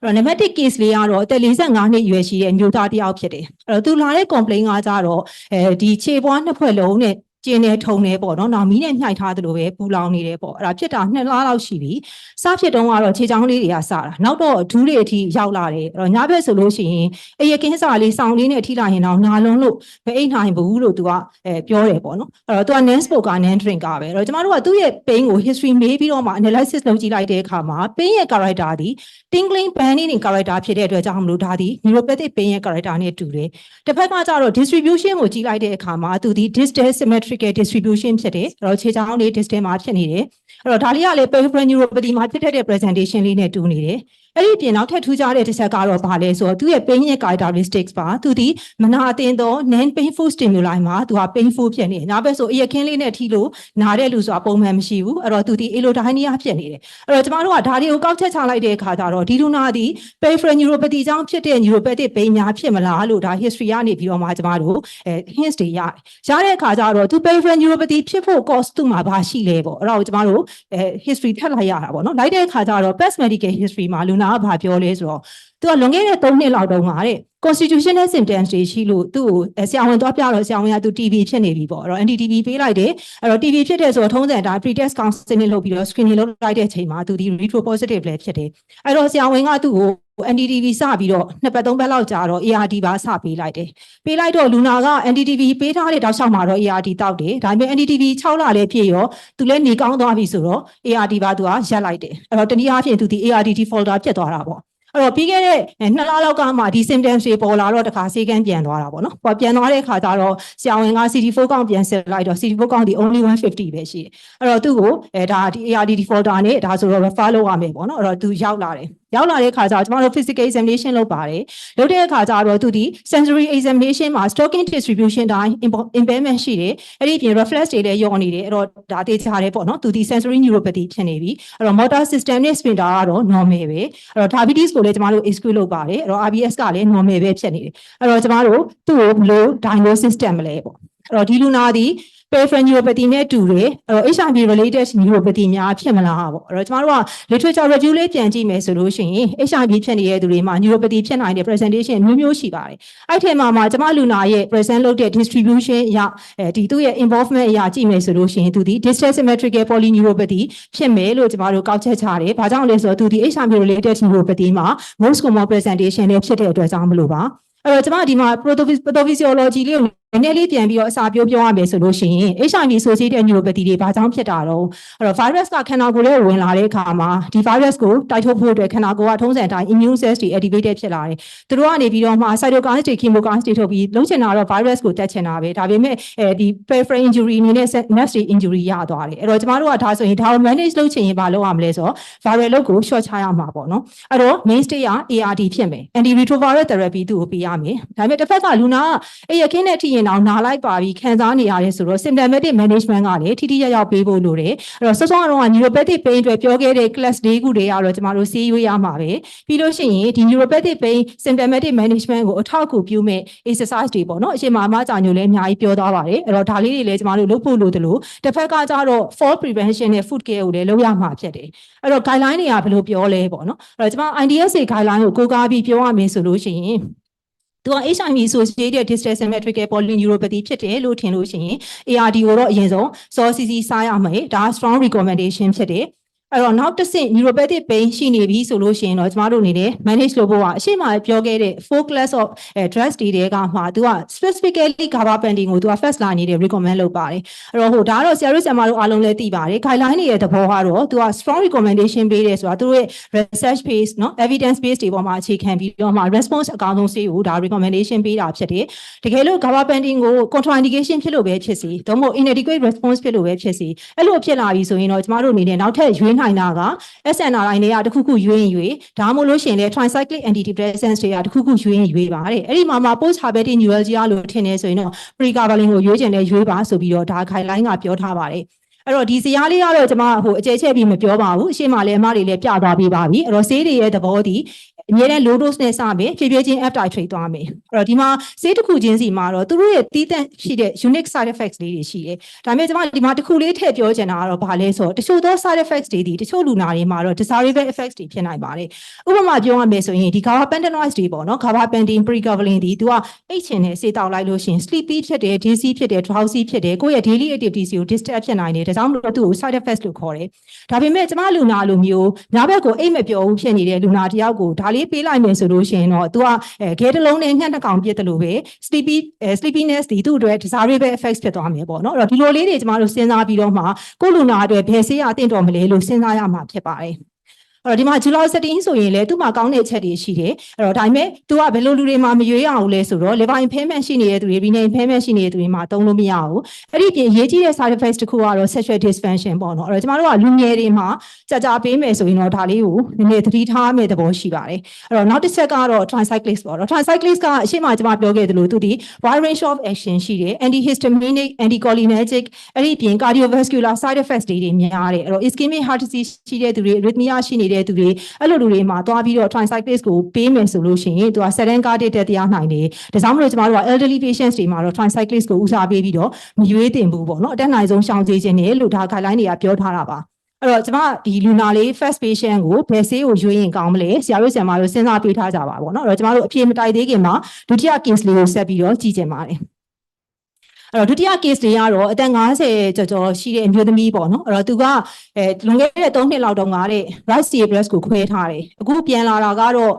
်အဲ့တော့ nematic case လေးကတော့အသက်45နှစ်အရွယ်ရှိတဲ့မျိုးသားတစ်ယောက်ဖြစ်တယ်အဲ့တော့သူလာတဲ့ complaint ကကြတော့ဒီခြေပွားနှစ်ဖွဲ့လုံးနဲ့ကျင်းနေထုံနေပေါ့နော်နောက်မီးနဲ့ညှိုက်ထားသလိုပဲပူလောင်နေတယ်ပေါ့အဲ့ဒါဖြစ်တာ2လလောက်ရှိပြီစဖြစ်တုန်းကတော့ခြေချောင်းလေးတွေကစတာနောက်တော့ဒူးတွေအထိရောက်လာတယ်အဲ့တော့ညဘက်ဆိုလို့ရှိရင်အရကင်းစာလေးစောင်းလေးနဲ့ထိလိုက်ရင်တော့နာလုံးလို့မအိတ်နိုင်ဘူးလို့သူကပြောတယ်ပေါ့နော်အဲ့တော့သူက non smoker non drinker ပဲအဲ့တော့ကျမတို့ကသူ့ရဲ့ pain ကို history မေးပြီးတော့မှ analysis လုပ်ကြည့်လိုက်တဲ့အခါမှာ pain ရဲ့ character ဒီ tingling burning character ဖြစ်တဲ့အတွက်ကြောင့်မလို့ဒါဒီ neuropathic pain ရဲ့ character နဲ့တူတယ်တစ်ဖက်ကကျတော့ distribution ကိုကြည့်လိုက်တဲ့အခါမှာသူဒီ distal symmetrical distribution ဖြစ်တယ်အဲ့တော့ခြေချောင်းလေး distal မှာဖြစ်နေတယ်အဲ့တော့ဒါလေးကလည်း peripheral neuropathy မှာဖြစ်တဲ့ presentation လေးနဲ့တူနေတယ်အဲ့ဒီပြင်နောက်ထပ်ထူးခြားတဲ့တစ်ချက်ကတော့ဘာလဲဆိုတော့သူရဲ့ pain ရဲ့ characteristics ပါသူဒီမနာအသင်သော non painful stimuli မှာသူက painful ဖြစ်နေနောက်ဘက်ဆိုအရခင်းလေးနဲ့ထိလို့နားတဲ့လူဆိုတာပုံမှန်မရှိဘူးအဲ့တော့သူဒီ allodynia ဖြစ်နေတယ်အဲ့တော့ကျမတို့ကဒါတွေကိုကောက်ချက်ချလိုက်တဲ့အခါကျတော့ဒီလူနာဒီ peripheral neuropathy ကြောင့်ဖြစ်တဲ့ neuropathic pain များဖြစ်မလားလို့ဒါ history ကနေပြီးတော့မှကျမတို့hints တွေရတယ်တဲ့အခါကျတော့သူ peripheral neuropathy ဖြစ်ဖို့ cause သူ့မှာဘာရှိလဲပေါ့အဲ့ဒါကိုကျမတို့history ထပ်လိုက်ရတာပေါ့နော်လိုက်တဲ့အခါကျတော့ past medical history မှာလူနာကဘာပြောလဲဆိုတော့သူကလွန်ခဲ့တဲ့3နှစ်လောက်တုန်းကတဲ့ constitutional symptoms တွေရှိလို့သူ့ကိုဆရာဝန်သွားပြတော့ဆရာဝန်ကသူ TB ဖြစ်နေပြီပေါ့အဲ့တော့ anti-TB ပေးလိုက်တယ်အဲ့တော့ TB ဖြစ်တဲ့ဆိုတော့ထုံးစံအတိုင်း pre-test counseling လုပ်ပြီးတော့ screening လုပ်လိုက်တဲ့အချိန်မှာသူဒီ retro positive လည်းဖြစ်တယ်အဲ့တော့ဆရာဝန်ကသူ့ကို anti-TB စပြီးတော့2ပတ်3ပတ်လောက်ကြာတော့ ART ပါစပေးလိုက်တယ်ပေးလိုက်တော့လူနာက anti-TB ပေးထားတဲ့တောက်လျှောက်မှာတော့ ART တောက်တယ်ဒါပေမဲ့ anti-TB 6လလည်းပြည့်ရောသူလည်းနေကောင်းသွားပြီဆိုတော့ ART ပါသူကရပ်လိုက်တယ်အဲ့တော့တနည်းအားဖြင့်သူဒီ ART defaulter ဖြစ်သွားတာပေါ့အဲ့တော့ပြီးခဲ့တဲ့2လလောက်ကမှဒီ symptoms တွေပေါ်လာတော့တခါဆေးကန်းပြန်သွားတာပေါ့နော်။ပြန်သွားတဲ့အခါကျတော့ဆရာဝန်က CD4 count ပြန်ဆက်လိုက်တော့ CD4 count ဒီ only 150ပဲရှိတယ်။အဲ့တော့သူ့ကိုဒါဒီ ART defaulter နဲ့ဒါဆိုတော့ refer လုပ်ရမယ်ပေါ့နော်။အဲ့တော့သူရောက်လာတယ်။ရောက်လာတဲ့အခါကျတော့ကျမတို့ physical examination လုပ်ပါတယ်။လုပ်တဲ့အခါကျတော့သူဒီ sensory examination မှာ stalking distribution တိုင်း impairment ရှိတယ်။အဲ့ဒီပြင် reflex တွေလည်းယောနေတယ်။အဲ့တော့ဒါတေချာတယ်ပေါ့နော်။သူဒီ sensory neuropathy ဖြစ်နေပြီ။အဲ့တော့ motor system နဲ့ sphincter ကတော့ normal ပဲ။အဲ့တော့ diabetes ကိုလည်းကျမတို့ exclude လုပ်ပါတယ်။အဲ့တော့ RBS ကလည်း normal ပဲဖြစ်နေတယ်။အဲ့တော့ကျမတို့သူ့ကိုဘယ်လို diagnosis တက်မလဲပေါ့။အဲ့တော့ဒီလူနာဒီ peripheral neuropathy နဲ့တူတယ်အဲ့တော့ HIV related neuropathy များဖြစ်မလားပေါ့အဲ့တော့ကျမတို့က literature review လေးပြန်ကြည့်မယ်ဆိုလို့ရှိရင် HIV ဖြစ်နေတဲ့သူတွေမှာ neuropathy ဖြစ်နိုင်တဲ့ presentation မျိုးရှိပါတယ်အဲ့ထဲမှာကျမလူနာရဲ့ present လုပ်တဲ့ distribution အရဒီသူ့ရဲ့ involvement အရကြည့်မယ်ဆိုလို့ရှိရင်သူဒီ distal symmetrical polyneuropathy ဖြစ်မယ်လို့ကျမတို့ကောက်ချက်ချတယ်ဘာကြောင့်လဲဆိုတော့သူဒီ HIV related neuropathy မှာ most common presentation လေးဖြစ်တဲ့အတွက်ကြောင့်မလို့ပါအဲ့တော့ကျမဒီမှာ pathophysiology လေးကို နည်းနည်းလေးပြန်ပြီးတော့အစာပြောရမယ်ဆိုလို့ရှိရင် HIV associated neuropathy တွေဘာကြောင့်ဖြစ်တာတော့အဲ့တော့ virus ကခန္ဓာကိုယ်ထဲဝင်လာတဲ့အခါမှာဒီ virus ကိုတိုက်ထုတ်ဖို့အတွက်ခန္ဓာကိုယ်ကထုံးစံအတိုင်း immune cells တွေ activated ဖြစ်လာတယ်သူတို့ကနေပြီးတော့မှ cytokines တွေ chemokines တွေထုတ်ပြီးလုံးချင်တာတော့ virus ကိုတက်ချင်တာပဲဒါပေမဲ့ဒီ peripheral injury အနေနဲ့ nerve injury ရသွားတယ်အဲ့တော့ကျမတို့ကဒါဆိုရင်ဒါကို manage လုပ်ချင်ရင်ဘာလုပ်ရမလဲဆိုတော့ viral load ကို short ချရမှာပေါ့နော်အဲ့တော့ mainstay က ART ဖြစ်မယ် antiretroviral therapy သူ့ကိုပေးရမယ်ဒါပေမဲ့တစ်ဖက်ကလူနာကအဲ့ရခင်းတဲ့ထိရင်တော့နာလိုက်ပါပြီးခံစားနေရတယ်ဆိုတော့ symptomatic management ကလည်းထိထိရောက်ပေးဖို့လိုတယ်အဲ့တော့စောစောကတော့ neuropathic pain အတွက်ပြောခဲ့တဲ့ class ၄ခုတွေကတော့ကျမတို့ဆေးရွေးရမှာပဲပြီးလို့ရှိရင်ဒီ neuropathic pain symptomatic management ကိုအထောက်အကူပြုမဲ့ exercise တွေပေါ့နော်အချိန်မှာအမကြာညိုလည်းအများကြီးပြောသွားပါတယ်အဲ့တော့ဒါလေးတွေလည်းကျမတို့လုပ်ဖို့လိုတယ်လို့တစ်ဖက်ကကျတော့ fall prevention နဲ့ food care ကိုလည်းလုပ်ရမှာဖြစ်တယ်အဲ့တော့ guideline တွေကဘယ်လိုပြောလဲပေါ့နော်အဲ့တော့ကျမ IDSA guideline ကိုကိုးကားပြီးပြောရမယ်ဆိုလို့ရှိရင်သူက HIV associated distal symmetrical polyneuropathy ဖြစ်တယ်လို့ထင်လို့ရှိရင် ARD ကိုတော့အရင်ဆုံးစောစီစီစားရမယ်ဒါ strong recommendation ဖြစ်တယ်အဲ့တော့နောက်တစ်ဆင့် neuropathic pain ရှိနေပြီဆိုလို့ရှိရင်တော့ကျမတို့အနေနဲ့ manage လုပ်ဖို့ကအရှိမပြောခဲ့တဲ့ four class of drugs တွေကမှသူက specifically gabapentin ကိုသူက first line နေတယ် recommend လုပ်ပါတယ်အဲ့တော့ဟိုဒါကတော့ဆရာတို့အားလုံးလည်းသိပါတယ် guideline တွေရဲ့သဘောကတော့သူက strong recommendation ပေးတယ်ဆိုတာသူတို့ရဲ့ research base เนาะ evidence base တွေပေါ်မှာအခြေခံပြီးတော့မှ response အကောင်းဆုံးဆေးကိုဒါ recommendation ပေးတာဖြစ်တယ်တကယ်လို့ gabapentin ကို contraindication ဖြစ်လို့ပဲဖြစ်စီသို့မဟုတ် inadequate response ဖြစ်လို့ပဲဖြစ်စီအဲ့လိုဖြစ်လာပြီဆိုရင်တော့ကျမတို့အနေနဲ့နောက်ထပ်ရွေးနိုင်တာက SNRI တွေကတခုခုရွေးရင်ရွေးဒါမှမဟုတ်လို့ရှိရင်လည်း tricyclic antidepressants တွေကတခုခုရွေးရင်ရွေးပါတယ်အဲ့ဒီမှာ post herpetic neuralgia လို့ထင်နေဆိုရင်တော့ pregabalin ကိုရွေးချင်တယ်ရွေးပါဆိုပြီးတော့ဒါ guideline ကပြောထားပါတယ်အဲ့တော့ဒီဇာတ်လေးကတော့ကျွန်မဟိုအကျယ်ချဲ့ပြီးမပြောပါဘူးအရှိမလည်းအမတွေလည်းပြသွားပေးပါပြီအဲ့တော့ဆေးတွေရဲ့သဘောဒီအမြဲတမ်း low dose နဲ့စမယ်ဖြည်းဖြည်းချင်း up titrate သွားမယ်အဲ့တော့ဒီမှာဆေးတစ်ခုချင်းစီမှာတော့သူတို့ရဲ့တီးသန့်ရှိတဲ့ unique side effects လေးတွေရှိတယ်ဒါပေမဲ့ကျွန်မဒီမှာတစ်ခုလေးထည့်ပြောချင်တာကတော့ဘာလဲဆိုတော့တချို့သော side effects တွေဒီတချို့လူနာတွေမှာတော့ desirable effects တွေဖြစ်နိုင်ပါတယ်ဥပမာပြောရမယ်ဆိုရင်ဒီ gabapentinoids တွေပေါ့နော် gabapentin pregabalin ဒီသူကအိတ်ချင်တဲ့ဆေးတောက်လိုက်လို့ရှိရင် sleepy ဖြစ်တယ် dizzy ဖြစ်တယ် drowsy ဖြစ်တယ်ကိုယ့်ရဲ့ daily activities ကို disturb ဖြစ်နိုင်တယ်ဒါကြောင့်မလို့သူ့ကို side effects လို့ခေါ်တယ်ဒါပေမဲ့ကျွန်မလူနာလိုမျိုးညဘက်ကိုအိတ်မပျော်ဘူးဖြစ်နေတဲ့လူနာတယောက်ကိုဒါလေးပေးလိုက်မယ်ဆိုလို့ရှိရင်တော့ तू ကခဲတစ်လုံးနဲ့ညှက်တစ်ကောင်ပြစ်တယ်လို့ပဲ sleepiness ဒီသူ့အတွက် desirable effects ဖြစ်သွားမယ်ပေါ့နော်အဲ့တော့ဒီလိုလေးတွေကျွန်တော်တို့စဉ်းစားပြီးတော့မှကိုယ့်လူနာအတွက်ဘယ်ဆေးရအသင့်တော်မလဲလို့စဉ်းစားရမှာဖြစ်ပါတယ်အဲ့တော့ဒီမှာ duloxetine ဆိုရင်လည်းသူ့မှာကောင်းတဲ့အချက်တွေရှိတယ်အဲ့တော့ဒါပေမဲ့ तू ကဘယ်လိုလူတွေမှာမရွေးရအောင်လဲဆိုတော့ liver impairment ရှိနေတဲ့သူတွေ renal impairment ရှိနေတဲ့သူတွေမှာသုံးလို့မရဘူးအဲ့ဒီပြင်အရေးကြီးတဲ့ side effects တစ်ခုကတော့ sexual dysfunction ပေါ့နော်အဲ့တော့ကျမတို့ကလူငယ်တွေမှာကြာပေးမယ်ဆိုရင်တော့ဒါလေးကိုနည်းနည်းသတိထားမယ့်သဘောရှိပါတယ်အဲ့တော့နောက်တစ်ချက်ကတော့ tricyclics ပေါ့နော် tricyclics ကအရှိမကျမပြောခဲ့သလိုသူဒီ wide range of action ရှိတယ် antihistaminic anticholinergic အဲ့ဒီပြင် cardiovascular side effects တွေများတယ်အဲ့တော့ ischemic heart disease ရှိတဲ့သူတွေ arrhythmia ရှိနေတဲ့သူတွေအဲ့လိုလူတွေမှာသွားပြီးတော့ tricyclics ကိုပေးမယ်ဆိုလို့ရှိရင်သူက sudden cardiac death ရနိုင်တယ်ဒါကြောင့်မလို့ကျမတို့က elderly patients တွေမှာတော့ tricyclics ကိုဦးစားပေးပြီးတော့မရွေးတင်ဘူးပေါ့နော်အတက်နိုင်ဆုံးရှောင်စေခြင်းနဲ့လို့ဒါ guideline တွေကပြောထားတာပါအဲ့တော့ကျမဒီလူနာလေး first patient ကိုဘယ်ဆေးကိုရွေးရင်ကောင်းမလဲဆရာတို့စဉ်းစားပေးထားကြပါပေါ့နော်အဲ့တော့ကျမတို့အပြေမတိုက်သေးခင်မှာဒုတိယ case လေးကိုဆက်ပြီးတော့ကြည့်ကြပါတယ်အဲ့တော့ဒုတိယ case တွေကတော့အသက်50ကျော်ရှိတဲ့အမျိုးသမီးပေါ့နော်အဲ့တော့သူကလွန်ခဲ့တဲ့3နှစ်လောက်တုန်းကတဲ့ right cerebrus ကိုခွဲထားတယ်အခုပြန်လာတာကတော့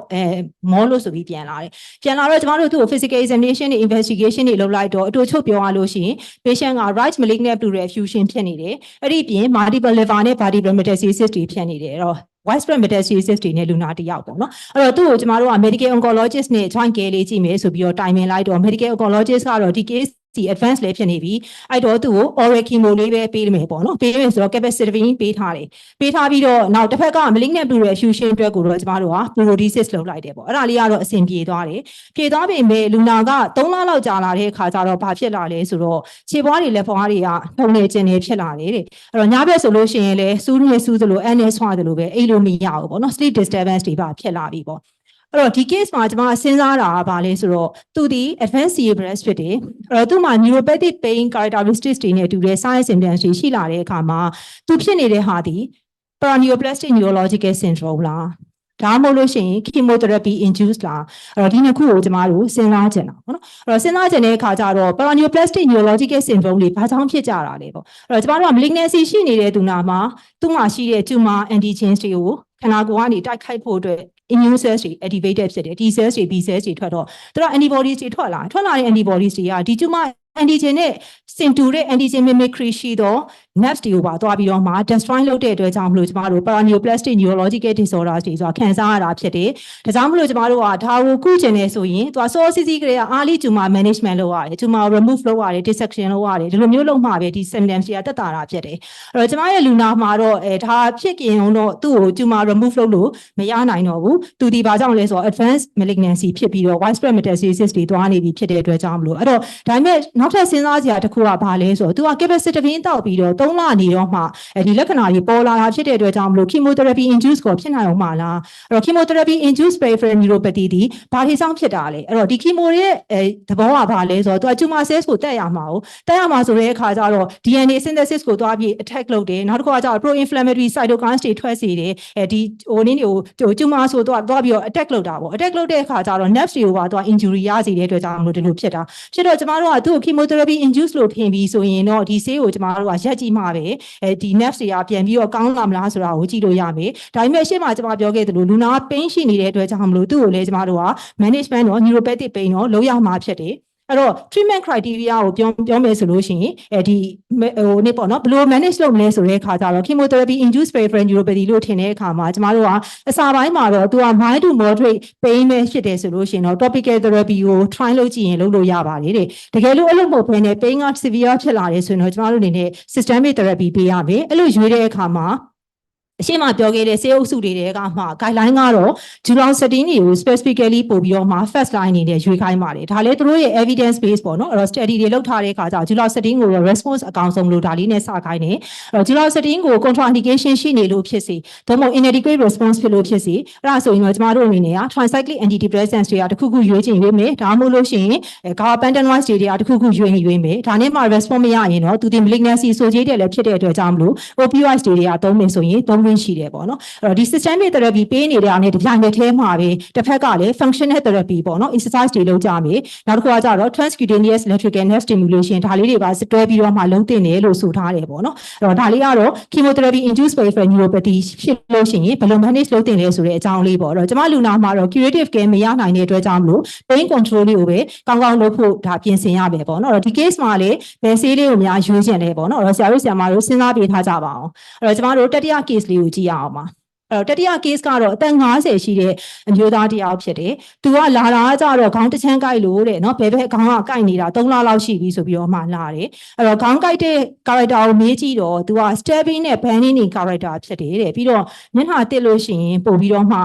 မောလို့ဆိုပြီးပြန်လာတယ်ပြန်လာတော့ကျမတို့သူ့ကို physical examination တွေ investigation တွေလုပ်လိုက်တော့အတူချုပ်ပြောရလို့ရှိရင် patient က right malignant pleural effusion ဖြစ်နေတယ်အဲ့ဒီပြင် multiple liver နဲ့ vertebral metastasis တွေဖြစ်နေတယ်အဲ့တော့widespread metastasis တွေနဲ့လူနာတယောက်ပေါ့နော်အဲ့တော့သူ့ကိုကျမတို့က medical oncologist နဲ့ joint care လေးကြည့်မယ်ဆိုပြီးတော့တိုင်ပင်လိုက်တော့ medical oncologist ကတော့ဒီ case ဒီ advance လေးဖြစ်နေပြီအဲ့တော့သူ့ကို oral chemo လေးပဲပေးမယ်ပေါ့နော်ပေးမယ်ဆိုတော့ capecitabine ပေးထားတယ်ပေးထားပြီးတော့နောက်တစ်ဖက်က malignant pleural effusion အတွက်ကိုတော့ကျမတို့က pleurodesis လုပ်လိုက်တယ်ပေါ့အဲ့ဒါလေးကတော့အဆင်ပြေသွားတယ်ပြေသွားပေမဲ့လူနာက3လလောက်ကြာလာတဲ့အခါကျတော့ဘာဖြစ်လာလဲဆိုတော့ခြေပွားတွေလက်ပွားတွေကထုံနေကျင်နေဖြစ်လာတယ်တဲ့အဲ့တော့ညဘက်ဆိုလို့ရှိရင်လည်းစူးနေစူးသလိုအန်နေဆွာသလိုပဲအိပ်လို့မရဘူးပေါ့နော် sleep disturbance တွေပါဖြစ်လာပြီပေါ့အဲ့တော့ဒီ case မှာကျွန်မစဉ်းစားတာကဘာလဲဆိုတော့သူဒီ advanced cerebrus ဖြစ်တယ်အဲ့တော့သူ့မှာ neuropathic pain characteristics တွေနဲ့တူတဲ့ signs symptoms တွေရှိလာတဲ့အခါမှာသူဖြစ်နေတဲ့ဟာဒီ paraneoplastic neurological syndrome လားဒါမှမဟုတ်လို့ရှိရင် chemotherapy induced လားအဲ့တော့ဒီနှစ်ခုကိုကျွန်မတို့စဉ်းစားကြတာပေါ့နော်အဲ့တော့စဉ်းစားကြတဲ့အခါကျတော့ paraneoplastic neurological syndrome တွေဘာကြောင့်ဖြစ်ကြတာလဲပေါ့အဲ့တော့ကျွန်မတို့က malignancy ရှိနေတဲ့သူနာမှာသူ့မှာရှိတဲ့ tumor antigens တွေကိုခန္ဓာကိုယ်ကနေတိုက်ခိုက်ဖို့အတွက် immune cells တွေ activated ဖြစ်တယ် T cells တွေ B cells တွေထွက်တော့သူတို့ antibodies တွေထွက်လာတဲ့ antibodies တွေကဒီ tumor antigen နဲ့ symptom နဲ့ antigen mimicry ရှိတော့ nerves တွေကိုပါသွားပြီးတော့မှ destroy လုပ်တဲ့အတွက်ကြောင့်မလို့ကျမတို့ paraneoplastic neurological disorders တွေဆိုတာခံစားရတာဖြစ်တယ်။ဒါကြောင့်မလို့ကျမတို့ကဒါကိုကုကျင်နေဆိုရင်သူက စောစီးစီးကလေးက early tumor management လုပ်ရတယ်။ tumor remove လုပ်ရတယ် dissection လုပ်ရတယ်ဒီလိုမျိုးလုပ်မှပဲဒီ symptoms တွေကတက်တာဖြစ်တယ်။အဲ့တော့ကျမရဲ့လူနာမှာတော့ဒါဖြစ်ကြရင်တော့သူ့ကို tumor remove လုပ်လို့မရနိုင်တော့ဘူး။သူဒီဘာကြောင့်လဲဆိုတော့ advanced malignancy ဖြစ်ပြီးတော့ widespread metastasis တွေသွားနေပြီဖြစ်တဲ့အတွက်ကြောင့်မလို့အဲ့တော့ဒါပေမဲ့နောက်ထပ်စဉ်းစားစရာတစ်ခုကဘာလဲဆိုတော့သူက capacitine တောက်ပြီးတော့3လနေတော့မှဒီလက္ခဏာတွေပေါ်လာတာဖြစ်တဲ့အတွက်ကြောင့်မလို့ chemotherapy induced ကိုဖြစ်နိုင်အောင်မလားအဲ့တော့ chemotherapy induced peripheral neuropathy ဒီဘာထိဆောင်ဖြစ်တာလဲအဲ့တော့ဒီ chemo ရဲ့သဘောကဘာလဲဆိုတော့သူက tumor cells ကိုတက်ရမှာ哦တက်ရမှာဆိုတဲ့အခါကျတော့ DNA synthesis ကိုသွားပြီး attack လုပ်တယ်နောက်တစ်ခုကကျတော့ pro inflammatory cytokines တွေထွက်စေတယ်ဒီဟိုနည်းတွေကို tumor ဆိုတော့သွားပြီးတော့ attack လုပ်တာပေါ့ attack လုပ်တဲ့အခါကျတော့ nerves တွေကိုပါသွား injury ရစေတဲ့အတွက်ကြောင့်မလို့ဒီလိုဖြစ်တာဖြစ်တော့ကျမတို့ကသူ့ကို chemotherapy induced လို့ထင်ပြီးဆိုရင်တော့ဒီဆေးကိုကျမတို့ကရက်ကြည့်မှာပဲဒီ nerves တွေကပြန်ပြီးတော့ကောင်းလာမလားဆိုတာကိုကြည့်လို့ရမယ်ဒါပေမဲ့ရှေ့မှာကျမပြောခဲ့သလိုလူနာ pain ရှိနေတဲ့အတွက်ကြောင့်မလို့သူ့ကိုလည်းကျမတို့က management တော့ neuropathic pain တော့လုပ်ရမှာဖြစ်တယ်အဲ့တော့ treatment criteria ကိုပြောမယ်ဆိုလို့ရှိရင်ဒီဟိုနေ့ပေါ့နော်ဘယ်လို manage လုပ်မလဲဆိုတဲ့အခါကျတော့ chemotherapy induced peripheral neuropathy လို့ထင်တဲ့အခါမှာကျမတို့ကအစာပိုင်းမှာတော့သူက mild to moderate pain ပဲဖြစ်တယ်ဆိုလို့ရှိရင်တော့ topical therapy ကို try လုပ်ကြည့်ရင်လုပ်လို့ရပါတယ်တဲ့တကယ်လို့အဲ့လိုမဟုတ်ဘဲနဲ့ pain က severe ဖြစ်လာတယ်ဆိုရင်တော့ကျမတို့အနေနဲ့ systemic therapy ပေးရမယ်အဲ့လိုရွေးတဲ့အခါမှာအရှိမပြောခဲ့တဲ့ဆေးအုပ်စုတွေကမှ guideline ကတော့ July 17တွေကို specifically ပို့ပြီးတော့မှ first line အနေနဲ့ရွေးခိုင်းပါတယ်ဒါလည်းသူတို့ရဲ့ evidence base ပေါ့နော်အဲ့တော့ study တွေလုပ်ထားတဲ့အခါကျတော့ July 17ကိုတော့ response အကောင်ဆုံးလို့ဒါလေးနဲ့စခိုင်းတယ်အဲ့တော့ July 17ကို contraindication ရှိနေလို့ဖြစ်စေသို့မဟုတ် inadequate response ဖြစ်လို့ဖြစ်စေအဲ့ဒါဆိုရင်တော့ကျမတို့အနေနဲ့က tricyclic antidepressants တွေကတစ်ခုခုရွေးချင်ရွေးမယ်ဒါမှမဟုတ်လို့ရှိရင် gabapentin-wise တွေကတစ်ခုခုရွေးမယ်ဒါနဲ့မှ response မရရင်တော့သူဒီ malignancy ဆိုကြတဲ့လည်းဖြစ်တဲ့အတွက်ကြောင့်မလို့ opioids တွေကသုံးမယ်ဆိုရင်သုံးရှိတယ်ပေါ့နော်အဲ့တော့ဒီ systemic therapy ပေးနေတဲ့အနေနဲ့ဒီပြိုင်နဲ့ထဲမှာပဲတစ်ဖက်ကလည်း functional therapy ပေါ့နော် exercise တွေလုပ်ကြမယ်နောက်တစ်ခုကကျတော့ transcutaneous electrical nerve stimulation ဒါလေးတွေပါတွဲပြီးတော့မှလုံးတင်တယ်လို့ဆိုထားတယ်ပေါ့နော်အဲ့တော့ဒါလေးကတော့ chemotherapy induced peripheral neuropathy ဖြစ်လို့ရှိရင်ဘယ်လို manage လုပ်တင်လဲဆိုတဲ့အကြောင်းလေးပေါ့အဲ့တော့ကျမလူနာမှာတော့ curative care မရနိုင်တဲ့အတွက်ကြောင့်မလို့ pain control လေးကိုပဲကောင်းကောင်းလုပ်ဖို့ဒါပြင်ဆင်ရမယ်ပေါ့နော်အဲ့တော့ဒီ case မှာလည်းဘယ်ဆေးလေးကိုများရွေးချင်လဲပေါ့နော်အဲ့တော့ဆရာတို့စဉ်းစားပေးထားကြပါအောင်အဲ့တော့ကျမတို့တတိယ case လေးကိုကြည့်ရအောင်ပါအဲ့တော့တတိယ case ကတော့အသက်50ရှိတဲ့အမျိုးသားတယောက်ဖြစ်တယ်။သူကလာတာကကြတော့ခေါင်းတစ်ချမ်းကိုက်လို့တဲ့နော်ဘယ်ခေါင်းကကိုက်နေတာ3လလောက်ရှိပြီဆိုပြီးတော့မှလာတယ်။အဲ့တော့ခေါင်းကိုက်တဲ့ character ကိုမေးကြည့်တော့သူက stabbing နဲ့ bending နေ character ဖြစ်တယ်တဲ့ပြီးတော့မျက်နှာတက်လို့ရှိရင်ပို့ပြီးတော့မှ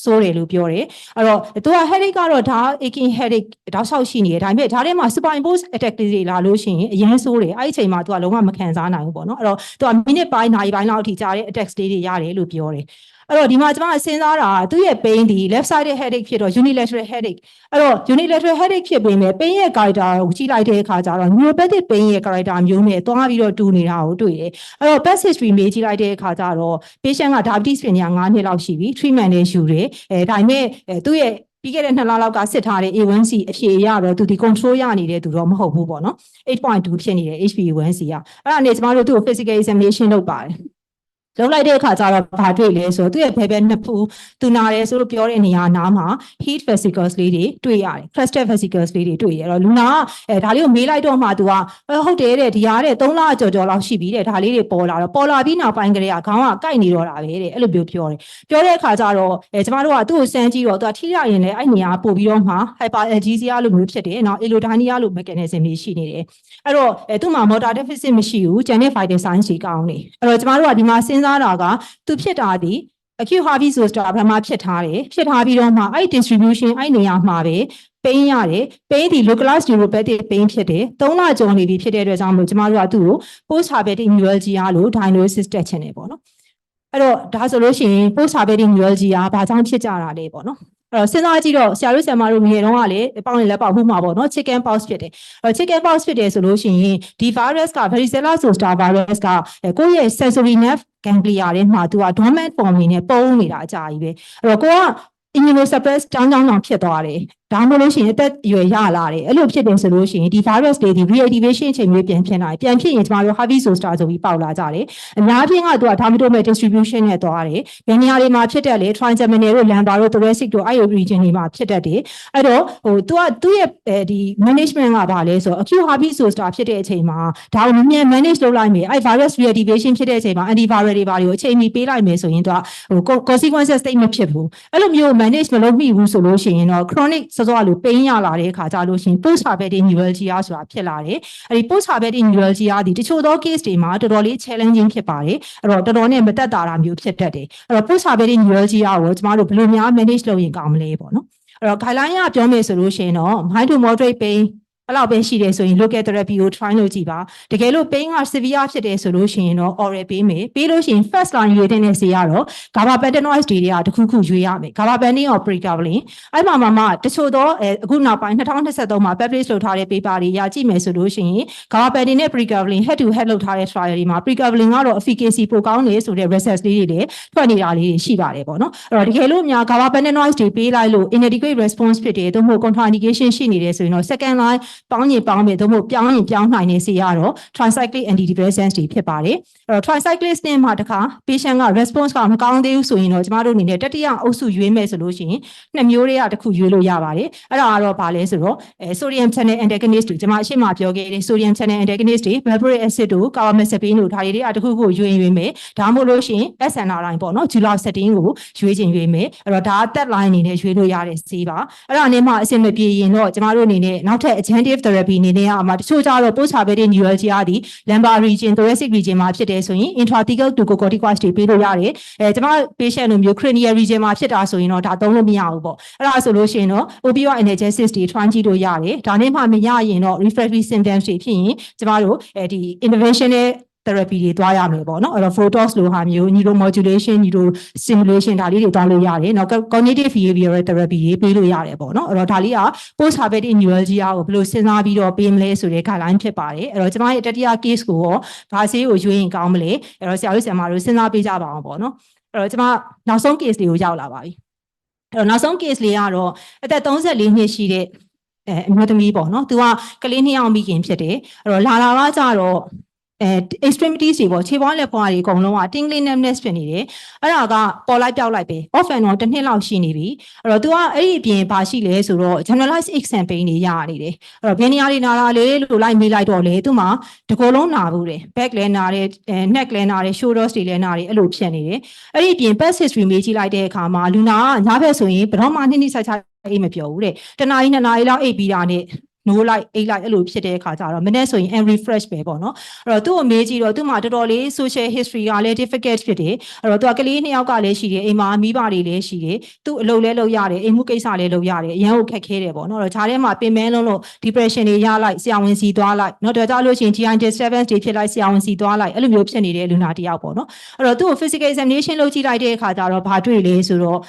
စိုးတယ်လို့ပြောတယ်။အဲ့တော့သူက headache ကတော့ဒါ aching headache တောက်လျှောက်ရှိနေတယ်ဒါပေမဲ့ဒါထဲမှာ superimposed attack တွေလာလို့ရှိရင်အရင်စိုးတယ်အဲ့ဒီအချိန်မှာသူကလုံးဝမခံစားနိုင်ဘူးပေါ့နော်အဲ့တော့သူကမိနစ်ပိုင်းနာရီပိုင်းလောက်အထိကြာတဲ့ attacks တွေရတယ်လို့ပြောတယ်အဲ့တော့ဒီမှာကျွန်မစဉ်းစားတာသူ့ရဲ့ pain ဒီ left sided headache ဖြစ်တော့ unilateral headache အဲ့တော့ unilateral headache ဖြစ်ပေမဲ့ pain ရဲ့ character ကိုကြည့်လိုက်တဲ့အခါကျတော့ neuropathic pain ရဲ့ character မျိုးနဲ့သွားပြီးတော့တူနေတာကိုတွေ့တယ်အဲ့တော့ past history မေးကြည့်လိုက်တဲ့အခါကျတော့ patient က diabetes ပညာ9နှစ်လောက်ရှိပြီ treatment နဲ့ယူတယ်ဒါပေမဲ့သူ့ရဲ့ပြီးခဲ့တဲ့2လလောက်ကစစ်ထားတဲ့ A1C အဖြေရတော့သူဒီ control ရနေတဲ့သူတော့မဟုတ်ဘူးပေါ့နော် 8.2 ဖြစ်နေတဲ့ HbA1c ကအဲ့ဒါနဲ့ကျွန်တော်တို့သူ့ကို physical examination လုပ်ပါတယ်လုံးလိုက်တဲ့အခါကျတော့ဘာတွေ့လဲဆိုတော့သူ့ရဲ့ဘဲနှစ်ဖူးသူနာတယ်ဆိုလို့ပြောတဲ့နေရာနားမှာ heat vesicles လေးတွေတွေ့ရတယ် crusted vesicles လေးတွေတွေ့ရတော့လူနာကဒါလေးကိုမေးလိုက်တော့မှသူကဟုတ်တယ်တဲ့ဒီဟာတဲ့3လကျော်လောက်ရှိပြီတဲ့ဒါလေးတွေပေါ်လာတော့ပေါ်လာပြီးနောက်ပိုင်းကလေးကခေါင်းကကိုက်နေတော့တာပဲတဲ့အဲ့လိုပြောတယ်ပြောတဲ့အခါကျတော့ကျမတို့ကသူ့ကိုစမ်းကြည့်တော့သူကထိရရင်လည်းအဲ့နေရာပို့ပြီးတော့မှ hyperalgesia လို့မျိုးဖြစ်တယ်နော် allodynia လို့ mechanism တွေရှိနေတယ်အဲ့တော့သူ့မှာ motor deficit မရှိဘူးကျန်တဲ့ vital signs တွေကောင်းနေအဲ့တော့ကျမတို့ကဒီမှာစဉ်းစားတာကသူဖြစ်တာဒီ acute heart disease ဘာမှဖြစ်ထားပြီးတော့မှအဲ့ distribution အဲ့နေရာမှာပဲ pain ရတယ် pain ဒီ localized neuropathic pain ဖြစ်တယ်3လကျော်နေပြီဖြစ်တဲ့အတွက်ကြောင့်မို့ကျမတို့ကသူ့ကို post herpetic neuralgia လို့ diagnosis တက်ချင်တယ်ပေါ့နော်အဲ့တော့ဒါဆိုလို့ရှိရင် post herpetic neuralgia ဘာကြောင့်ဖြစ်ကြတာလဲပေါ့နော်အဲ့တော့စဉ်းစားကြည့်တော့ဆရာတို့ဆရာမတို့ငယ်တုန်းကလည်းပေါင်းရင်လည်းပေါက်မှုမှာပေါ့နော် chicken pox ဖြစ်တယ်အဲ့တော့ chicken pox ဖြစ်တယ်ဆိုလို့ရှိရင်ဒီ virus က varicella zoster virus ကကိုယ့်ရဲ့ sensory nerve ganglia တွေမှာသူက dormant form နေနဲ့ပုံနေတာအကြာကြီးပဲအဲ့တော့ကိုက immunosuppressed ကြောင်းဖြစ်သွားတယ် ဒါမှမဟုတ်လို့ရှိရင်အသက်အရွယ်ရလာတယ်အဲ့လိုဖြစ်တယ်ဆိုလို့ရှိရင်ဒီ virus တွေဒီ reactivation အချိန်မျိုးပြန်ဖြစ်လာတယ်ပြန်ဖြစ်ရင်ကျမတို့ heavy zoster ဆိုပြီးပေါက်လာကြတယ်အများဖြင့်ကသူက dermatomal distribution နဲ့သွားတယ်ဘယ်နေရာတွေမှာဖြစ်တတ်လဲ trigeminal တို့ lumbar တို့ thoracic တို့အဲ့ဒီ region တွေမှာဖြစ်တတ်တယ်အဲ့တော့သူ့ရဲ့ဒီ management ကဘာလဲဆို acute heavy zoster ဖြစ်တဲ့အချိန်မှာဒါကိုမြန် manage လုပ်လိုက်မယ်အဲ့ virus reactivation ဖြစ်တဲ့အချိန်မှာ antiviral တွေဘာတွေကိုအချိန်မီပေးလိုက်မယ်ဆိုရင်သူကconsequences တိတ်မဖြစ်ဘူးအဲ့လိုမျိုး manage မလုပ်မိဘူးဆိုလို့ရှိရင်တော့ chronic စောစောကလို pain ရလာတဲ့အခါကျလို့ရှိရင် post herpetic neuralgia ဆိုတာဖြစ်လာတယ်အဲ့ဒီ post herpetic neuralgia ဒီတချို့သော case တွေမှာတော်တော်လေး challenging ဖြစ်ပါတယ်အဲ့တော့တော်တော်နဲ့မသက်သာတာမျိုးဖြစ်တတ်တယ်အဲ့တော့ post herpetic neuralgia ကိုကျမတို့ဘယ်လိုများ manage လုပ်ရင်ကောင်းမလဲပေါ့နော်အဲ့တော့ guideline ကပြောမယ်ဆိုလို့ရှိရင်တော့ mild to moderate pain အဲ့လောက်ပဲရှိတယ်ဆိုရင် local therapy ကို try လုပ်ကြည့်ပါတကယ်လို့ pain က severe ဖြစ်တယ်ဆိုလို့ရှိရင်တော့ oral ပေးမယ်ပေးလို့ရှိရင် first line ရွေးတဲ့ဆေးကတော့ gabapentinoids တွေကတခုခုရွေးရမယ် gabapentin or pregabalin အဲ့မှာတချို့တော့အခုနောက်ပိုင်း2023မှာ publish လုပ်ထားတဲ့ paper တွေရကြည့်မယ်ဆိုလို့ရှိရင် gabapentin နဲ့ pregabalin head to head လုပ်ထားတဲ့ trial တွေမှာ pregabalin ကတော့ efficacy ပိုကောင်းတယ်ဆိုတဲ့ results လေးတွေလည်းထွက်နေတာလေးတွေရှိပါတယ်ပေါ့နော်အဲ့တော့တကယ်လို့များ gabapentinoids တွေပေးလိုက်လို့ inadequate response ဖြစ်တယ်သို့မဟုတ် contraindication ရှိနေတယ်ဆိုရင်တော့ second line ပေါင်းရင်ပေါင်းမယ်သို့မဟုတ်ပြောင်းရင်ပြောင်းနိုင်နေစေရတော့ tricyclic antidepressants တွေဖြစ်ပါတယ်အဲ့တော့ tricyclic နဲ့မှာတခါ patient က response ကမကောင်းသေးဘူးဆိုရင်တော့ကျမတို့အနေနဲ့တတိယအုပ်စုရွေးမယ်ဆိုလို့ရှိရင်နှစ်မျိုးတွေကတစ်ခုရွေးလို့ရပါတယ်အဲ့ဒါကတော့ဘာလဲဆိုတော့sodium channel antagonist တွေကျမအရှိမပြောခဲ့တဲ့ sodium channel antagonist တွေ valproic acid တို့ carbamazepine တို့ဒါတွေကတစ်ခုခုရွေးမယ်ဒါမှမဟုတ်လို့ရှိရင် SNRI ပေါ့နော် duloxetine ကိုရွေးချင်ရွေးမယ်အဲ့တော့ဒါက သက် line အနေနဲ့ရွေးလို့ရတဲ့ဆေးပါအဲ့ဒါနဲ့မှအဆင်မပြေရင်တော့ကျမတို့အနေနဲ့နောက်ထပ် adjunctive therapy အနေနဲ့အမှတချို့ကြတော့ post herpetic neuralgia ဒီ lumbar region thoracic region မှာဖြစ်တယ်ဆိုရင် intrathecal glucocorticoids တွေပေးလို့ရတယ်ကျမ patient လိုမျိုး cranial region မှာဖြစ်တာဆိုရင်တော့ဒါသုံးလို့မရဘူးပေါ့အဲ့ဒါဆိုလို့ရှိရင်တော့ opioid analgesics တွေ try ကြည့်လို့ရတယ်ဒါနဲ့မှမရရင်တော့ refractory symptoms တွေဖြစ်ရင်ကျမတို့ဒီ interventional therapy တွေတွားရမယ်ပေါ့နော်အဲ့တော့ photos လိုဟာမျိုး neuromodulation neurostimulation ဒါလေးတွေတွားလို့ရတယ်နော် cognitive behavioral therapy တွေပေးလို့ရတယ်ပေါ့နော်အဲ့တော့ဒါလေးက post herpetic neuralgia ကိုဘယ်လိုစဉ်းစားပြီးတော့ပေးမလဲဆိုတဲ့ guideline ဖြစ်ပါတယ်အဲ့တော့ကျမရဲ့တတိယ case ကိုရောဘာဆေးကိုရွေးရင်ကောင်းမလဲအဲ့တော့ဆရာတို့ဆရာမတို့စဉ်းစားပေးကြပါအောင်ပေါ့နော်အဲ့တော့ကျမနောက်ဆုံး case လေးကိုရောက်လာပါပြီအဲ့တော့နောက်ဆုံး case လေးကတော့အသက်34နှစ်ရှိတဲ့အမျိုးသမီးပေါ့နော်သူကကလေး2ယောက်မိခင်ဖြစ်တယ်အဲ့တော့လာကကြတော့extremities တွေပေါ့ခြေပွားလက်ပွားတွေအကုန်လုံးက tingling numbness ဖြစ်နေတယ်အဲ့ဒါကပေါ်လိုက်ပြောက်လိုက်ပဲ off and on တစ်နှစ်လောက်ရှိနေပြီအဲ့တော့ तू ကအဲ့ဒီအပြင်ဘာရှိလဲဆိုတော့ generalized aches and pain တွေရနေတယ်အဲ့တော့ဘယ်နေရာတွေနာတာလဲလို့လိုက်မေးလိုက်တော့လေသူ့မှာတကိုယ်လုံးနာဘူးတယ် back လည်းနာတယ်neck လည်းနာတယ် shoulders တွေလည်းနာတယ်အဲ့လိုဖြစ်နေတယ်အဲ့ဒီအပြင် past history မေးကြည့်လိုက်တဲ့အခါမှာလူနာကညာဘက်ဆိုရင်ဘယ်တော့မှနှစ်ဆိုင်အိတ်မပြောဘူးတဲ့တနားကြီး2နာရီလောက်အိတ်ပြီးတာနဲ့နိုးလိုက်အိတ်လိုက်အဲ့လိုဖြစ်တဲ့အခါကျတော့မနေ့ဆိုရင် and refresh ပဲပေါ့နော်အဲ့တော့သူ့ကိုမေးကြည့်တော့သူ့မှာတော်တော်လေး social history ကလည်း difficult ဖြစ်တယ်အဲ့တော့သူကကလေး2ယောက်ကလည်းရှိတယ်အိမ်မှာမိဘတွေလည်းရှိတယ်သူ့အလုပ်လည်းလုပ်ရတယ်အိမ်မှုကိစ္စလည်းလုပ်ရတယ်အရန်ကိုခက်ခဲတယ်ပေါ့နော်အဲ့တော့ဂျားထဲမှာပင်ပန်းလုံးလို့ depression တွေရလိုက်ဆရာဝန်စီသွားလိုက်နော်တော်ကြလို့ရှိရင် GI disturbance တွေဖြစ်လိုက်ဆရာဝန်စီသွားလိုက်အဲ့လိုမျိုးဖြစ်နေတဲ့လူနာတစ်ယောက်ပေါ့နော်အဲ့တော့သူ့ကို physical examination လုပ်ကြည့်လိုက်တဲ့အခါကျတော့ဘာတွေ့လဲဆိုတော့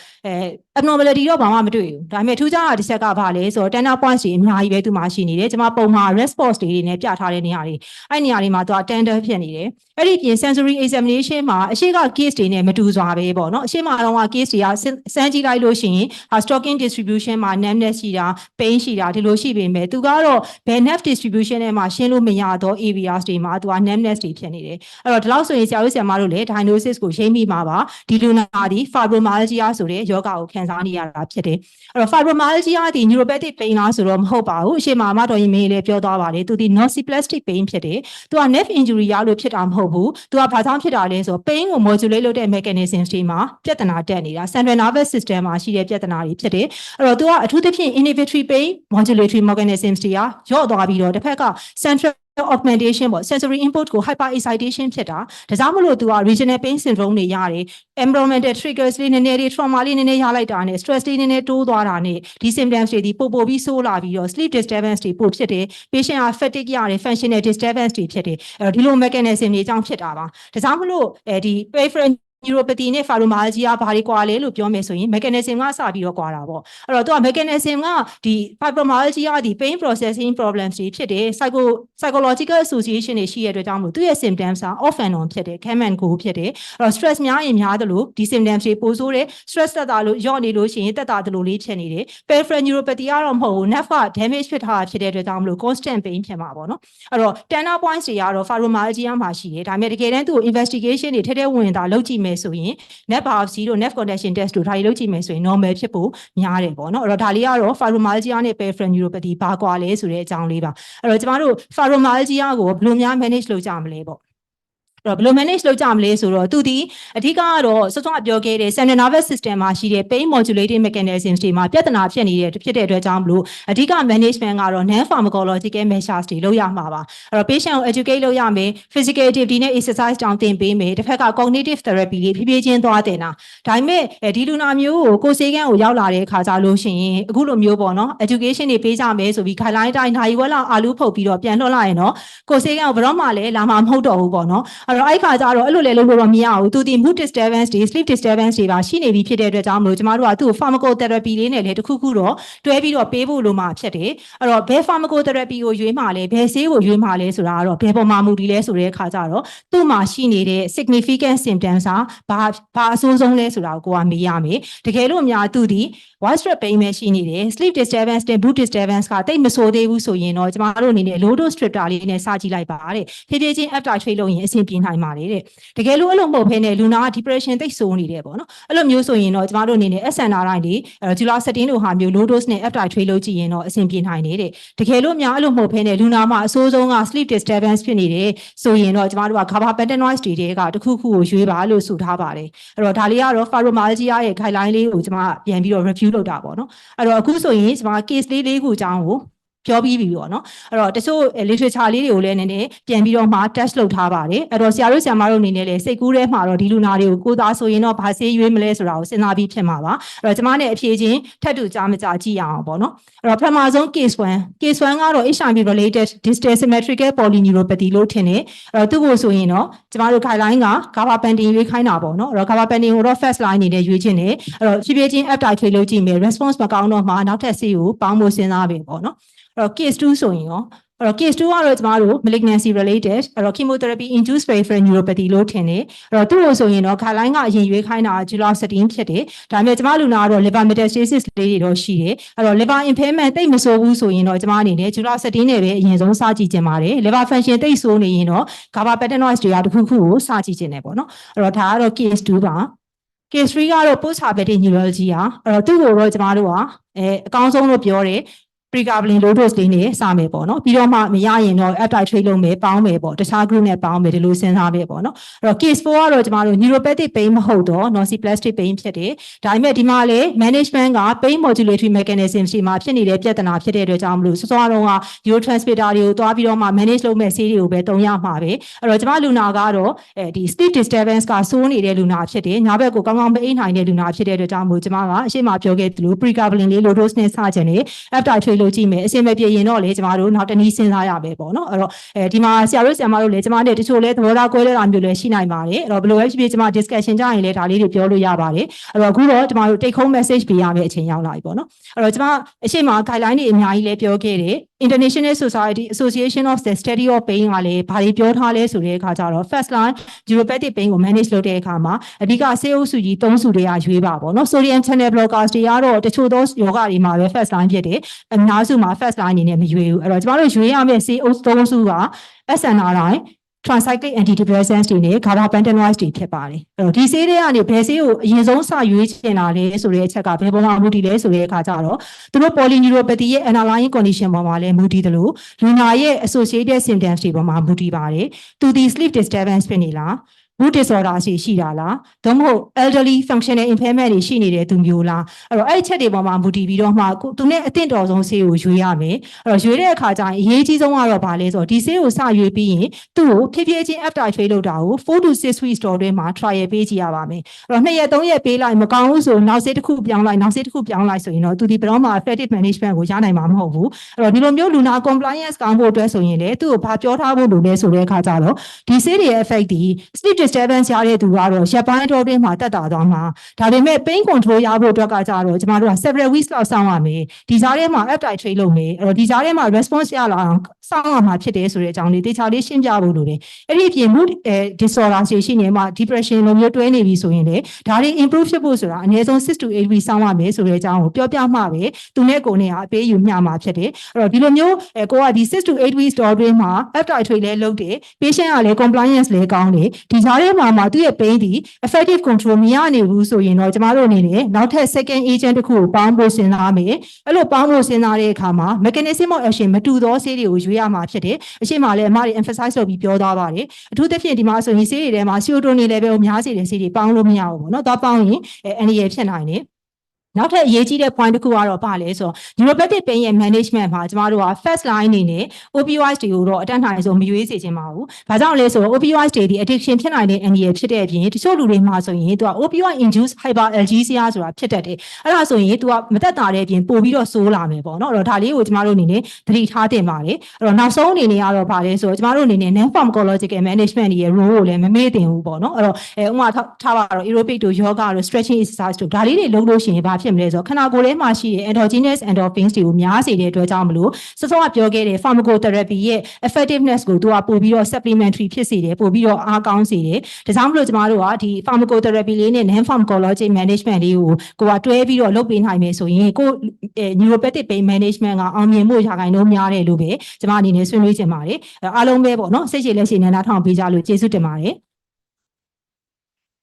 abnormality တော့ဘာမှမတွေ့ဘူးဒါပေမဲ့ထူးခြားတာတစ်ချက်ကဘာလဲဆိုတော့ tender points တွေအများကြီးပဲသူမှာရှိနေတယ်ကျွန်မပုံမှာ response တွေနဲ့ပြထားတဲ့နေရာတွေအဲ့နေရာတွေမှာသူက tender ဖြစ်နေတယ်အဲ့ဒီပြင် sensory examination မှာအရှိက case တွေနဲ့မတူစွာပဲပေါ့နော်အရှိမတော့က case တွေကစမ်းကြည့်လိုက်လို့ရှိရင် stalking distribution မှာ numbness ရှိတာ pain ရှိတာဒီလိုရှိပေမဲ့သူကတော့ဘယ် nerve distribution နဲ့မှရှင်းလို့မရတော့ areas တွေမှာသူက numbness တွေဖြစ်နေတယ်အဲ့တော့ဒီလောက်ဆိုရင်ဆရာတို့ဆရာမတို့လည်း diagnosis ကိုရှင်းမိမှာပါဒီလူနာဒီ fibromyalgia ဆိုတဲ့ယောဂကိုခံစားနေရတာဖြစ်တယ်အဲ့တော့ fibromyalgia ဒီ neuropathic pain လားဆိုတော့မဟုတ်ပါဘူးအရှိမတော်ရင်မင်းလည်းပြောသွားပါတယ်သူဒီ nociplastic pain ဖြစ်တယ်သူက nerve injury ရလို့ဖြစ်တာမဟုတ်ဘူးသူကဘာကြောင့်ဖြစ်တာလဲဆိုတော့ pain ကို modulate လုပ်တဲ့ mechanisms တွေမှာပြဿနာတက်နေတာ central nervous system မှာရှိတဲ့ပြဿနာတွေဖြစ်တယ်အဲ့တော့သူကအထူးသဖြင့် inhibitory pain modulatory mechanisms တွေကညော့သွားပြီးတော့တစ်ဖက်က central augmentation ပေါ့ sensory input ကို hyper excitation ဖြစ်တာဒါကြောင့်မလို့သူက regional pain syndrome တွေရတယ် environmental triggers လေးနည်းနည်းတွေ trauma လေးနည်းနည်းရလိုက်တာနဲ့ stress လေးနည်းနည်းတိုးသွားတာနဲ့ဒီ symptoms တွေဒီပို့ပြီးဆိုးလာပြီးတော့ sleep disturbance တွေပို့ဖြစ်တယ် patient က fatigue ရတယ် functional disturbance တွေဖြစ်တယ်အဲ့တော့ဒီလို mechanism တွေအကြောင်းဖြစ်တာပါဒါကြောင့်မလို့ဒီ peripheral neuropathy နဲ့ fibromyalgia ဘာတွေကွာလဲလို့ပြောမယ်ဆိုရင် mechanism ကစပြီးတော့ကွာတာပေါ့အဲ့တော့သူက mechanism ကဒီ fibromyalgia ဒီ pain processing problems တွေဖြစ်တယ် psychological association တွေရှိရတဲ့အတွက်ကြောင့်မို့သူရဲ့ symptoms က off and on ဖြစ်တယ် come and go ဖြစ်တယ်အဲ့တော့ stress များရင်များသလိုဒီ symptoms တွေပိုဆိုးတယ် stress တက်တာလို့ယော့နေလို့ရှိရင်တက်တာသလိုလေးဖြစ်နေတယ် peripheral neuropathy ကတော့မဟုတ်ဘူး nerve က damage ဖြစ်ထားတာဖြစ်တဲ့အတွက်ကြောင့်မလို့ constant pain ဖြစ်မှာပေါ့နော်အဲ့တော့ tender points တွေကတော့ fibromyalgia မှာရှိတယ်ဒါပေမဲ့တကယ်တမ်းသူ့ investigation တွေထဲထဲဝင်တာလုပ်ကြည့်မယ်ဆိုရင် nerve biopsy တို့ nerve conduction test တို့ဒါတွေလုပ်ကြည့်မယ်ဆိုရင် normal ဖြစ်ဖို့များတယ်ပေါ့နော်အဲ့တော့ဒါလေးကတော့ fibromyalgia နဲ့ peripheral neuropathy ဘာကွာလဲဆိုတဲ့အကြောင်းလေးပါအဲ့တော့ကျမတို့ fibromyalgia ကိုဘယ်လိုများ manage လုပ်ကြမလဲပေါ့တော့ဘယ်လို manage လုပ်ကြမလဲဆိုတော့သူဒီအဓိကကတော့စောစောပြောခဲ့တဲ့ central nervous system မှာရှိတဲ့ pain modulating mechanisms တွေမှာပြဿနာဖြစ်နေတဲ့ဖြစ်တဲ့အတွက်ကြောင့်မလို့အဓိက management ကတော့ non pharmacological measures တွေလုပ်ရမှာပါအဲ့တော့ patient ကို educate လုပ်ရမယ် physical activity နဲ့ exercise တောင်းသင်ပေးမယ်တစ်ဖက်က cognitive therapy လေးဖြည်းဖြည်းချင်းသွားတင်တာဒါပေမဲ့ဒီလူနာမျိုးကိုကိုယ်စေကန်းကိုရောက်လာတဲ့အခါကြလို့ရှိရင်အခုလိုမျိုးပေါ့နော် education တွေပေးကြမယ်ဆိုပြီး guideline တိုင်းနိုင်ဝက်လောက်အာလူဖုတ်ပြီးတော့ပြန်လွှတ်လိုက်ရင်တော့ကိုယ်စေကန်းကိုဘယ်တော့မှလည်းလာမှာမဟုတ်တော့ဘူးပေါ့နော်အဲ့တော့အဲ့ခါကျတော့အဲ့လိုလေလုပ်လို့တော့မရဘူးသူဒီ mood disturbance တွေ sleep disturbance တွေပါရှိနေပြီဖြစ်တဲ့အတွက်ကြောင့်မလို့ကျမတို့ကသူ့ကို pharmacotherapy လေးနဲ့လည်းတစ်ခုခုတော့တွဲပြီးတော့ပေးဖို့လိုမှာဖြစ်တယ်အဲ့တော့ဘယ် pharmacotherapy ကိုရွေးမှာလဲဘယ်ဆေးကိုရွေးမှာလဲဆိုတာကတော့ဘယ်ပေါ်မှာမူတည်လဲဆိုတဲ့အခါကျတော့သူ့မှာရှိနေတဲ့ significant symptoms ဘာအဆိုးဆုံးလဲဆိုတာကိုမေးရမယ်တကယ်လို့များသူဒီ widespread pain ပဲရှိနေတယ် sleep disturbance နဲ့ mood disturbance ကတိတ်မဆိုးသေးဘူးဆိုရင်တော့ကျမတို့အနေနဲ့ low dose stripper လေးနဲ့စကြည့်လိုက်ပါတဲ့ဖြည်းဖြည်းချင်း after treat လုပ်ရင်အဆင်ပြေနိုင်ပါတယ်တဲ့တကယ်လို့အဲ့လိုမဟုတ်ဘဲနဲ့လူနာက depression တိတ်ဆိုးနေတယ်ပေါ့နော်အဲ့လိုမျိုးဆိုရင်တော့ကျမတို့အနေနဲ့ SNR တိုင်းဒီJuly 17တို့ဟာမျိုး low dose နဲ့ after treat လုပ်ကြည့်ရင်တော့အဆင်ပြေနိုင်တယ်တဲ့တကယ်လို့များအဲ့လိုမဟုတ်ဘဲနဲ့လူနာမှာအဆိုးဆုံးက sleep disturbance ဖြစ်နေတယ်ဆိုရင်တော့ကျမတို့က gabapentinoids တွေကတစ်ခုခုကိုရွေးပါလို့ဆိုထားပါတယ်အဲ့တော့ဒါလေးကတော့ fibromyalgia ရဲ့ guideline လေးကိုကျမပြန်ပြီးတော့ review လုပ်တာပေါ့နော်အဲ့တော့အခုဆိုရင်ကျမ case လေးခုအကြောင်းကိုပြောပြီးပြီပေါ့နော်အဲ့တော့တချို့ literature လေးတွေကိုလည်းနည်းနည်းပြန်ပြီးတော့မှ test လုပ်ထားပါတယ်အဲ့တော့ဆရာတို့ဆရာမတို့အနေနဲ့လည်းစိတ်ကူးထဲမှာတော့ဒီလူနာတွေကိုကိုသားဆိုရင်တော့ဘာဆေးရွေးမလဲဆိုတာကိုစဉ်းစားပြီးဖြစ်မှာပါအဲ့တော့ကျမနဲ့အဖြေချင်းထပ်တူကြားမကြားကြည့်ရအောင်ပေါ့နော်အဲ့တော့ပထမဆုံး case 1ကတော့ HIV related distal symmetrical polyneuropathy လို့ထင်တယ်အဲ့တော့သူ့ကိုဆိုရင်တော့ကျမတို့ guideline က gabapentin ရွေးခိုင်းတာပေါ့နော်အဲ့တော့ gabapentin ကိုတော့ first line အနေနဲ့ရွေးခြင်းတယ်အဲ့တော့ဖြည်းဖြည်းချင်း after treat လုပ်ကြည့်မယ် response မကောင်းတော့မှနောက်ထပ်ဆေးကိုပေါင်းဖို့စဉ်းစားပြီပေါ့နော်အဲ့တော့ case 2ဆိုရင်ရောအဲ့တော့ case 2ကတော့ကျမတို့ malignancy related အဲ့တော့ chemotherapy induced peripheral neuropathy လို့ထင်တယ်အဲ့တော့သူ့ကိုဆိုရင်တော့ guideline ကအရင်ရွေးခိုင်းတာ July 17ဖြစ်တယ်ဒါပေမဲ့ကျမလူနာကတော့ liver metastasis လေးတွေတော့ရှိတယ်အဲ့တော့ liver impairment တိတ်မဆိုးဘူးဆိုရင်တော့ကျမအနေနဲ့ July 17နဲ့ပဲအရင်ဆုံးစကြည့်ခြင်းပါတယ် liver function တိတ်ဆိုးနေရင်တော့ gabapentinoids တွေကတစ်ခုခုကိုစကြည့်ခြင်းတယ်ပေါ့နော်အဲ့တော့ဒါကတော့ case 2ပါcase 3ကတော့ post herpetic neuralgia အဲ့တော့သူ့ကိုတော့ကျမတို့ကအကောင်းဆုံးလို့ပြောတယ်pregabalin low dose လေးနဲ့စမယ်ပေါ့နော်ပြီးတော့မှမရရင်တော့ after treat လုပ်မယ်ပေါင်းမယ်ပေါ့တခြား group နဲ့ပေါင်းမယ်ဒီလိုစဉ်းစားမယ်ပေါ့နော်အဲ့တော့ case 4ကတော့ကျမတို့ neuropathic pain မဟုတ်တော့ nociplastic pain ဖြစ်တယ်ဒါပေမဲ့ဒီမှာလေ management က pain modulatory mechanism ရှိမှာဖြစ်နေတဲ့ပြဿနာဖြစ်တဲ့အတွက်ကြောင့်မလို့စောစောတုန်းက neurotransmitter တွေကိုတွားပြီးတော့မှ manage လုပ်မဲ့ဆေးတွေကိုပဲသုံးရမှာပဲအဲ့တော့ကျမလူနာကတော့ဒီ sleep disturbance ကစိုးနေတဲ့လူနာဖြစ်တယ်ညာဘက်ကိုကောင်းကောင်းမအိပ်နိုင်တဲ့လူနာဖြစ်တဲ့အတွက်ကြောင့်မလို့ကျမကအရှိမပြောခဲ့သလို pregabalin လေး low dose နဲ့စခြင်းနဲ့ after treat လုပ်ကြည့်မယ်အဆင်မပြေရင်တော့လေကျမတို့နောက်တနည်းစဉ်းစားရမယ်ပေါ့နော်အဲ့တော့ဒီမှာဆရာတို့ဆရာမတို့လည်းကျမနဲ့တချို့လဲသဘောထားကွဲလွဲတာမျိုးလည်းရှိနိုင်ပါတယ်အဲ့တော့ဘယ်လိုပဲဖြစ်ဖြစ်ကျမ discussion ကြရင်လည်းဒါလေးတွေပြောလို့ရပါတယ်အဲ့တော့အခုတော့ကျမတို့ take home message ပေးရမယ့်အချိန်ရောက်လာပြီပေါ့နော်အဲ့တော့ကျမအရှိမ guideline တွေအများကြီးလည်းပြောခဲ့တယ် International Society Association of the Study of Pain ကလည်းဘာတွေပြောထားလဲဆိုတဲ့အခါကျတော့ first line neuropathic pain ကို manage လုပ်တဲ့အခါမှာအဓိကဆေးအုပ်စုကြီး3စုတွေကရွေးပါပေါ့နော် sodium channel blockers တွေကတော့တချို့သောယောဂတွေမှာပဲ first line ဖြစ်တယ်အများစုမှာ first line အနေနဲ့မရွေးဘူးအဲ့တော့ကျမတို့ရွေးရမယ့်ဆေးအုပ်3စုက SNR တိုင်း tricyclic antidepressants တွေနဲ့ gabapentinoids တွေဖြစ်ပါတယ်အဲ့တော့ဒီဆေးတွေကနေဘယ်ဆေးကိုအရင်ဆုံးစရွေးချင်တာလဲဆိုတဲ့အချက်ကဘယ်ပေါ်မှာမူတည်လဲဆိုတဲ့အခါကျတော့သူတို့ polyneuropathy ရဲ့ underlying condition ပေါ်မှာလည်းမူတည်တယ်လို့လူနာရဲ့ associated symptoms တွေပေါ်မှာမူတည်ပါတယ်သူဒီ sleep disturbance ဖြစ်နေလား mood disorder ရှိတာလားသို့မဟုတ် elderly functional impairment တွေရှိနေတဲ့သူမျိုးလားအဲ့တော့အဲ့ချက်တွေပေါ်မှာမူတည်ပြီးတော့မှသူနဲ့အသင့်တော်ဆုံးဆေးကိုရွေးရမယ်အဲ့တော့ရွေးတဲ့အခါကျရင်အရေးကြီးဆုံးကတော့ဘာလဲဆိုတော့ဒီဆေးကိုစရွေးပြီးရင်သူ့ကိုဖြည်းဖြည်းချင်း after treat လုပ်တာကို4 to 6 weeks တော်တွင်းမှာ trial ပေးကြည့်ရပါမယ်အဲ့တော့2ရက်3ရက်ပေးလိုက်မကောင်းဘူးဆိုနောက်ဆေးတစ်ခုပြောင်းလိုက်နောက်ဆေးတစ်ခုပြောင်းလိုက်ဆိုရင်တော့သူဒီဘယ်တော့မှ effective management ကိုရနိုင်မှာမဟုတ်ဘူးအဲ့တော့ဒီလိုမျိုးလူနာ compliance ကောင်းဖို့အတွက်ဆိုရင်လေသူ့ကိုဘာပြောထားဖို့လိုလဲဆိုတဲ့အခါကျတော့ဒီဆေးတွေရဲ့ effect ဒီ sleep disturbance ရတဲ့သူကတော့ရက်ပိုင်းတော့တွင်းမှာတက်တာသွားမှာဒါပေမဲ့ pain control ရဖို့အတွက်ကကြတော့ကျမတို့က several weeks လောက်စောင့်ရမယ်ဒီကြားထဲမှာ up titrate လုပ်မယ်အဲ့တော့ဒီကြားထဲမှာ response ရလာအောင်စောင့်ရမှာဖြစ်တယ်ဆိုတဲ့အကြောင်းလေးတခြားလေးရှင်းပြဖို့လိုတယ်အဲ့ဒီအပြင် mood disorder ရှိနေမှာ depression လိုမျိုးတွဲနေပြီဆိုရင်လေဒါတွေ improve ဖြစ်ဖို့ဆိုတာအနည်းဆုံး6 to 8 weeks စောင့်ရမယ်ဆိုတဲ့အကြောင်းကိုပြောပြမှပဲသူနဲ့ကိုယ်နဲ့အပေးယူမျှမှာဖြစ်တယ်အဲ့တော့ဒီလိုမျိုးကိုကဒီ6 to 8 weeks တော့တွင်းမှာ up titrate လဲလုပ်တယ် patient ကလည်း compliance လဲကောင်းတယ်ဒီကြားထဲမှာသူ့ရဲ့ pain ဒီ effective control မရနေဘူးဆိုရင်တော့ကျမတို့အနေနဲ့နောက်ထပ် second agent တစ်ခုကိုပေါင်းဖို့စဉ်းစားမယ်အဲ့လိုပေါင်းဖို့စဉ်းစားတဲ့အခါမှာ mechanism of action မတူသောဆေးတွေကိုရွေးရမှာဖြစ်တယ်အရှိမလည်းအမတွေ emphasize လုပ်ပြီးပြောသွားပါတယ်အထူးသဖြင့်ဒီမှာဆိုရင်ဆေးတွေထဲမှာ serotonin level ကိုများစေတဲ့ဆေးတွေပေါင်းလို့မရဘူးပေါ့နော်တော့ပေါင်းရင်အန္တရာယ်ဖြစ်နိုင်တယ်နောက်ထပ်အရေးကြီးတဲ့ point တစ်ခုကတော့ပါလဲဆိုတော့ neuropathic pain ရဲ့ management မှာကျမတို့က first line အနေနဲ့ opioids တွေကိုတော့အတတ်နိုင်ဆုံးမရွေးစေချင်ပါဘူး။ဘာကြောင့်လဲဆိုတော့ opioids တွေဒီ addiction ဖြစ်နိုင်တဲ့အန္တရာယ်ဖြစ်တဲ့အပြင်တချို့လူတွေမှာဆိုရင်သူက opioid induced hyperalgesia ဆိုတာဖြစ်တတ်တယ်။အဲ့ဒါဆိုရင်သူကမသက်သာတဲ့အပြင်ပို့ပြီးတော့ဆိုးလာမယ်ပေါ့နော်။အဲ့တော့ဒါလေးကိုကျမတို့အနေနဲ့သတိထားတင်ပါတယ်။အဲ့တော့နောက်ဆုံးအနေနဲ့ကတော့ပါလဲဆိုတော့ကျမတို့အနေနဲ့ non pharmacological management ရဲ့ role ကိုလည်းမမေ့တင်ဘူးပေါ့နော်။အဲ့တော့ဥပမာထားပါတော့ aerobic တို့ yoga တို့ stretching exercise တို့ဒါလေးတွေလုပ်လို့ရှိရင်ဘာဖြစ်မလဲဆိုတော့ခန္ဓာကိုယ်ထဲမှာရှိတဲ့ endogenous endorphins တွေကိုများစေတဲ့အတွက်ကြောင့်မလို့စောစောကပြောခဲ့တဲ့ pharmacotherapy ရဲ့ effectiveness ကိုသူကပို့ပြီးတော့ supplementary ဖြစ်စေတယ်ပို့ပြီးတော့အားကောင်းစေတယ်ဒါကြောင့်မလို့ကျမတို့ကဒီ pharmacotherapy လေးနဲ့ non pharmacologic management လေးကိုတွဲပြီးတော့လုပ်ပေးနိုင်မယ်ဆိုရင်ကို neuropathic pain management ကအောင်မြင်မှုရာခိုင်နှုန်းများတယ်လို့ပဲကျမအနေနဲ့ဆွေးနွေးချင်ပါတယ်အားလုံးပဲပေါ့နော်စိတ်ရှည်လက်ရှည်နဲ့နားထောင်ပေးကြလို့ကျေးဇူးတင်ပါတယ်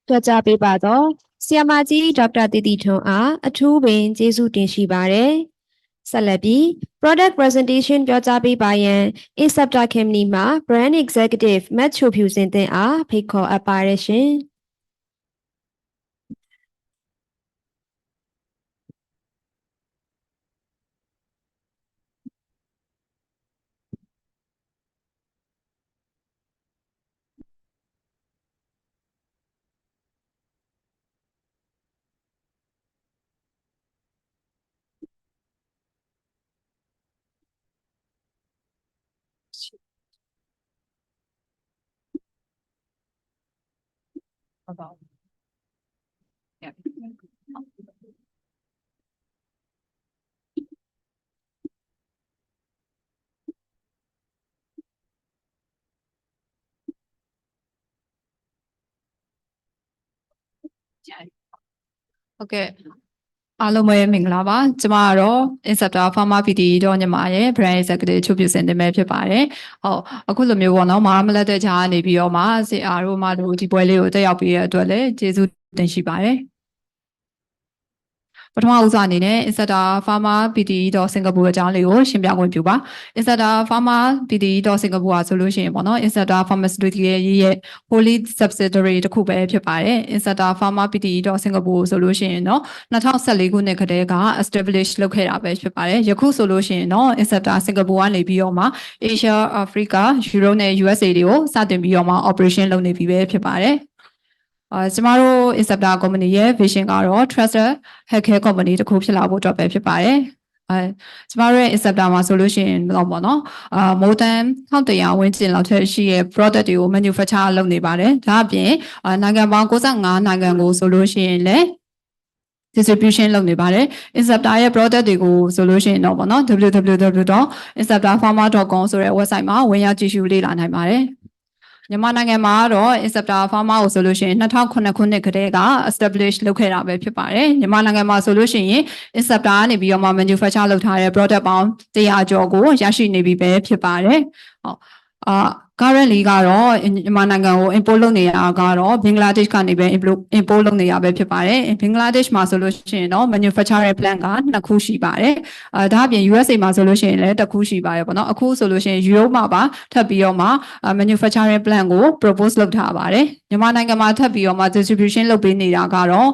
တွေ့ကြပေးပါတော့ဆီယမကြီးဒေါက်တာတီတီထွန်းအားအထူးပင်ကျေးဇူးတင်ရှိပါတယ်ဆက်လက်ပြီး product presentation ပြောကြားပေးပါရန် Inceptor Company မှာ brand executive မတ်ချိုဖြူစင်တင်အားဖိတ်ခေါ်အပ်ပါတယ်ရှင်ဟုတ်ကဲ့အားလုံးပဲမင်္ဂလာပါကျမကတော့ Inceptor Pharma PT တော့ညီမရဲ့ brand executive ချုပ်ပြစင်တင်မဲ့ဖြစ်ပါတယ်ဟုတ်အခုလိုမျိုးပေါ့နော်မာမလက်တဲ့ကြားကနေပြီးတော့မှစီအားတို့မတို့ဒီပွဲလေးကိုတက်ရောက်ပြီးတဲ့အတွက်လည်းကျေးဇူးတင်ရှိပါတယ်ပထမဦးစွာအနေနဲ့ Inceptor Pharma PT တော့စင်ကာပူအကြောင်းလေးကိုရှင်းပြခွင့်ပြုပါ Inceptor Pharma PT တော့စင်ကာပူဆိုလို့ရှိရင်ပေါ့နော် Inceptor Pharmaceutical ရဲ့ wholly subsidiary တစ်ခုပဲဖြစ်ပါတယ် Inceptor Pharma PT တော့စင်ကာပူဆိုလို့ရှိရင်တော့2014ခုနှစ်ကတည်းက establish လုပ်ခဲ့တာပဲဖြစ်ပါတယ်ယခုဆိုလို့ရှိရင်တော့ Inceptor စင်ကာပူကနေပြီးတော့မှ Asia Africa Europe နဲ့ USA တွေကိုစတင်ပြီးတော့မှ operation လုပ်နေပြီပဲဖြစ်ပါတယ်ကျမတို့ Inceptor company ရဲ့ vision ကတော့ trusted healthcare company တစ်ခုဖြစ်လာဖို့အတွက်ပဲဖြစ်ပါတယ်ကျမတို့ရဲ့ Inceptor မှာဆိုလို့ရှိရင်တော့ပေါ့နော်more than 1100ဝန်းကျင်လောက်ထက်ရှိရဲ့ product တွေကို manufacture လုပ်နေပါတယ်ဒါအပြင်နိုင်ငံပေါင်း65နိုင်ငံကိုဆိုလို့ရှိရင်လည်း distribution လုပ်နေပါတယ် Inceptor ရဲ့ product တွေကိုဆိုလို့ရှိရင်တော့ပေါ့နော် www.inceptorpharma.com ဆိုတဲ့ website မှာဝင်ရောက်ကြည့်ရှုလေ့လာနိုင်ပါတယ်မြန်မာနိုင်ငံမှာတော့ Inceptor Pharma ကိုဆိုလို့ရှိရင်2009ခုနှစ်ကတည်းက establish လုပ်ခဲ့တာပဲဖြစ်ပါတယ်မြန်မာနိုင်ငံမှာဆိုလို့ရှိရင် Inceptor ကနေပြီးတော့မှ manufacture လုပ်ထားတဲ့ product ပေါင်း100ကျော်ကိုရရှိနေပြီပဲဖြစ်ပါတယ်ဟုတ်currently ကတော့မြန်မာနိုင်ငံကို import လုပ်နေတာကတော့ဘင်္ဂလားဒေ့ရှ်ကနေပဲ import လုပ်နေတာပဲဖြစ်ပါတယ်ဘင်္ဂလားဒေ့ရှ်မှာဆိုလို့ရှိရင်တော့ manufacturing plant က2ခုရှိပါတယ်ဒါအပြင် USA မှာဆိုလို့ရှိရင်လည်း1ခုရှိပါတယ်ပေါ့နော်အခုဆိုလို့ရှိရင် Europe မှာပါထပ်ပြီးတော့မှ manufacturing plant ကို propose လုပ်ထားပါတယ်မြန်မာနိုင်ငံမှာထပ်ပြီးတော့မှ distribution လုပ်ပေးနေတာကတော့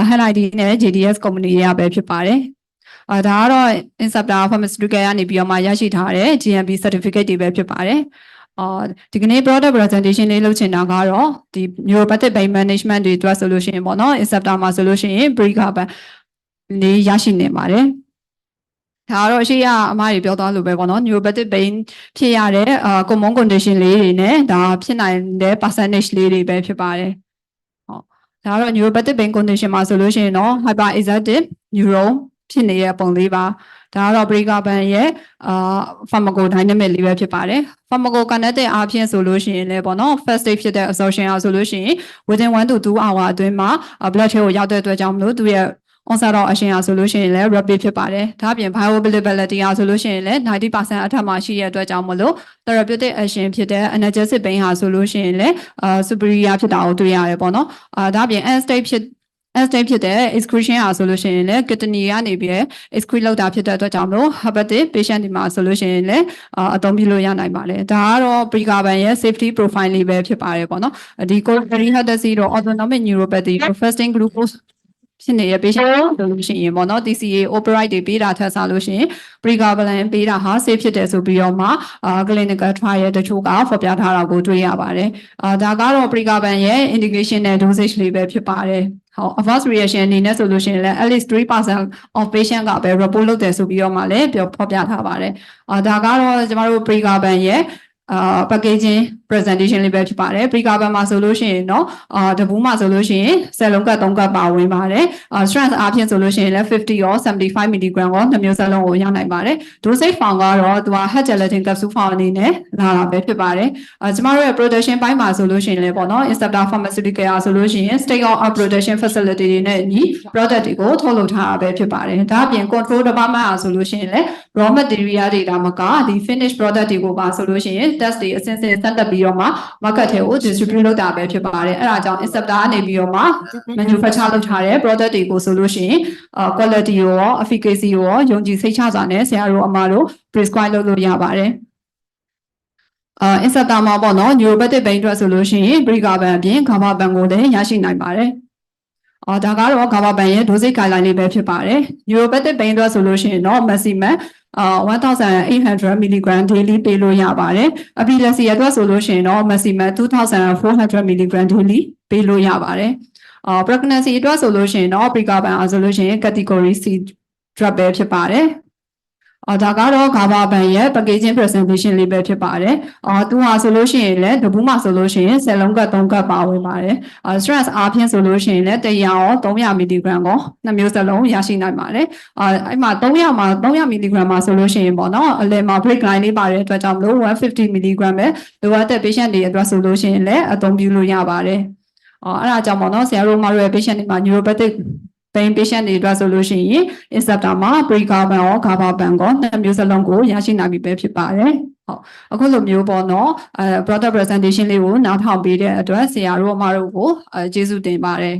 HNID နဲ့ JDS company တွေကပဲဖြစ်ပါတယ်ဒါကတော့ Inceptor Pharmaceutical ကနေပြီးတော့မှရရှိထားတဲ့ GMP certificate တွေပဲဖြစ်ပါတယ်ဒီကနေ့ product presentation လေးလုပ်ချင်တာကတော့ဒီ neuropathic pain management တွေအတွက်ဆိုလို့ရှိရင်ပေါ့နော် Inceptor မှာဆိုလို့ရှိရင် pre-carbon လေးရရှိနေပါတယ် ဒါကတော့ရှိရအမားတွေပြောသွားလို့ပဲပေါ့နော် neuropathic pain ဖြစ်ရတဲ့common condition လေးတွေနဲ့ဒါဖြစ်နိုင်တဲ့ percentage လေးတွေပဲဖြစ်ပါတယ်ဟုတ်ဒါကတော့ neuropathic pain condition မှာဆိုလို့ရှိရင်တော့ hyperexactive neuron ဖြစ်နေတဲ့ပုံလေးပါဒါကတော့ pregabalin ရဲ့ pharmacodynamic လေးပဲဖြစ်ပါတယ် pharmacokinetic အားဖြင့်ဆိုလို့ရှိရင်လည်းပေါ့နော် first stage ဖြစ်တဲ့ absorption အားဆိုလို့ရှိရင် within 1 to 2 hour အတွင်းမှာ blood ထဲကိုရောက်တဲ့အတွက်ကြောင့်မလို့သူရဲ့ onset of action အားဆိုလို့ရှိရင်လည်း rapid ဖြစ်ပါတယ်ဒါအပြင် bioavailability အားဆိုလို့ရှိရင်လည်း 90% အထက်မှာရှိတဲ့အတွက်ကြောင့်မလို့ therapeutic action ဖြစ်တဲ့ analgesic pain ဟာဆိုလို့ရှိရင်လည်းsuperior ဖြစ်တာကိုတွေ့ရတယ်ပေါ့နော်ဒါအပြင် end stage ဖြစ်တဲ့ excretion ဟာဆိုလို့ရှိရင်လည်း kidney ကနေပြီး excrete လောက်တာဖြစ်တဲ့အတွက်ကြောင့်မလို့ hepatic patient ဒီမှာဆိုလို့ရှိရင်လည်းအသုံးပြုလို့ရနိုင်ပါတယ်ဒါကတော့ pregabalin ရဲ့ safety profile လေးပဲဖြစ်ပါတယ်ပေါ့နော်ဒီ coronary heart disease တော့ autonomic neuropathy fasting glucose ဖြစ်နေတဲ့ patient ဆိုလို့ရှိရင်ပေါ့နော် TCA opioid တွေပေးတာထက်စားလို့ရှိရင် pregabalin ပေးတာဟာ safe ဖြစ်တယ်ဆိုပြီးတော့မှ clinical trial တချို့ကဖော်ပြထားတာကိုတွေ့ရပါတယ်ဒါကတော့ pregabalin ရဲ့ indication နဲ့ dosage လေးပဲဖြစ်ပါတယ်ဟုတ် adverse reaction အနေနဲ့ဆိုလို့ရှိရင်လည်း at least 3% of patient ကပဲ report လုပ်တယ်ဆိုပြီးတော့မှလည်းဖော်ပြထားပါတယ်ဒါကတော့ကျမတို့ pregabalin ရဲ့packaging presentation လေးပဲဖြစ်ပါတယ် pregabalin မှာဆိုလို့ရှိရင်တော့တပူးမှာဆိုလို့ရှိရင်10လုံးကတ်3ကတ်ပါဝင်ပါတယ်strength အားဖြင့်ဆိုလို့ရှိရင်လည်း50 or 75 mg ကို2မျိုးစလုံးကိုရနိုင်ပါတယ် dosage form ကတော့သူက head gelatin capsule form အနေနဲ့လာတာပဲဖြစ်ပါတယ်ကျမတို့ရဲ့ production ပိုင်းမှာဆိုလို့ရှိရင်လည်းပေါ့နော် Inceptor Pharmaceutical ဆိုလို့ရှိရင် state of art production facility တွေနဲ့ညီ product တွေကိုထုတ်လုပ်ထားတာပဲဖြစ်ပါတယ်ဒါအပြင် control department အားဆိုလို့ရှိရင်လည်း raw material တွေဒါမှကဒီ finish product တွေကိုပါဆိုလို့ရှိရင် test တွေအစင်းစင်းဆက်တက်ပြီးတော့မှ market ထဲကို distribute လုပ်တာပဲဖြစ်ပါတယ်အဲ့ဒါကြောင့် Inceptor ကနေပြီးတော့မှ manufacture လုပ်ထားတဲ့ product တွေကိုဆိုလို့ရှိရင်quality ကိုရော efficacy ကိုရောယုံကြည်စိတ်ချစွာနဲ့ဆရာတို့အမတို့ prescribe လုပ်လို့ရပါတယ်Inceptor မှာပေါ့နော် neuropathic pain အတွက်ဆိုလို့ရှိရင် pregabalin အပြင် gabapentin ကိုလည်းရရှိနိုင်ပါတယ်ဒါကတော့ gabapentin ရဲ့ dosage guideline လေးပဲဖြစ်ပါတယ် neuropathic pain အတွက်ဆိုလို့ရှိရင်တော့ maximum 1800 mg daily ပေးလို့ရပါတယ်epilepsy အတွက်ဆိုလို့ရှိရင်တော့ maximum 2400 mg daily ပေးလို့ရပါတယ်pregnancy အတွက်ဆိုလို့ရှိရင်တော့ pregabalin ဆိုလို့ရှိရင် category C drug ပဲဖြစ်ပါတယ်ဒါကတော့ gabapentin ရဲ့ packaging presentation လေးပဲဖြစ်ပါတယ်သူဟာဆိုလို့ရှိရင်လည်းတပူးမှာဆိုလို့ရှိရင်10လုံးကတ်3ကတ်ပါဝင်ပါတယ်stress အားဖြင့်ဆိုလို့ရှိရင်လည်း100ရော300 mg ကို2မျိုးစလုံးရရှိနိုင်ပါတယ်အဲ့မှာ300mg မှာဆိုလို့ရှိရင်ပေါ့နော်အလယ်မှာ break line လေးပါတဲ့အတွက်ကြောင့်မလို့150 mg ပဲလိုအပ်တဲ့ patient တွေအတွက်ဆိုလို့ရှိရင်လည်းအသုံးပြုလို့ရပါတယ်အဲ့ဒါကြောင့်ပေါ့နော်ဆရာတို့မတို့ရဲ့ patient တွေမှာ neuropathic pain patient တွေအတွက်ဆိုလို့ရှိရင် Inceptor မှာ pregabalin ရော gabapentin ကို2မျိုးစလုံးကိုရရှိနိုင်ပြီပဲဖြစ်ပါတယ်ဟုတ်အခုလိုမျိုးပေါ့နော် product presentation လေးကိုနားထောင်ပေးတဲ့အတွက်ဆရာတို့အမတို့ကိုကျေးဇူးတင်ပါတယ်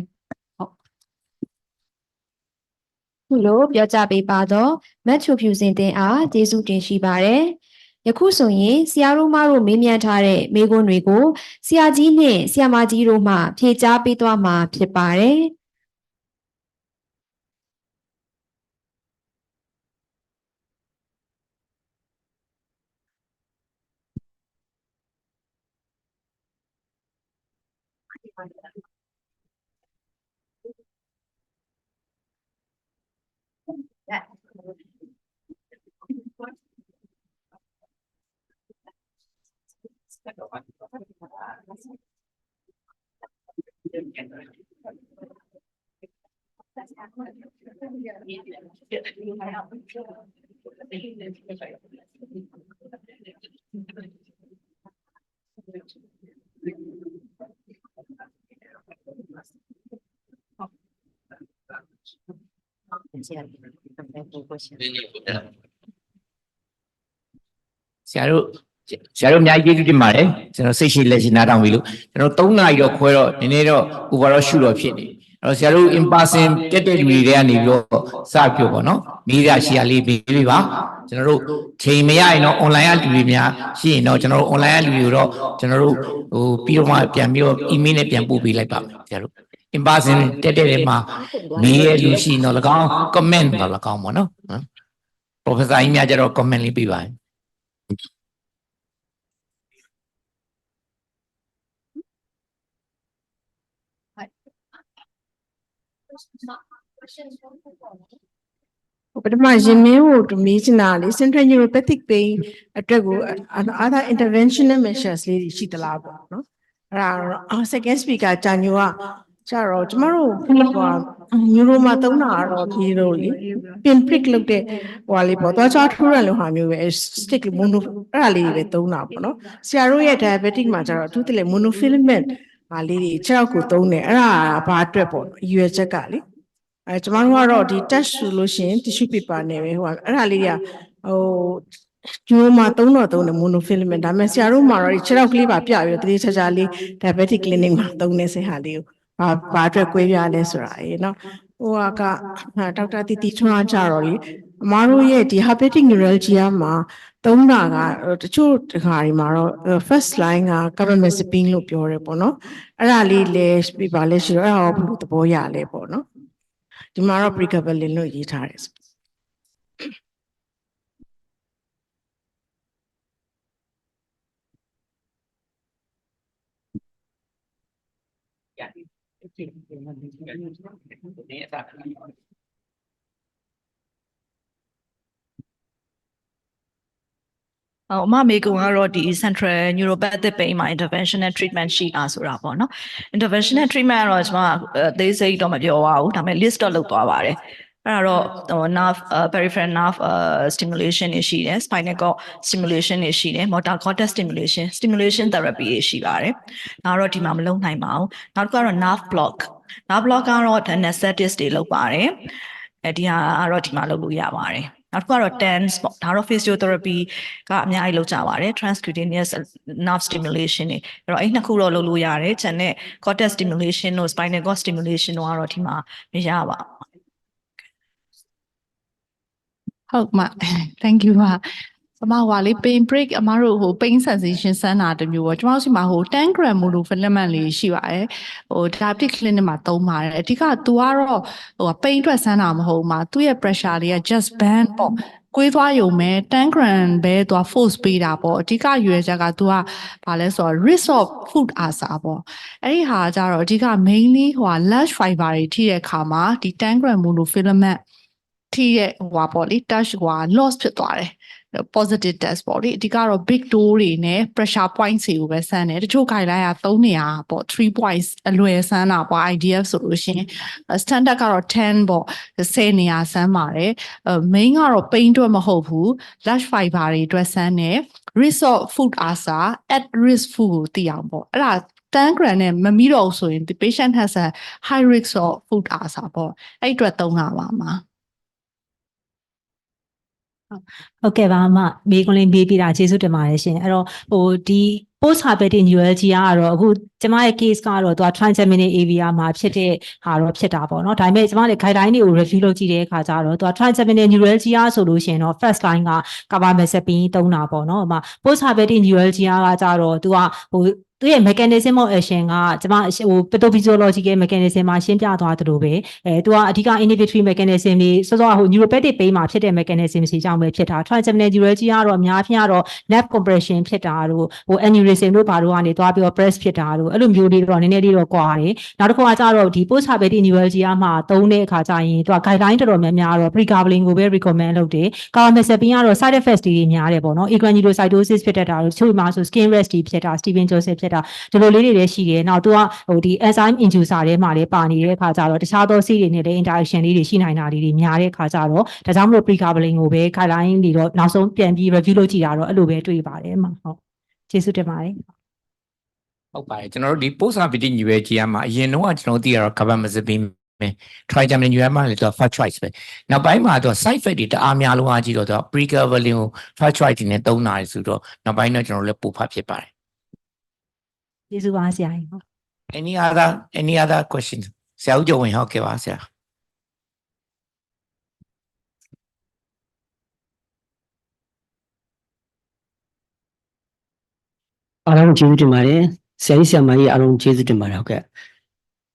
ခုလိုပြောကြပေးပါတော့မတ်ချိုဖြူစင်တင်အားကျေးဇူးတင်ရှိပါတယ်ယခုဆိုရင်ဆရာတို့မတို့မေးမြန်းထားတဲ့မေးခွန်းတွေကိုဆရာကြီးနှင့်ဆရာမကြီးတို့မှဖြေကြားပေးသွားမှာဖြစ်ပါတယ်ဆရာတို့အများကြီးကျေးဇူးတင်ပါတယ်ကျွန်တော်စိတ်ရှိလက်ရှိနားထောင်ပြီလို့ကျွန်တော်3နာရီတော့ခွဲတော့နည်းနည်းတော့ overall ရှုတော့ဖြစ်နေအဲ့တော့ဆရာတို့ in person တက်တဲ့လူတွေကနေပြီးတော့စပြောပေါ့နော်မိရရှိရလေးပေးပါကျွန်တော်တို့ချိန်မရရင်တော့ online ကလူတွေများရှိရင်တော့ကျွန်တော်တို့ online ကလူတွေတော့ကျွန်တော်တို့ပြီးတော့မှပြန်ပြီးတော့ email နဲ့ပြန်ပို့ပေးလိုက်ပါမယ်ဆရာတို့ in person တက်တဲ့မှာမေးရလူရှိရင်တော့၎င်း comment တော့၎င်းပေါ့နော် professor ကြီးများကြတော့ comment လေးပေးပါ ပထမရင်မင်းကိုမေးချင်တာလေ central neuropathic pain အတွက်ကို other interventional measures လေးတွေရှိသလားပေါ့နော်အဲ့ဒါတော့ second speaker ကြာညိုကကျတော့ကျမတို့ဟိုneuro မှာသုံးတာတော့ဒီလိုလေ pin prick လုပ်တဲ့ဟိုဟာလေးပေါ့သွားချထိုးရလို့ဟာမျိုးပဲ stick mono အဲ့ဒါလေးတွေပဲသုံးတာပေါ့နော်ဆရာတို့ရဲ့ diabetic မှာကျတော့အထူးသဖြင့် monofilament ဟာလေးတွေခြေထောက်ကိုသုံးတယ်အဲ့ဒါဘာအတွက်ပေါ့ရွယ်ချက်ကလေကျမတို့ကတော့ဒီ touch ဆိုလို့ရှိရင် tissue paper နဲ့ပဲဟိုအဲ့ဒါလေးကဟိုကျိုးမှာသုံးတယ် monofilament ဒါပေမဲ့ဆရာတို့မှာတော့ခြေထောက်ကလေးပါပြပြီးတော့တတိချာချာလေး diabetic clinic မှာသုံးနေစေဟာလေးကိုဘာအတွက်ကွဲပြားလဲဆိုတာရေနော်ဟိုကဒေါက်တာတီတီထွန်းအားကြတော့လေအမားတို့ရဲ့ဒီ hepatic neuralgia မှာသုံးတာကတချို့တခါတွေမှာတော့ first line က carbamazepine လို့ပြောရဲပေါ့နော်အဲ့ဒါလေးလဲပြပါလဲရှိတော့အဲ့ဒါဘယ်လိုသဘောရလဲပေါ့နော်ဒီမှာတော့ pregabalin လို့ရေးထားတယ်အမမေကွန်ကတော့ဒီ central neuropathic pain မှာ interventional treatment ရှိတာဆိုတာပေါ့နော် interventional treatment ကတော့ကျွန်မသေးစိတ်တော့မပြောပါဘူးဒါပေမဲ့ list တော့လုပ်သွားပါတယ်အဲ့ဒါတော့nerve peripheral nerve stimulation တွေရှိတယ် spinal cord stimulation တွေရှိတယ် motor cortex stimulation therapy တွေရှိပါတယ်ဒါတော့ဒီမှာမလုပ်နိုင်ပါဘူးနောက်တစ်ခုကတော့ nerve block ကတော့ anesthetics တွေလုပ်ပါတယ်ဒီဟာကတော့ဒီမှာလုပ်လို့ရပါတယ်နောက်တစ်ခုကတော့ TENS ပေါ့ဒါတော့ physiotherapy ကအများကြီးလုပ်ကြပါတယ် transcutaneous nerve stimulation တွေအဲ့တော့အဲ့နှစ်ခုတော့လုပ်လို့ရတယ်ကျန်တဲ့ cortex stimulation တို့ spinal cord stimulation တို့ကတော့ဒီမှာမရပါဟုတ်မှာ thank you ပါအမဟိုလေ pain break အမတို့ဟို pain sensation စမ်းတာတမျိုးပေါ့ကျွန်တော်တို့စီမှာဟို10 gram monofilament လေးရှိပါတယ်ဟို diabetic clinic မှာသုံးပါတယ်အဓိက तू ကတော့ဟို pain အတွက်စမ်းတာမဟုတ်ဘူးမှာသူ့ရဲ့ pressure လေးက just band ပေါ့ကွေးသွားရုံပဲ10 gram ပဲသူက force ပေးတာပေါ့အဓိကရွယ်ချက်က तू ကဘာလဲဆိုတော့ risk of foot ulcer ပေါ့အဲ့ဒီဟာကြတော့အဓိက mainly ဟို large fiber တွေထိတဲ့အခါမှာဒီ10 gram monofilament ထိရဲ့ဟိုပါပေါ့လေ touch ဟို loss ဖြစ်သွားတယ်positive test ပေါ့လေအဓိကတော့ big toe တွေနဲ့ pressure points တွေကိုပဲစမ်းတယ်တချို့ guideline က3နေရာပေါ့3 points အလွယ်စမ်းတာပေါ့ IDF ဆိုလို့ရှိရင် standard ကတော့10ပေါ့10နေရာစမ်းပါတယ်main ကတော့ pain အတွက်မဟုတ်ဘူး large fiber တွေအတွက်စမ်းတယ် risk of foot ulcer at risk foot ကိုသိအောင်ပေါ့အဲ့ဒါ10 gram နဲ့မမီတော့ဆိုရင် the patient has a high risk of foot ulcer ပေါ့အဲ့အတွက်သုံးတာပါမှာဟုတ်ကဲ့ပါအမမေးခွန်းလေးမေးပြတာကျေးဇူးတင်ပါတယ်ရှင်အဲ့တော့ဟိုဒီ post hepatic neuralgia ကတော့အခုကျမရဲ့ case ကတော့သူက trigeminal area မှာဖြစ်တဲ့ဟာတော့ဖြစ်တာပေါ့နော်ဒါပေမဲ့ကျမလည်း guideline တွေကို review လုပ်ကြည့်တဲ့အခါကျတော့သူက trigeminal neuralgia ဆိုလို့ရှိရင်တော့ first line က carbamazepine သုံးတာပေါ့နော်အမ post hepatic neuralgia ကကြတော့သူကဟိုသူရဲ့ mechanism of action ကကျမဟို pathophysiological mechanism မှာရှင်းပြသွားသလိုပဲသူကအဓိက inhibitory mechanism တွေစောစောဟို neuropathic pain မှာဖြစ်တဲ့ mechanism တွေကြောင့်ပဲဖြစ်တာ trigeminal neuralgia ကတော့အများဖြင့်ကတော့ nerve compression ဖြစ်တာတို့ဟို aneurysm တို့ဘာတို့ကနေသွားပြီးတော့ press ဖြစ်တာတို့အဲ့လိုမျိုးလေးတော့နည်းနည်းလေးတော့ကွာတယ်နောက်တစ်ခုကကျတော့ဒီ post hepatic neuralgia မှာသုံးတဲ့အခါကျရင်သူက guideline တော်တော်များများတော့ pregabalin ကိုပဲ recommend လုပ်တယ် carbamazepine ကတော့ side effects တွေများတယ်ပေါ့နော် agranulocytosis ဖြစ်တတ်တာတို့ချို့မှာဆို skin rash တွေဖြစ်တာ Steven Joseph ဖြစ်တာဒီလိုလေးတွေလည်းရှိတယ်နောက်သူကဟိုဒီ enzyme inducer တွေမှာလည်းပါနေတဲ့အခါကျတော့တခြားသောဆေးတွေနဲ့လည်း interaction လေးတွေရှိနိုင်တာလေးတွေများတဲ့အခါကျတော့ဒါကြောင့်မလို့ pregabalin ကိုပဲ guideline တွေတော့နောက်ဆုံးပြန်ပြီး review လုပ်ကြည့်တာတော့အဲ့လိုပဲတွေ့ပါတယ်မှာဟုတ်ကျေးဇူးတင်ပါတယ်ဟုတ်ပါတယ်ကျွန်တော်တို့ဒီ post hepatic neuralgia မှာအရင်တော့ကျွန်တော်သိရတော့ carbamazepine trigeminal neuralgia မှာလည်းသူက first choice ပဲနောက်ပိုင်းမှာသူက side effect တွေတအားများလုံးအားကြီးတော့သူက pregabalin ကို first choice တွေနဲ့သုံးတာဆိုတော့နောက်ပိုင်းတော့ကျွန်တော်လည်းပို့ဖတ်ဖြစ်ပါတယ်ကျေးဇူးပါဆရာကြီး any other questions ဆရာဦးကျော်ဝင်ဟုတ်ကဲ့ပါဆရာအားလုံးကျေးဇူးတင်ပါတယ်ဆရာကြီးဆရာမကြီးအားလုံးကျေးဇူးတင်ပါတယ်ဟုတ်ကဲ့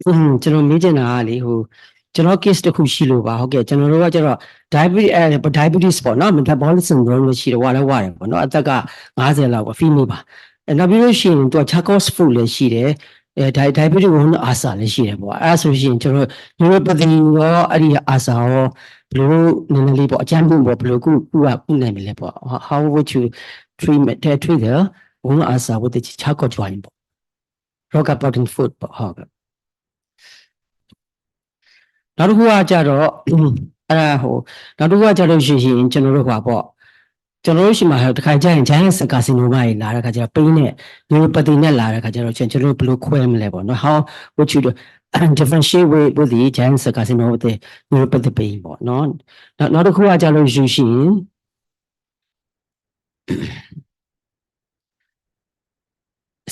ကျွန်တော်မေးချင်တာကလေဟိုကျွန်တော် case တစ်ခုရှိလို့ပါဟုတ်ကဲ့ကျွန်တော်တို့ကကျတော့ diabetes ပေါ့နော် metabolic syndrome လို့ရှိတယ်ဝါလဲဝါတယ်ပေါ့နော်အသက်က50လောက်ပါ female ပါနောက်ပြီးလို့ရှိရင်သူက Charcos food လည်းရှိတယ် diabetes ကိုအာစာလည်းရှိတယ်ပေါ့အဲ့ဒါဆိုရင်ကျွန်တော် neuropathy ရောအဲ့ဒီအာစာရောဘယ်လိုနည်းနည်းလေးပေါ့အကြမ်းဖျင်းပေါ့ဘယ်လိုကုနိုင်မလဲပေါ့ how would you treat the ဘုံအာစာ with the charcoal joint ပေါ့ rock supporting food ပေါ့ဟုတ်ကဲ့နောက်တစ်ခုကကြတော့အဲ့ဒါနောက်တစ်ခုကကြတော့ရှိရင်ကျွန်တော်တို့ပါပေါ့ကျွန်တော်တို့ရှိမှာတခါကျရင် giant cell carcinoma ကြီးလာတဲ့ခါကျတော့ pain နဲ့ neuropathy နဲ့လာတဲ့ခါကျတော့ကျွန်တော်တို့ဘယ်လိုခွဲမလဲပေါ့နော် how would you differentiate with the giant cell carcinoma with the neuropathy pain ပေါ့နော်နောက်တစ်ခုကကြလို့ရှိရင်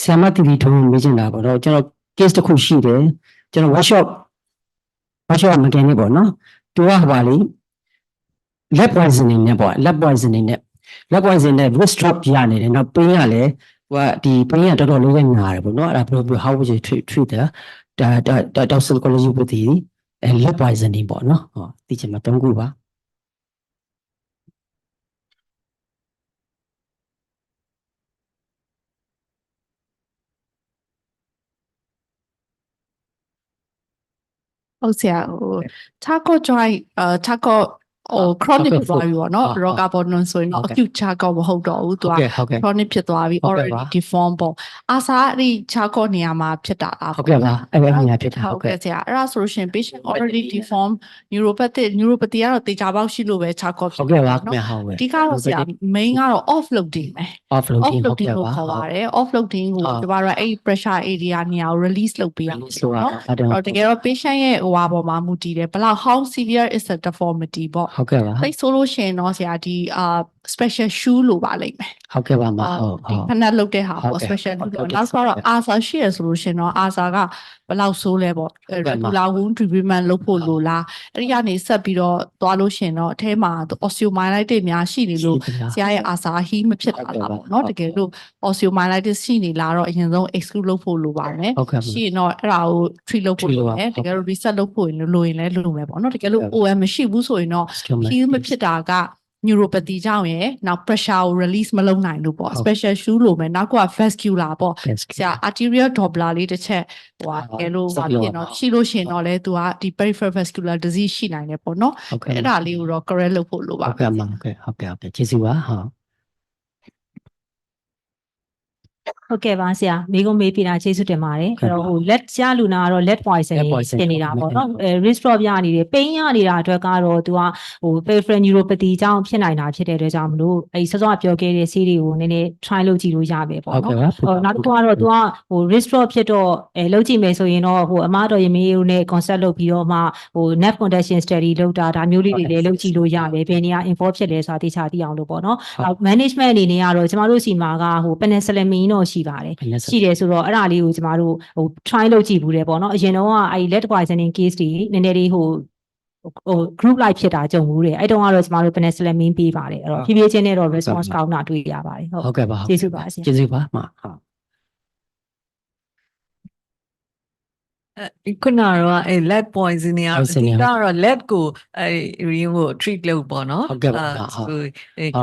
ဆရာမတီတီထုံးမေးချင်တာပေါ့နော်ကျွန်တော် case တစ်ခုရှိတယ်ကျွန်တော် workshop mechanic ပေါ့နော်သူကပါလေ lead poisoning နဲ့ပေါ့ lead poisoning နဲ့ wrist drop ရနေတယ်နောက် pain ကလည်းဟိုကဒီ pain ကတော်တော်လေးညာတယ်ပေါ့နော်အဲ့ဒါဘယ်လို how would you treat the toxicology with the lead poisoning ပေါ့နော်ဟောသိချင်မှာ၃ခုပါဟုတ်ဆရာဟို charcoal joint charcoal chronic ဖြစ်သွားပြီပေါ့နော် rock supporting ဆိုရင်တော့ acute charcoal မဟုတ်တော့ဘူးသူက chronic ဖြစ်သွားပြီ already deform ပေါ့အာစာအဲ့ဒီ charcoal နေရာမှာဖြစ်တာလားဟုတ်ကဲ့ပါအဲ့ဒီနေရာဖြစ်တာဟုတ်ကဲ့ဆရာအဲ့ဒါဆိုလို့ရှိရင် patient already deform neuropathy ကတော့တေချာပေါက်ရှိလို့ပဲ charcoal ဟုတ်ကဲ့ပါခင်ဗျဟုတ်ကဲ့ဒီကတော့ဆရာ main ကတော့ offloading ပဲ offloading လို့ခေါ်ပါတယ် offloading ကိုကျမတို့အဲ့ pressure area နေရာကို release လုပ်ပေးရအောင်ဆိုတော့တကယ်တော့ patient ရဲ့ဟိုဟာပေါ်မှာမူတည်တယ်ဘယ်လောက် how severe is the deformity ပေါ့ဟုတ်ကဲ့ပါသိဆိုလို့ရှိရင်တော့ဆရာဒီspecial shoe လို့ပါလိမ့်မယ်ဟုတ်ကဲ့ပါမဟုတ်ဒီဖက်နက်လုပ်တဲ့ဟာပေါ့ special လို့နောက်ဆိုတော့ ASA ရှိရဆိုလို့ရှိရင်တော့ ASA ကဘယ်လောက်ဆိုးလဲပေါ့ regular wound treatment လုပ်ဖို့လိုလားအဲ့ဒီကနေဆက်ပြီးတော့သွားလို့ရှိရင်တော့အထဲမှာ osteomyelitis များရှိနေလို့ဆရာရဲ့ ASA heal မဖြစ်တာလားပေါ့เนาะတကယ်လို့ osteomyelitis ရှိနေလားတော့အရင်ဆုံး exclude လုပ်ဖို့လိုပါတယ်ရှိရင်တော့အဲ့ဒါကို treat လုပ်ဖို့လိုတယ်တကယ်လို့ reset လုပ်ဖို့လိုရင်လည်းလိုမယ်ပေါ့เนาะတကယ်လို့ OM မရှိဘူးဆိုရင်တော့ heal မဖြစ်တာကneuropathy ကြောင့်ရယ်နောက် pressure ကို release မလုပ်နိုင်လို့ပေါ့ special shoe လို့မယ်နောက်က vascular ပေါ့ဆရာ arterial doppler လေးတစ်ချက်ဟိုကဲလို့ပါဖြစ်တော့ရှိလို့ရှင်တော့လဲသူကဒီ peripheral vascular disease ရှိနိုင်တယ်ပေါ့နော်အဲ့ဒါလေးကိုတော့ correct လုပ်ဖို့လိုပါဟုတ်ကဲ့ပါဟုတ်ကဲ့ကျေးဇူးပါဟုတ်ဟုတ်ကဲ့ပါဆရာမိကုံးမေးပြတာကျေးဇူးတင်ပါတယ်အဲ့တော့ဟို let ကျလူနာကတော့ let poison ဖြစ်နေတာပေါ့နော်wrist drop ရနေတယ် pain ရနေတာအတွက်ကတော့သူကဟို peripheral neuropathy ကြောင့်ဖြစ်နိုင်တာဖြစ်တဲ့အတွက်ကြောင့်မလို့အဲ့စောစောပြောခဲ့တဲ့ဆေးတွေကိုနည်းနည်း try လုပ်ကြည့်လို့ရမယ်ပေါ့နော်နောက်တစ်ခုကတော့သူကဟို wrist drop ဖြစ်တော့လုပ်ကြည့်မယ်ဆိုရင်တော့ဟိုအမတော်ရမေးဦးနဲ့ concept လုပ်ပြီးတော့မှဟို nerve conduction study လုပ်တာဒါမျိုးလေးတွေလည်းလုပ်ကြည့်လို့ရတယ်ဘယ်နေရာ involve ဖြစ်လဲဆိုတာသိချသိအောင်လို့ပေါ့နော် management အနေနဲ့ကတော့ကျမတို့စီမှာကဟို penicillin တော့ရှိပါတယ်ရှိတယ်ဆိုတော့အဲ့ဒါလေးကိုကျမတို့ဟို try လုပ်ကြည့်ဘူးတယ်ပေါ့နော်အရင်တော့ကအဲ့ lead poisoning case တွေနည်းနည်းလေးဟို group like ဖြစ်တာကြုံဘူးတယ်အဲ့တုန်းကတော့ကျမတို့ penicillin ပေးပါတယ်အဲ့တော့ဖြည်းဖြည်းချင်းနဲ့တော့ response ကောင်းတာတွေ့ရပါတယ်ဟုတ်ကဲ့ပါကျေးဇူးပါကျေးဇူးပါဟုတ်ခုနကတော့အဲ့ lead poisoning အဓိကတော့ lead ကိုအဲ့ရင်းကို treat လုပ်ပေါ့နော်ဟုတ်ကဲ့ပါ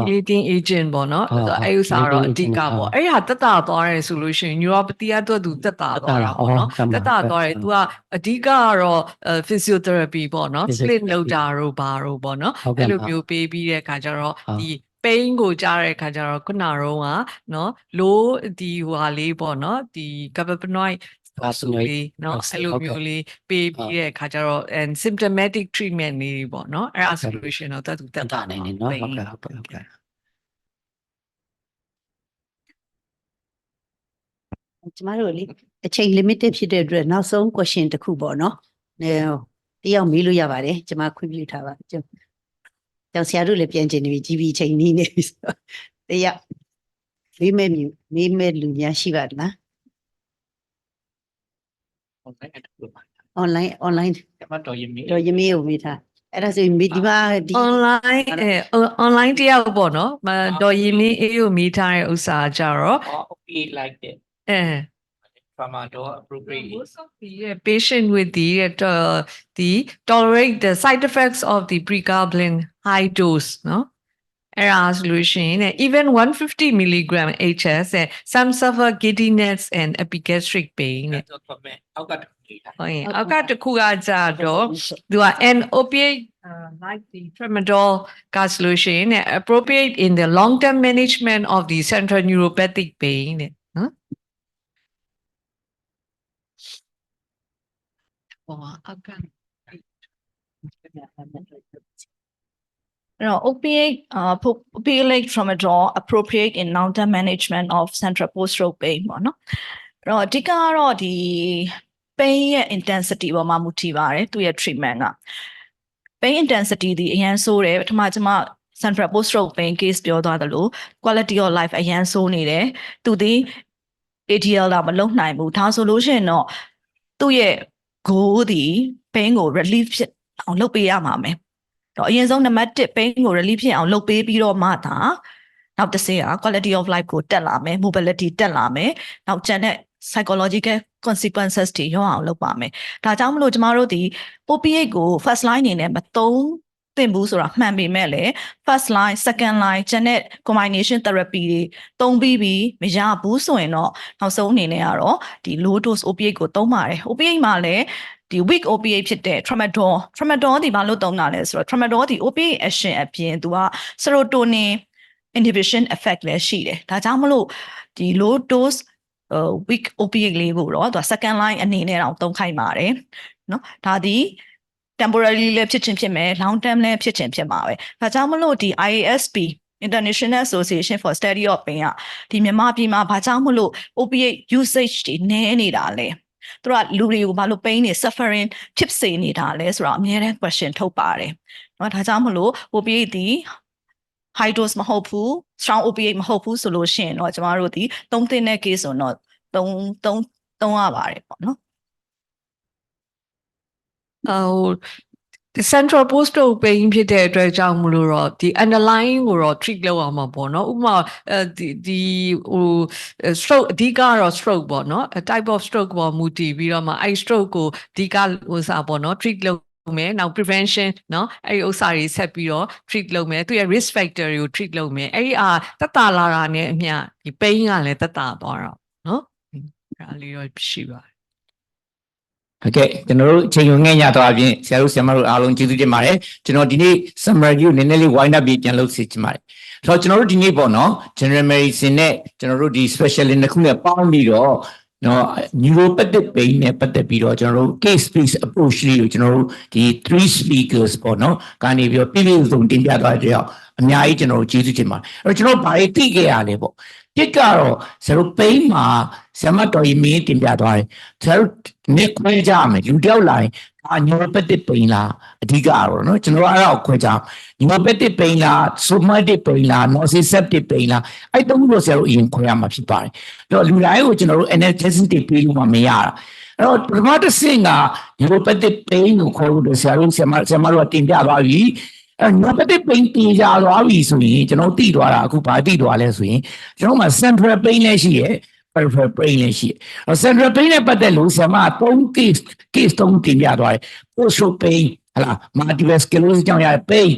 chelating agent ပေါ့နော်အဲ့ဥစားတော့အဓိကပေါ့အဲ့ဟာတက်တာသွားတယ်ဆိုလို့ရှိရင် neuropathy ကတော့သူတက်တာသွားတာပေါ့နော်တက်တာသွားတယ်သူကအဓိကကတော့ physiotherapy ပေါ့နော် split လုပ်တာတို့ဘာတို့ပေါ့နော်အဲ့လိုမျိုးပေးပြီးတဲ့အခါကျတော့ဒီ pain ကိုကြားတဲ့အခါကျတော့ခုနကတော့နော် low ဒီဟိုဟာလေးပေါ့နော်ဒီ cannabinoidဆိုလေးเนาะအဲ့လိုမျိုးလေးပေးပြီးတဲ့အခါကျတော့ and symptomatic treatment လေးပေါ့เนาะအဲ့ဒါဆိုလို့ရှိရင်တော့သူတက်တာနိုင်နေเนาะဟုတ်ကဲ့ကျမတို့လေအချိန် limited ဖြစ်တဲ့အတွက်နောက်ဆုံး question တစ်ခုပေါ့နော်တယောက်မေးလို့ရပါတယ်ကျမခွင့်ပြုထားပါကျောင်းဆရာတို့လည်းပြန်ကျင်နေပြီကြီးပြီးချိန်နီးနေပြီဆိုတော့တယောက်မေးမဲ့လူများရှိပါလားonline တော်ရင်မေးကိုမေးထားအဲ့ဒါဆိုရင်ဒီမှာဒီ online တယောက်ပေါ့နော်တော်ရင်မေးအေးကိုမေးထားတဲ့ဥစ္စာကြတော့ okay like that trauma door appropriate most of the patient with the tolerate the side effects of the pregabalin high dose เนาะ Era solution, even 150 milligram HS, some suffer giddiness and epigastric pain. Okay, I've got the Kugajado, do an opiate like the tramadol solution appropriate in the long-term management of the central neuropathic pain. Huh? Oh, I've got opiate tramadol appropriate in long-term management of central post-stroke pain ပေါ့နော်အဲ့တော့အဓိကကတော့ဒီ pain ရဲ့ intensity ပေါ်မှာမူတည်ပါတယ်သူရဲ့ treatment က pain intensity ဒီအရန်ဆိုးတယ်ပထမကျွန်မ central post-stroke pain case ပြောသွားတယ်လို့ quality of life အရန်ဆိုးနေတယ်သူဒီ ADL တော့မလုံနိုင်ဘူးဒါဆိုလို့ရှိရင်တော့သူ့ရဲ့ goal ဒီ pain ကို relief ဖြစ်အောင်လုပ်ပေးရမှာမယ်တော့အရင်ဆုံးနံပါတ်1 pain ကို relief ဖြစ်အောင်လုပ်ပေးပြီးတော့မှသာနောက်တစ်ဆင့်က quality of life ကိုတက်လာမယ် mobility တက်လာမယ်နောက်ကျန်တဲ့ psychological consequences တွေရောအောင်လုပ်ပါမယ်ဒါကြောင့်မလို့ကျမတို့ဒီ opiate ကို first line အနေနဲ့မသုံးသင့်ဘူးဆိုတာမှန်ပေမဲ့လည်း first line second line ကျန်တဲ့ combination therapy တွေသုံးပြီးမရဘူးဆိုရင်တော့နောက်ဆုံးအနေနဲ့ကတော့ဒီ low dose opiate ကိုသုံးပါတယ် opiate မှာလည်းဒီ weak opiate ဖြစ်တဲ့ tramadol ဒီဘာလို့သုံးတာလဲဆိုတော့ tramadol ဒီ opiate action အပြင်သူက serotonin inhibition effect လည်းရှိတယ်ဒါကြောင့်မလို့ဒီ low dose weak opiate လေးကိုတော့သူ second line အနေနဲ့တော့သုံးခိုင်းပါတယ်နော်ဒါဒီ temporarily လည်းဖြစ်ချင်းဖြစ်မယ် long term လည်းဖြစ်ချင်းဖြစ်မှာပဲဒါကြောင့်မလို့ဒီ IASP International Association for Study of Pain ကဒီမြန်မာပြည်မှာဘာကြောင့်မလို့ opiate usage တွေနည်းနေတာလဲသူကလူတွေကိုဘာလို့ pain တွေ suffering ဖြစ်စေနေတာလဲဆိုတော့အများနဲ့ question ထုတ်ပါတယ်เนาะဒါကြောင့်မလို့ opiate ဒီ high dose မဟုတ်ဘူး strong opiate မဟုတ်ဘူးဆိုလို့ရှိရင်တော့ကျမတို့ဒီသုံးသင့်တဲ့ case ဆိုတော့သုံးရပါတယ်ပေါ့နော် the central post-stroke pain ဖြစ်တဲ့အတွက်ကြောင့်မလို့တော့ဒီ underlying ကိုတော့ treat လုပ်အောင်မှာပေါ့နော်ဥပမာဒီဟို stroke အဓိကတော့ stroke ပေါ့နော် type of stroke ပေါ်မူတည်ပြီးတော့မှအဲ့ stroke ကိုအဓိကဟိုစားပေါ့နော် treat လုပ်မယ်နောက် prevention เนาะအဲ့ဒီဥစ္စာတွေဆက်ပြီးတော့ treat လုပ်မယ်သူရဲ့ risk factor တွေကို treat လုပ်မယ်အဲ့ဒီတက်တာလာတာနဲ့အမျှဒီ pain ကလည်းတက်တာသွားတော့เนาะအဲ့ဒါလေးတော့ရှိပါတယ်ဟုတ်ကဲ့ကျွန်တော်တို့အချိန်ကိုငဲ့ညတော့အပြင်ဆရာတို့ဆရာမတို့အားလုံးကျေးဇူးတင်ပါတယ်ကျွန်တော်ဒီနေ့ summary ကိုနည်းနည်းလေး wind up ပြီးပြန်လုပ်စီချင်ပါတယ်ဆိုတော့ကျွန်တော်တို့ဒီနေ့ပေါ့နော် general medicine နဲ့ကျွန်တော်တို့ဒီ specialist တစ်ခုနဲ့ပေါင်းပြီးတော့နော် neuropathic pain နဲ့ပတ်သက်ပြီးတော့ကျွန်တော်တို့ case based approach လေးကိုကျွန်တော်တို့ဒီ 3 speakers ပေါ့နော်ကနေပြီးတော့ပြည့်ပြည့်စုံတင်ပြသွားကြအောင်အများကြီးကျွန်တော်တို့ကျေးဇူးတင်ပါတယ်အဲ့တော့ကျွန်တော်ဘာတွေသိခဲ့ရလဲပေါ့တစ်ကတော့ဆရာတို့ pain မှာဆရာမတော်ကြီးမင်းတင်ပြသွားတယ်ဆရာတို့နေခွဲကြမယ်လူတယောက်လာရင်neuropathic pain လားအဓိကတော့နော်ကျွန်တော်အဲ့ဒါကိုခွဲကြအောင် neuropathic pain လား somatic pain လား nociceptive pain လားအဲ့တုံးလို့ဆရာတို့အရင်ခွဲရမှာဖြစ်ပါတယ်အဲ့တော့လူတိုင်းကိုကျွန်တော်တို့ analgesic တွေပေးလို့မရတာအဲ့တော့ပထမတစ်ဆင့်က neuropathic pain ကိုခေါ်လို့ဆရာတို့ဆရာမတို့ကတင်ပြသွားပြီneuropathic pain တင်ကြသွားပြီဆိုရင်ကျွန်တော်သိသွားတာအခုဘာသိသွားလဲဆိုရင်ကျွန်တော်မှာ central pain လည်းရှိရဲ့ peripheral pain လည်းရှိတယ် central pain နဲ့ပတ်သက်လို့ဆရာမ3 case 3တင်ပြသွားတယ် post-stroke pain ဟလာ multiple sclerosis ကြောင့်ရတဲ့ pain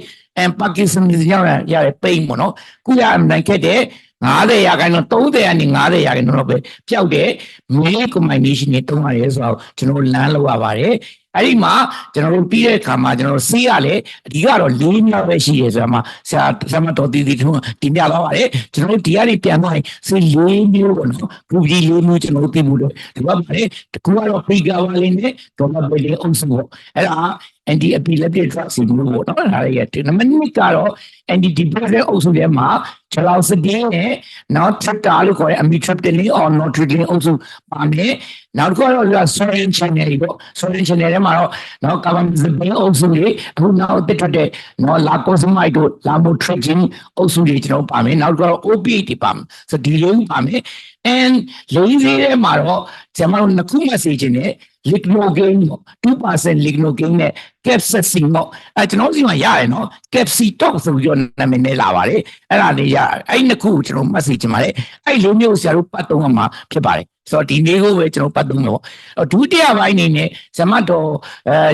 and Parkinson ကြောင့်ရတဲ့ pain ပေါ့နော်ခုရအနိုင်ခဲ့တဲ့90ရာခိုင်နှုန်း30ကနေ90ရာခိုင်နှုန်းတော့ပဲပျောက်တယ် main combination နဲ့တုံးရတယ်ဆိုတော့ကျွန်တော်လမ်းလောက်ရပါတယ်အဲ့ဒီမှာကျွန်တော်တို့ပြီးတဲ့အခါမှာကျွန်တော်တို့ဆေးရလဲအဓိကတော့၄မျိုးပဲရှိတယ်ဆိုတာမှာဆရာမတော်တီထုံးတင်ပြသွားပါတယ်ကျွန်တော်တို့ဒီကနေပြန်သွားရင်ဆေး၄မျိုးပေါ့နော်ပူကြီး၄မျိုးကျွန်တော်တို့သိမှုလို့ဒီမှာပါတယ်တကူကတော့ pregabalin နဲ့ domabalin အုပ်စုပေါ့အဲ့ဒါ anti epileptic drugs တွေမျိုးပေါ့နော်ဒါတွေရဲ့နံပါတ်2ကတော့ anti depressant အုပ်စုထဲမှာ chalcodone နဲ့နောက် tripta လို့ခေါ်တဲ့ amitriptyline or nortriptyline အုပ်စုပါမယ်နောက်တစ်ခုကတော့ sodium channel ပေါ့ sodium channel ထဲမှာတော့နောက် carbamazepine အုပ်စုတွေအခုနောက်တက်ထွက်တဲ့နော် lacosamide တို့ lamotrigine အုပ်စုတွေကျွန်တော်ပါမယ်နောက်တစ်ခုကတော့ opiate တွေပါမယ်ဆိုဒီလိုပါမယ် and လေးသေးထဲမှာတော့ကျွန်တော်တို့နှစ်ခုမှစေချင်တယ် lignocaine ပေါ့ 2% lignocaine နဲ့ capsaicin ပေါ့ကျွန်တော်စီမှာရတယ်နော် capsitox ဆိုပြီးတော့နာမည်နဲ့လာပါတယ်အဲ့ဒါလေးရအဲ့နှစ်ခုကျွန်တော်မှတ်စေချင်ပါတယ်အဲ့လိုမျိုးဆရာတို့ပတ်သုံးရမှာဖြစ်ပါတယ်ဆိုတော့ဒီနေ့ကိုပဲကျွန်တော်ပတ်သုံးတော့ဒုတိယပိုင်းအနေနဲ့ဇမတ်တော်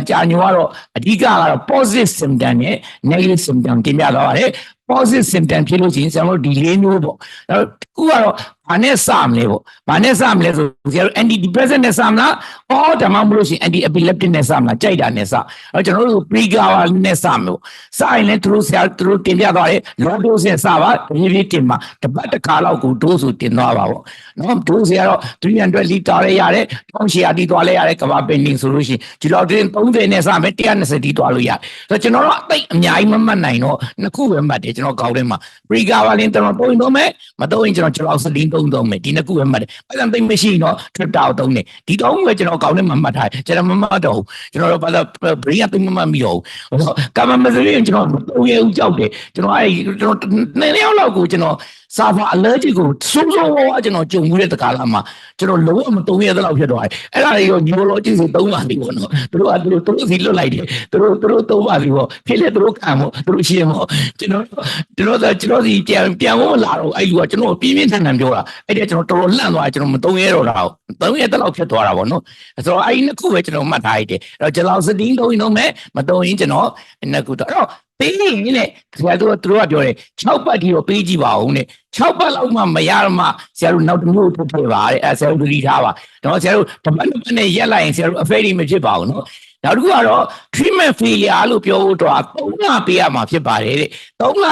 ကြာညိုကတော့အဓိကကတော့ positive symptom နဲ့ negative symptom တင်ပြသွားပါတယ် positive symptom ဖြစ်လို့ရှိရင်ဆရာတို့ဒီလေးမျိုးပေါ့အဲ့တော့ခုကတော့ဘာနဲ့စမလဲပေါ့ဘာနဲ့စမလဲဆိုဆရာတို့ antidepressant နဲ့စမလားအော်ဒါမှမဟုတ်လို့ရှိရင် anti epileptic နဲ့စမလားကြိုက်တာနဲ့စအဲ့တော့ကျွန်တော်တို့ pre-GABA နဲ့စမယ်ပေါ့စရင်လည်းသူတို့တင်ပြသွားတယ် low dose နဲ့စပါဒီလေးတင်မှာတစ်ပတ်တစ်ခါလောက်ကို dose ဆိုတင်သွားပါပေါ့နော် dose ကတော့300 liter လည်းရတယ်1800 တီသွားလည်းရတယ်ကမ္ဘာပင်နေဆိုလို့ရှိရင်ဒီလောက်တင်30နဲ့စမယ်120တီသွားလို့ရတယ်ဆိုတော့ကျွန်တော်တို့အသိအများကြီးမမှတ်နိုင်တော့နှစ်ခုပဲမှတ်တယ်ကျွန်တော်ကောင်းထဲမှာ pre-GABA လည်းကျွန်တော်သုံးမယ်မသုံးရင်ကျွန်တော်စတင်းသုံးမယ်ဒီနှစ်ခုပဲမှတ်တယ်အဲ့ဒါသိမရှိရင်တော့ tripta ကိုသုံးတယ်ဒီသုံးခုပဲကျွန်တော်ကောင်းထဲမှာမှတ်ထားတယ်ကျွန်တော်မမှတ်တော့ဘူးကျွန်တော်တို့ဘာလို့ brain ကသိမမှတ်မိတော့ဘူးကာမမစရိကျွန်တော်သုံးရဦးကြောက်တယ်ကျွန်တော်အဲ့ကျွန်တော်နှစ်နှစ်လောက်ကိုကျွန်တော်စာဖာ allergic ကိုစိုးစိုးဝါးကျွန်တော်ကြုံမှုတဲ့တကားလာမှာကျွန်တော်လုံးဝမသုံးရတဲ့လောက်ဖြစ်သွားတယ်အဲ့ဒါတွေရော neurologist ကိုသုံးပါလိမ့်ပေါ့နော်သူတို့စီလွတ်လိုက်တယ်သူတို့သုံးပါလိမ့်ပေါ့ဖြစ်လေသူတို့ခံပေါ့သူတို့ရှင်းပေါ့ကျွန်တော်စီပြန်ဖို့မလာတော့အဲ့လူကကျွန်တော်ပြင်းပြင်းထန်ထန်ပြောတာအဲ့ဒါကျွန်တော်တော်တော်လန့်သွားကျွန်တော်မသုံးရတော့တာသုံးရတဲ့လောက်ဖြစ်သွားတာပေါ့နော်ဆိုတော့အဲ့နှစ်ခုပဲကျွန်တော်မှတ်ထားရတယ်အဲ့တော့ကျွန်တော်စတင်းသုံးရင်တော့မယ်မသုံးရင်ကျွန်တော်နှစ်ခုတော့အဲ့တော့ပေးရင်လေဆရာတို့ကပြောတယ်6ပတ်ဒီတော့ပေးကြည့်ပါဦးနဲ့6ပတ်လောက်မှမရတော့မှဆရာတို့နောက်တစ်မျိုးထုတ်ခဲ့ပါတဲ့အဲဆရာတို့သတိထားပါတော့ဆရာတို့တပတ်နဲ့ရက်လိုက်ရင်ဆရာတို့ affair မဖြစ်ပါဘူးနော်နောက်တစ်ခုကတော့ treatment failure လို့ပြောဖို့တော့3လပေးရမှာဖြစ်ပါတယ်တဲ့3လ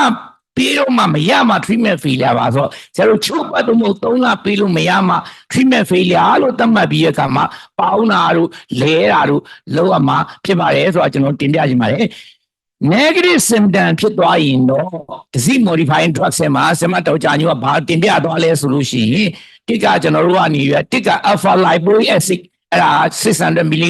ပေးတော့မှမရမှ treatment failure ပါဆိုတော့ဆရာတို့6ပတ်တော့မဟုတ်3လပေးလို့မရမှ treatment failure လို့သတ်မှတ်ပြီးရကမှာပေါင်းတာတို့လဲတာတို့လောက်ရမှာဖြစ်ပါတယ်ဆိုတော့ကျွန်တော်တင်ပြချင်ပါတယ်negative symptom ဖြစ်သွားရင်တော့ disease modifying drugs မှာဆမတော်ကြာညိုကဘာတင်ပြသွားလဲဆိုလို့ရှိရင်တစ်ကကျွန်တော်တို့ကနေရတစ်က alpha lipoic acid အဲ့ဒါ600 mg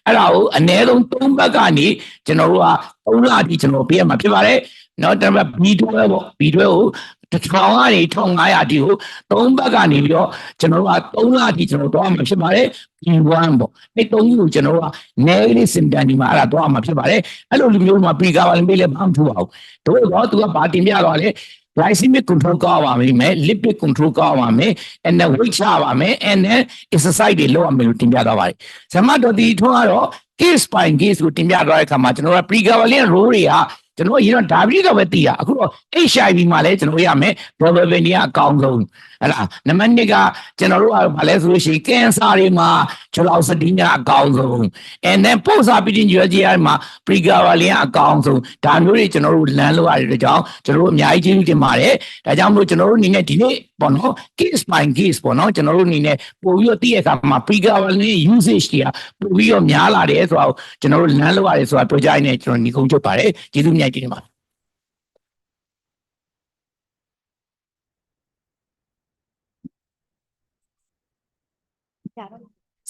အဲ့ဒါကိုအနည်းဆုံး3ဘက်ကနေကျွန်တော်တို့က3လပြီးကျွန်တော်ပေးရမှာဖြစ်ပါတယ်နောက်တစ်ပတ် B12 ပေါ့ B12 ကို1000ကနေ1500တီကို3ဘက်ကနေပြီးတော့ကျွန်တော်တို့က3လတီကျွန်တော်တော့မှာဖြစ်ပါတယ်B1 ပေါ့အဲ့3ခုကိုကျွန်တော်တို့က negative symptom ဒီမှာအဲ့ဒါတော့မှာဖြစ်ပါတယ်အဲ့လိုလူမျိုးမှာ pre-GABA လည်းပေးလဲဘာမှမထူပါဘူးတို့တော့သူကဘာတင်ပြတော့လဲ glycemic control ကောင်းပါမယ် lipid control ကောင်းပါမယ် and then weight ချပါမယ် and then exercise တွေလုပ်ရမယ်လို့တင်ပြတော့ပါတယ်ဇမတော်ဒီထွန်းကတော့ case by case ကိုတင်ပြတော့တဲ့အခါမှာကျွန်တော်က pre-GABA လေး role တွေကကျွန်တော်ရေတော့ဒါပြီးတော့ပဲသိရအခုတော့ HIV မှာလည်းကျွန်တော်ရမယ် probability ကအကောင်းဆုံးဟဲ့လားနံပါတ်1ကကျွန်တော်တို့ကဘာလဲဆိုလို့ရှိရင် cancer တွေမှာကျွန်တော်စတင်းကအကောင်းဆုံး and then post operative surgery မှာ pre-GABA လေးကအကောင်းဆုံးဒါမျိုးတွေကျွန်တော်တို့လမ်းလို့ရတဲ့ကြောင့်ကျွန်တော်တို့အများကြီးကျေးဇူးတင်ပါတယ်ဒါကြောင့်မလို့ကျွန်တော်တို့အနေနဲ့ဒီနေ့ပေါ့နော် case by case ပေါ့နော်ကျွန်တော်တို့အနေနဲ့ပို့ပြီးတော့သိရတဲ့အခါမှာ pre-GABA လေး usage တွေကပို့ပြီးတော့များလာတယ်ဆိုတော့ကျွန်တော်တို့လမ်းလို့ရတယ်ဆိုတာပြောကြရင်ကျွန်တော်ညီကုန်းချုပ်ပါတယ်ကျေးဇူးများတင်ပါတယ်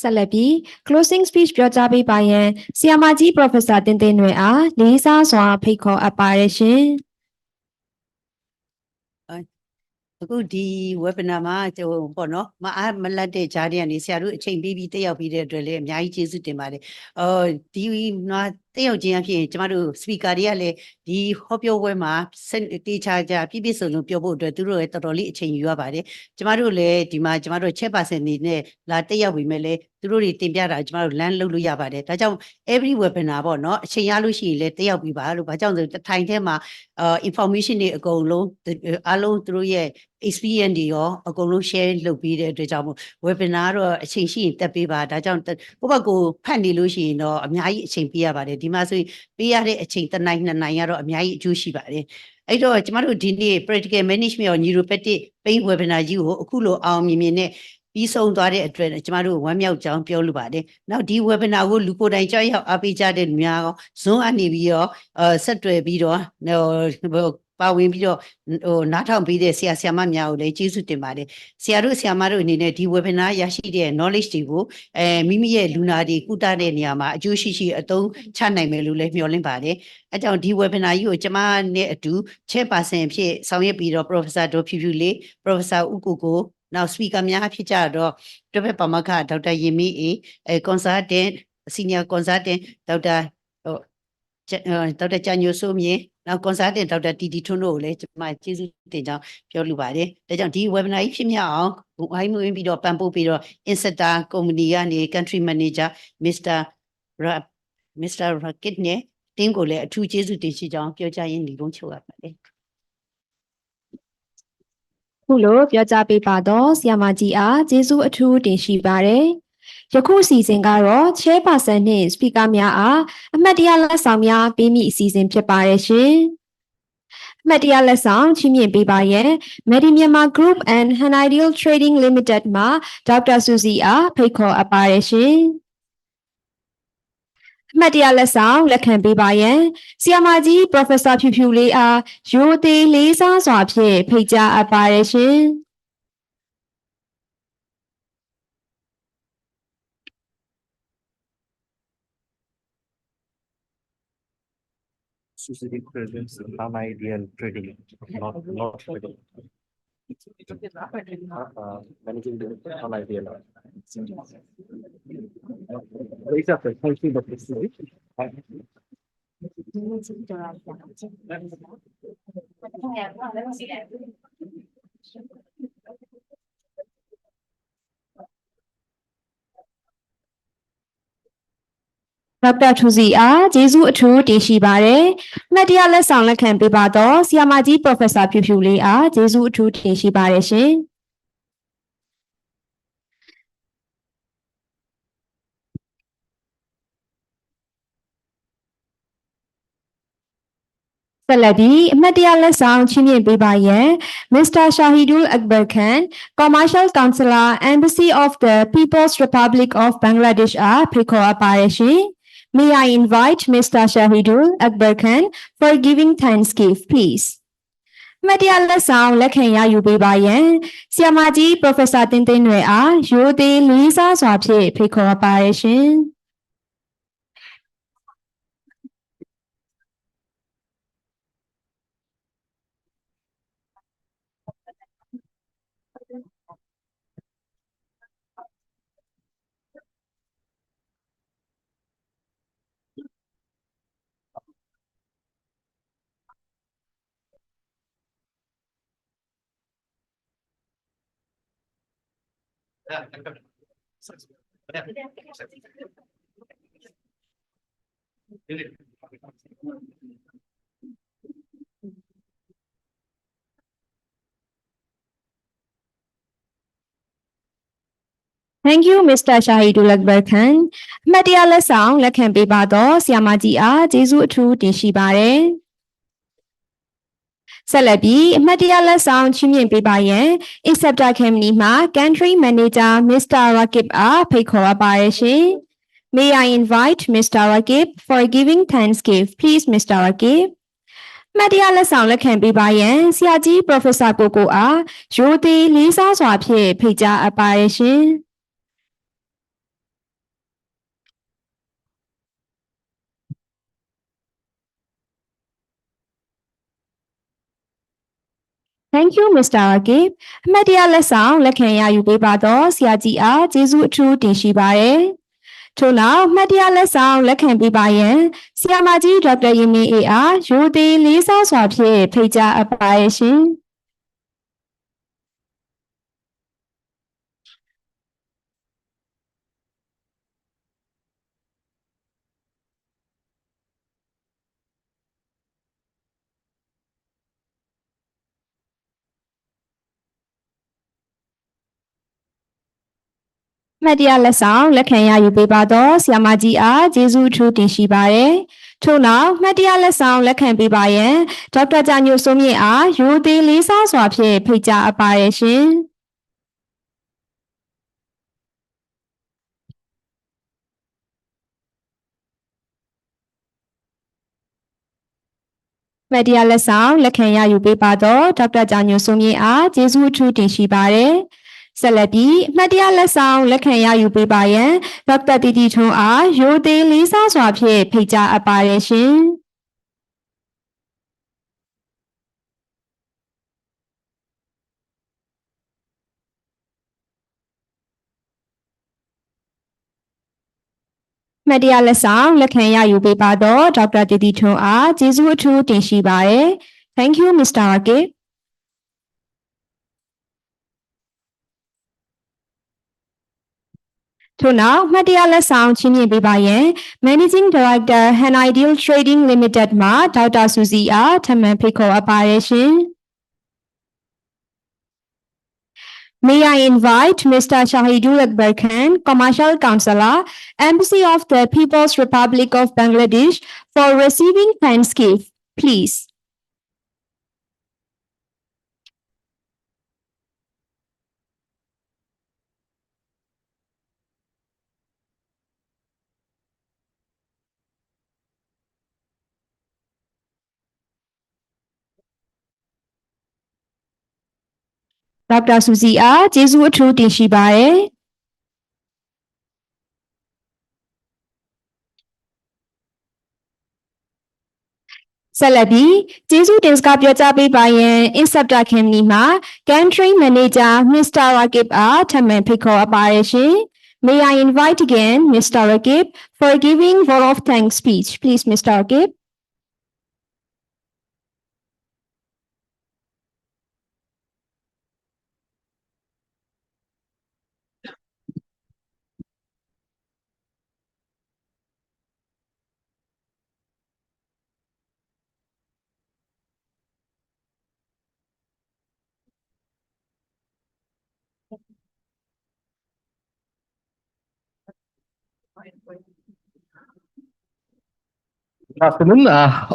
ဆက်လက်ပြီး closing speech ပြောကြားပေးပါရန်ဆရာမကြီး Professor တင်တင်နွယ်အားလေးစားစွာဖိတ်ခေါ်အပ်ပါတယ်ရှင်အခုဒီ webinar မှာပေါ့နော်မအားမလတ်တဲ့ဂျားတွေကနေဆရာတို့အချိန်ပေးပြီးတက်ရောက်ပြီးတဲ့အတွက်လည်းအများကြီးကျေးဇူးတင်ပါတယ်ဒီနော်တက်ရောက်ခြင်းအဖြစ်ကျမတို့ speaker တွေကလည်းဒီဟောပြောပွဲမှာတေချာကြပြည့်ပြည့်စုံစုံပြောဖို့အတွက်သူတို့လည်းတော်တော်လေးအချိန်ယူရပါတယ်ကျမတို့လည်းဒီမှာကျမတို့ Chairperson နေနဲ့လာတက်ရောက်ပြီးမဲ့လည်းသူတို့တွေတင်ပြတာကျမတို့ learn လုပ်လို့ရပါတယ်ဒါကြောင့် every webinar ပေါ့နော်အချိန်ရလို့ရှိရင်လည်းတက်ရောက်ပြီးပါလို့ဘာကြောင့်ဆိုတစ်ထိုင်ထဲမှာinformation တွေအကုန်လုံးအားလုံးသူတို့ရဲ့ experience တွေရောအကုန်လုံး share လုပ်ပြီးတဲ့အတွက်ကြောင့် webinar တော့အချိန်ရှိရင်တက်ပေးပါဒါကြောင့်ကိုယ့်ဘက်ကိုဖတ်နေလို့ရှိရင်တော့အများကြီးအချိန်ပေးရပါတယ်ဒီမှာဆိုရင်ပေးရတဲ့အချိန်တစ်နိုင်နှစ်နိုင်ကတော့အများကြီးအကျိုးရှိပါတယ်အဲ့တော့ကျမတို့ဒီနေ့ practical management of neuropathic pain webinar ကြီးကိုအခုလိုအောင်မြင်မြင်နဲ့ပြီးဆုံးသွားတဲ့အတွက်ကျမတို့ဝမ်းမြောက်ကြောင်းပြောလိုပါတယ်နောက်ဒီ webinar ကိုလူကိုယ်တိုင်ကြောက်ရောက်အားပေးကြတဲ့လူများရော Zoom အနေပြီးတော့ဆက်တွယ်ပြီးတော့ပါဝင်ပြီးတော့နားထောင်ပြီးတဲ့ဆရာဆရာမများကိုလည်းကျေးဇူးတင်ပါတယ်ဆရာတို့ဆရာမတို့အနေနဲ့ဒီ webinar ရရှိတဲ့ knowledge တွေကိုမိမိရဲ့လူနာတွေကုသတဲ့နေရာမှာအကျိုးရှိရှိအသုံးချနိုင်မယ်လို့လည်းမျှော်လင့်ပါတယ်အဲကြောင့်ဒီ webinar ကြီးကိုကျမနဲ့အတူ Chairperson အဖြစ်ဆောင်ရွက်ပြီးတော့ Professor ဒေါ်ဖြူဖြူလေး Professor ဦးကိုကိုနောက် speaker များဖြစ်ကြတော့တွဲဖက်ပါမောက္ခဒေါက်တာရင်မီအေ consultant senior consultant ဒေါက်တာကြာညိုစိုးမြင့်နောက် consultant ဒေါက်တာတီတီထွန်းတို့ကိုလည်းကျွန်မကျေးဇူးတင်ကြောင်းပြောလိုပါတယ်ဒါကြောင့်ဒီ webinar ကြီးဖြစ်မြောက်အောင်ဝိုင်းဝန်းပြီးတော့ပံ့ပိုးပြီးတော့ Insider Company ကနေ Country Manager Mr. Rakit နဲ့တင်းကိုလည်းအထူးကျေးဇူးတင်ရှိကြောင်းပြောကြရင်းဒီကုန်းချုပ်ရပါတယ် ခုလိုပြောကြားပေးပါတော့ဆရာမကြီးအားကျေးဇူးအထူးတင်ရှိပါတယ်။ယခုအစီအစဉ်ကတော့ Chairperson နှင့် Speaker များအားအမှတ်တရလက်ဆောင်များပေးမိအစီအစဉ်ဖြစ်ပါတယ်ရှင်။အမှတ်တရလက်ဆောင်ချီးမြှင့်ပေးပါရန် Medi Myanmar Group and Hanideal Trading Limited မှဒေါက်တာဆူစီအားဖိတ်ခေါ်အပ်ပါတယ်ရှင်။အမှတ်တရလက်ဆောင်လက်ခံပေးပါရန်ဆရာမကြီး Professor ဖြူဖြူလေးအားရိုသေလေးစားစွာဖြင့်ဖိတ်ကြားအပ်ပါတယ်ရှင်။ Susie presents an ideal trading, not trading. Managing the unideal. Exactly. Thank you, Dr. Susie. Dr. ထူစီအားကျေးဇူးအထူးတင်ရှိပါတယ်။မှတ်တရလက်ဆောင်လက်ခံပေးပါတော့ဆရာမကြီး Professor ဖြူဖြူလေးအားကျေးဇူးအထူးတင်ရှိပါတယ်ရှင်။ဆက်လက်ပြီးအမှတ်တရလက်ဆောင်ချီးမြှင့်ပေးပါရန် Mr. Shahidul Akbar Khan, Commercial Counselor, Embassy of the People's Republic of Bangladesh အားဖိတ်ခေါ်အပ်ပါတယ်ရှင်။ May I invite Mr. Shahidul Akbar Khan for giving thanks gift, please. မှတ်တရလက်ဆောင်လက်ခံရယူပေးပါရန်ဆရာမကြီး Professor တင်သိန်းနွယ်အားရိုသေလေးစားစွာဖြင့်ဖိတ်ခေါ်အပ်ပါတယ်ရှင်။ Thank you, Mr. Shahidul Akbar Khan. အမှတ်တရလက်ဆောင်လက်ခံပေးပါတော့ဆရာမကြီးအားကျေးဇူးအထူးတင်ရှိပါတယ်။ဆက်လက်ပြီးအမှတ်တရလက်ဆောင်ချီးမြှင့်ပေးပါရန် Acceptor Company မှ Country Manager Mr. Rakib အားဖိတ်ခေါ်အပ်ပါတယ်ရှင်။ May I invite Mr. Rakib for giving thanks gift, please, Mr. Rakib. မှတ်တရလက်ဆောင်လက်ခံပေးပါရန်ဆရာကြီး Professor ကိုကိုအားရိုသေလေးစားစွာဖြင့်ဖိတ်ကြားအပ်ပါတယ်ရှင်။ Thank you, Mr. Rakib. အမှတ်တရလက်ဆောင်လက်ခံရယူပေးပါတော့ဆရာကြီးအားကျေးဇူးအထူးတင်ရှိပါတယ်။ထို့နောက်မှတ်တရလက်ဆောင်လက်ခံပေးပါရန်ဆရာမကြီး Dr. ရင်မင်းအေအားရိုသေလေးစားစွာဖြင့်ဖိတ်ကြားအပ်ပါရဲ့ရှင်။မှတ်တရလက်ဆောင်လက်ခံရယူပေးပါတော့ဆရာမကြီးအားကျေးဇူးအထူးတင်ရှိပါတယ်။ထို့နောက်မှတ်တရလက်ဆောင်လက်ခံပေးပါရန်ဒေါက်တာကြာညိုစိုးမြင့်အားရိုသေလေးစားစွာဖြင့်ဖိတ်ကြားအပ်ပါရဲ့ရှင်။ မှတ်တရလက်ဆောင်လက်ခံရယူပေးပါတော့ဒေါက်တာကြာညိုစိုးမြင့်အားကျေးဇူးအထူးတင်ရှိပါတယ်။ဆက်လက်ပြီးမှတ်တရလက်ဆောင်လက်ခံရယူပေးပါရန်ဒေါက်တာတီတီထွန်းအားရိုသေလေးစားစွာဖြင့်ဖိတ်ကြားအပ်ပါရဲ့ရှင်။ မှတ်တရလက်ဆောင်လက်ခံရယူပေးပါတော့ဒေါက်တာတီတီထွန်းအားကျေးဇူးအထူးတင်ရှိပါတယ်။ Thank you, Mr. Rakib. ထို့နောက်မှတ်တရလက်ဆောင်ချီးမြှင့်ပေးပါရန် Managing Director Hanideal Trading Limited မှဒေါက်တာဆူစီအားထပ်မံဖိတ်ခေါ်အပ်ပါရဲ့ရှင်။ May I invite Mr. Shahidul Akbar Khan, Commercial Councillor, Embassy of the People's Republic of Bangladesh, for receiving thanks gift, please. Dr. Susie A. ကျေးဇူးအထူးတင်ရှိပါတယ် ဆက်လက်ပြီးကျေးဇူးတင်စကားပြောကြားပေးပါရန် Inceptor Academy မှာ Country Manager Mr. Rakib အားထပ်မံဖိတ်ခေါ်အပ်ပါတယ်ရှင် May I invite again Mr. Rakib for giving vote of thanks speech. Please, Mr. Rakib. Good afternoon,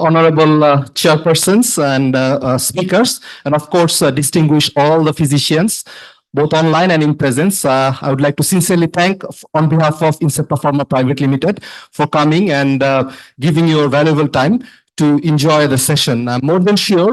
honorable chairpersons and speakers, and of course, distinguish all the physicians, both online and in presence. I would like to sincerely thank on behalf of Inceptor Pharma Private Limited for coming and giving your valuable time to enjoy the session. I'm more than sure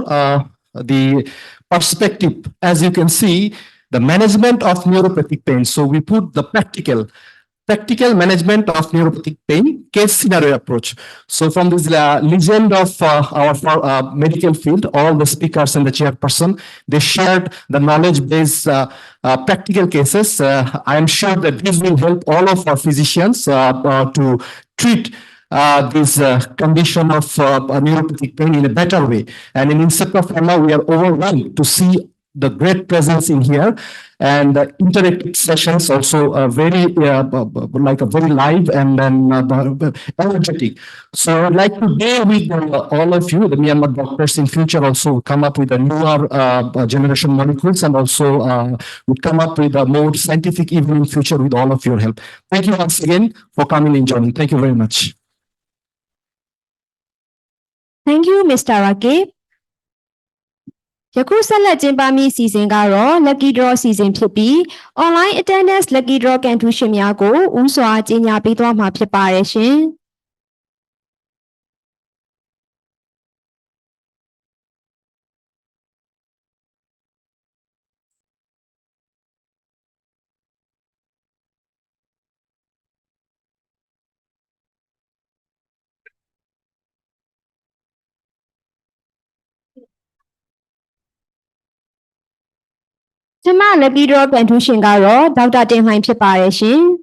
the perspective, as you can see, the management of neuropathic pain. So we put the practical management of neuropathic pain case scenario approach. So from this legend of our medical field, all the speakers and the chairperson, they shared the knowledge-based practical cases. I am sure that this will help all of our physicians to treat this condition of neuropathic pain in a better way. And in Inceptor Pharma, we are overwhelmed to see the great presence in here, and interactive sessions also very like a very live and then energetic. So I'd like to bear with all of you, the Myanmar doctors in future also come up with a newer generation molecules, and also would come up with a more scientific even in future with all of your help. Thank you once again for coming and joining. Thank you very much. Thank you, Mr. Rakib. ယခုဆက်လက်ကျင်းပမည့်အစီအစဉ်ကတော့ Lucky Draw အစီအစဉ်ဖြစ်ပြီး Online Attendance Lucky Draw ကန်ထူးရှင်များကိုဦးစွာကြေညာပေးသွားမှာဖြစ်ပါတယ်ရှင်။ ။ကျွန်မ Lucky Draw ကန်ထူးရှင်ကတော့ဒေါက်တာတင်လှိုင်ဖြစ်ပါတယ်ရှင်။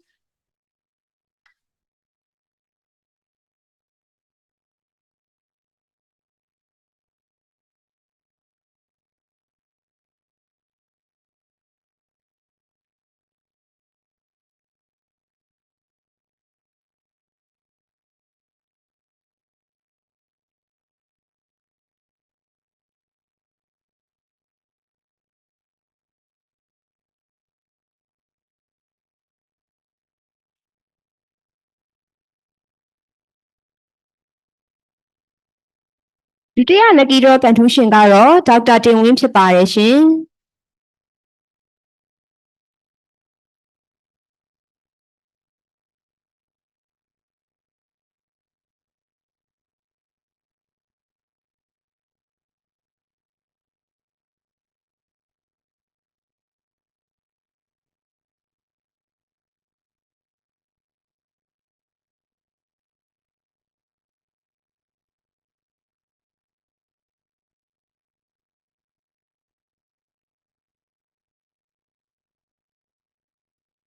။ဒုတိယ Lucky Draw ကန်ထူးရှင်ကတော့ဒေါက်တာတင်ဝင်းဖြစ်ပါတယ်ရှင်။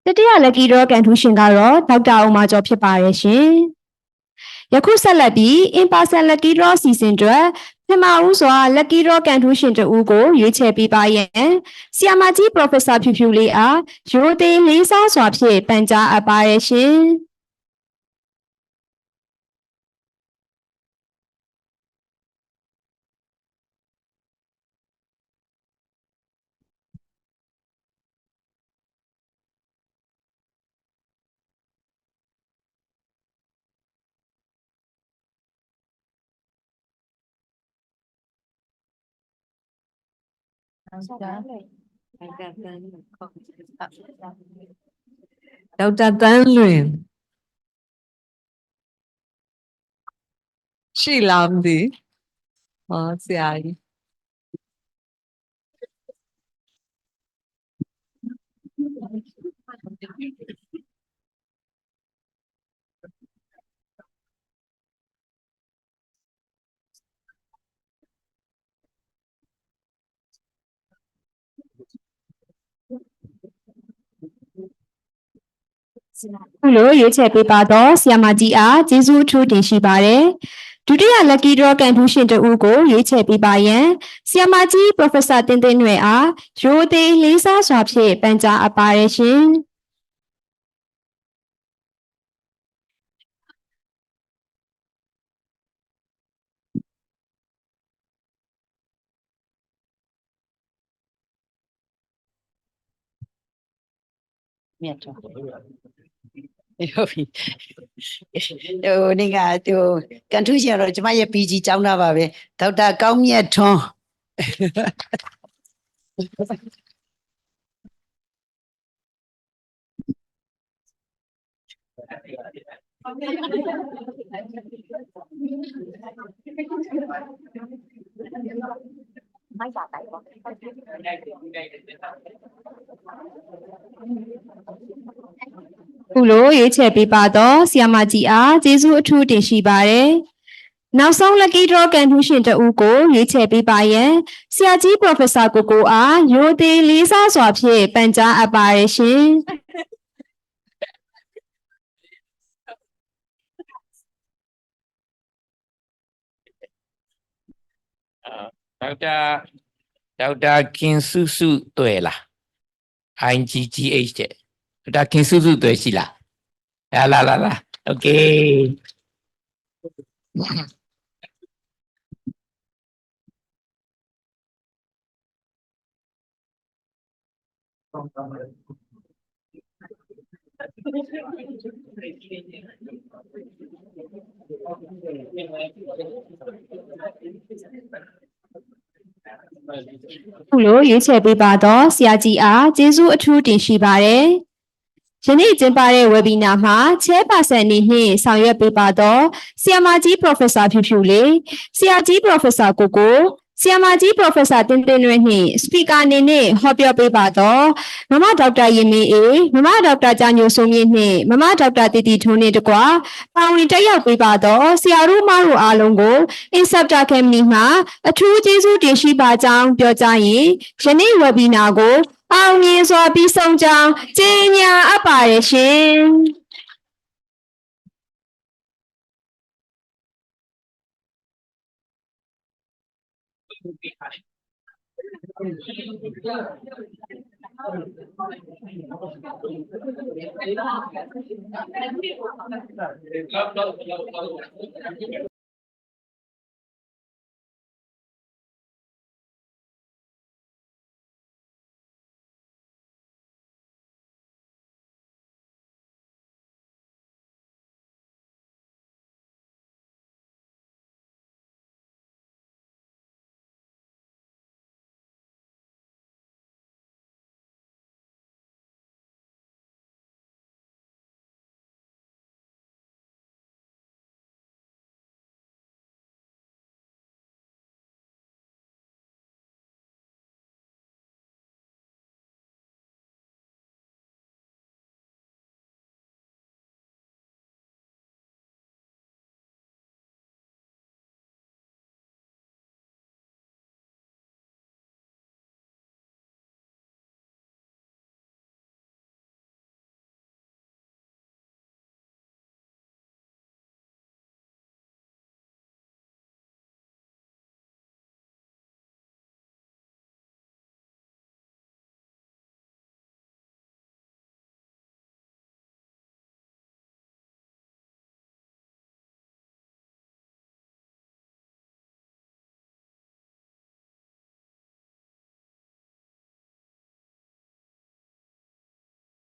။တတိယ Lucky Draw ကန်ထူးရှင်ကတော့ဒေါက်တာအောင်မာကျော်ဖြစ်ပါတယ်ရှင်။ယခုဆက်လက်ပြီး In-person Lucky Draw အစီအစဉ်အတွက်ပထမဦးစွာ Lucky Draw ကန်ထူးရှင်တဦးကိုရွေးချယ်ပေးပါရန်ဆရာမကြီး Professor ဖြူဖြူလေးအားရိုသေလေးစားစွာဖြင့်ပန်ကြားအပ်ပါတယ်ရှင်။ Dr. Tan Luin. She loved it. Oh, see. ခုလိုရွေးချယ်ပေးပါတော့ဆီယမကြီးအားကျေးဇူးအထူးတင်ရှိပါတယ်ဒုတိယ lucky draw ကန်ထူးရှင်တဦးကိုရွေးချယ်ပေးပါရန်ဆီယမကြီး Professor တင်တင်နွယ်အားရိုသေလေးစားစွာဖြင့်ပန်ကြားအပ်ပါတယ်ရှင် မြတ်တော်ဟုတ်ပြီနေကကန်ထူးရှင်တော့ကျမရဲ့ PG ကျောင်းသားပါပဲဒေါက်တာကောင်းမြတ်ထွန်း ခုလိုရွေးချယ်ပေးပါတော့ဆီယမကြီးအားကျေးဇူးအထူးတင်ရှိပါတယ်နောက်ဆုံး lucky draw ကန်ထူးရှင်တဦးကိုရွေးချယ်ပေးပါရန်ဆရာကြီး Professor ကိုအားရိုသေလေးစားစွာဖြင့်ပန်ကြားအပ်ပါတယ်ရှင် ဒေါက်တာခင်စုစုတွေ့လား IGGH တဲ့ဒေါက်တာခင်စုစုတွေ့ရှိလားလာโอเคခုလိုရွေးချယ်ပေးပါတော့ဆရာကြီးအားကျေးဇူးအထူးတင်ရှိပါတယ်ယနေ့ကျင်းပတဲ့ webinar မှာ Chairperson အနေနဲ့ဆောင်ရွက်ပေးပါတော့ဆရာမကြီး Professor ဖြူလေးဆရာကြီး Professor ကိုဆရာမကြီး Professor တင်တင်နွယ်နှင့် Speaker အနေနဲ့ဟောပြောပေးပါတော့မမဒေါက်တာရင်မင်းအေးမမဒေါက်တာကြာညိုစိုးမြင့်နှင့်မမဒေါက်တာတီတီထွန်းနှင့်တကွာပါဝင်တက်ရောက်ပေးပါတော့ဆရာတို့မတို့အားလုံးကို Inceptor Academy မှာအထူးကျေးဇူးတင်ရှိပါကြောင်းပြောကြားရင်ယနေ့ webinar ကိုအောင်မြင်စွာပြီးဆုံးကြောင်းကြေညာအပ်ပါတယ်ရှင်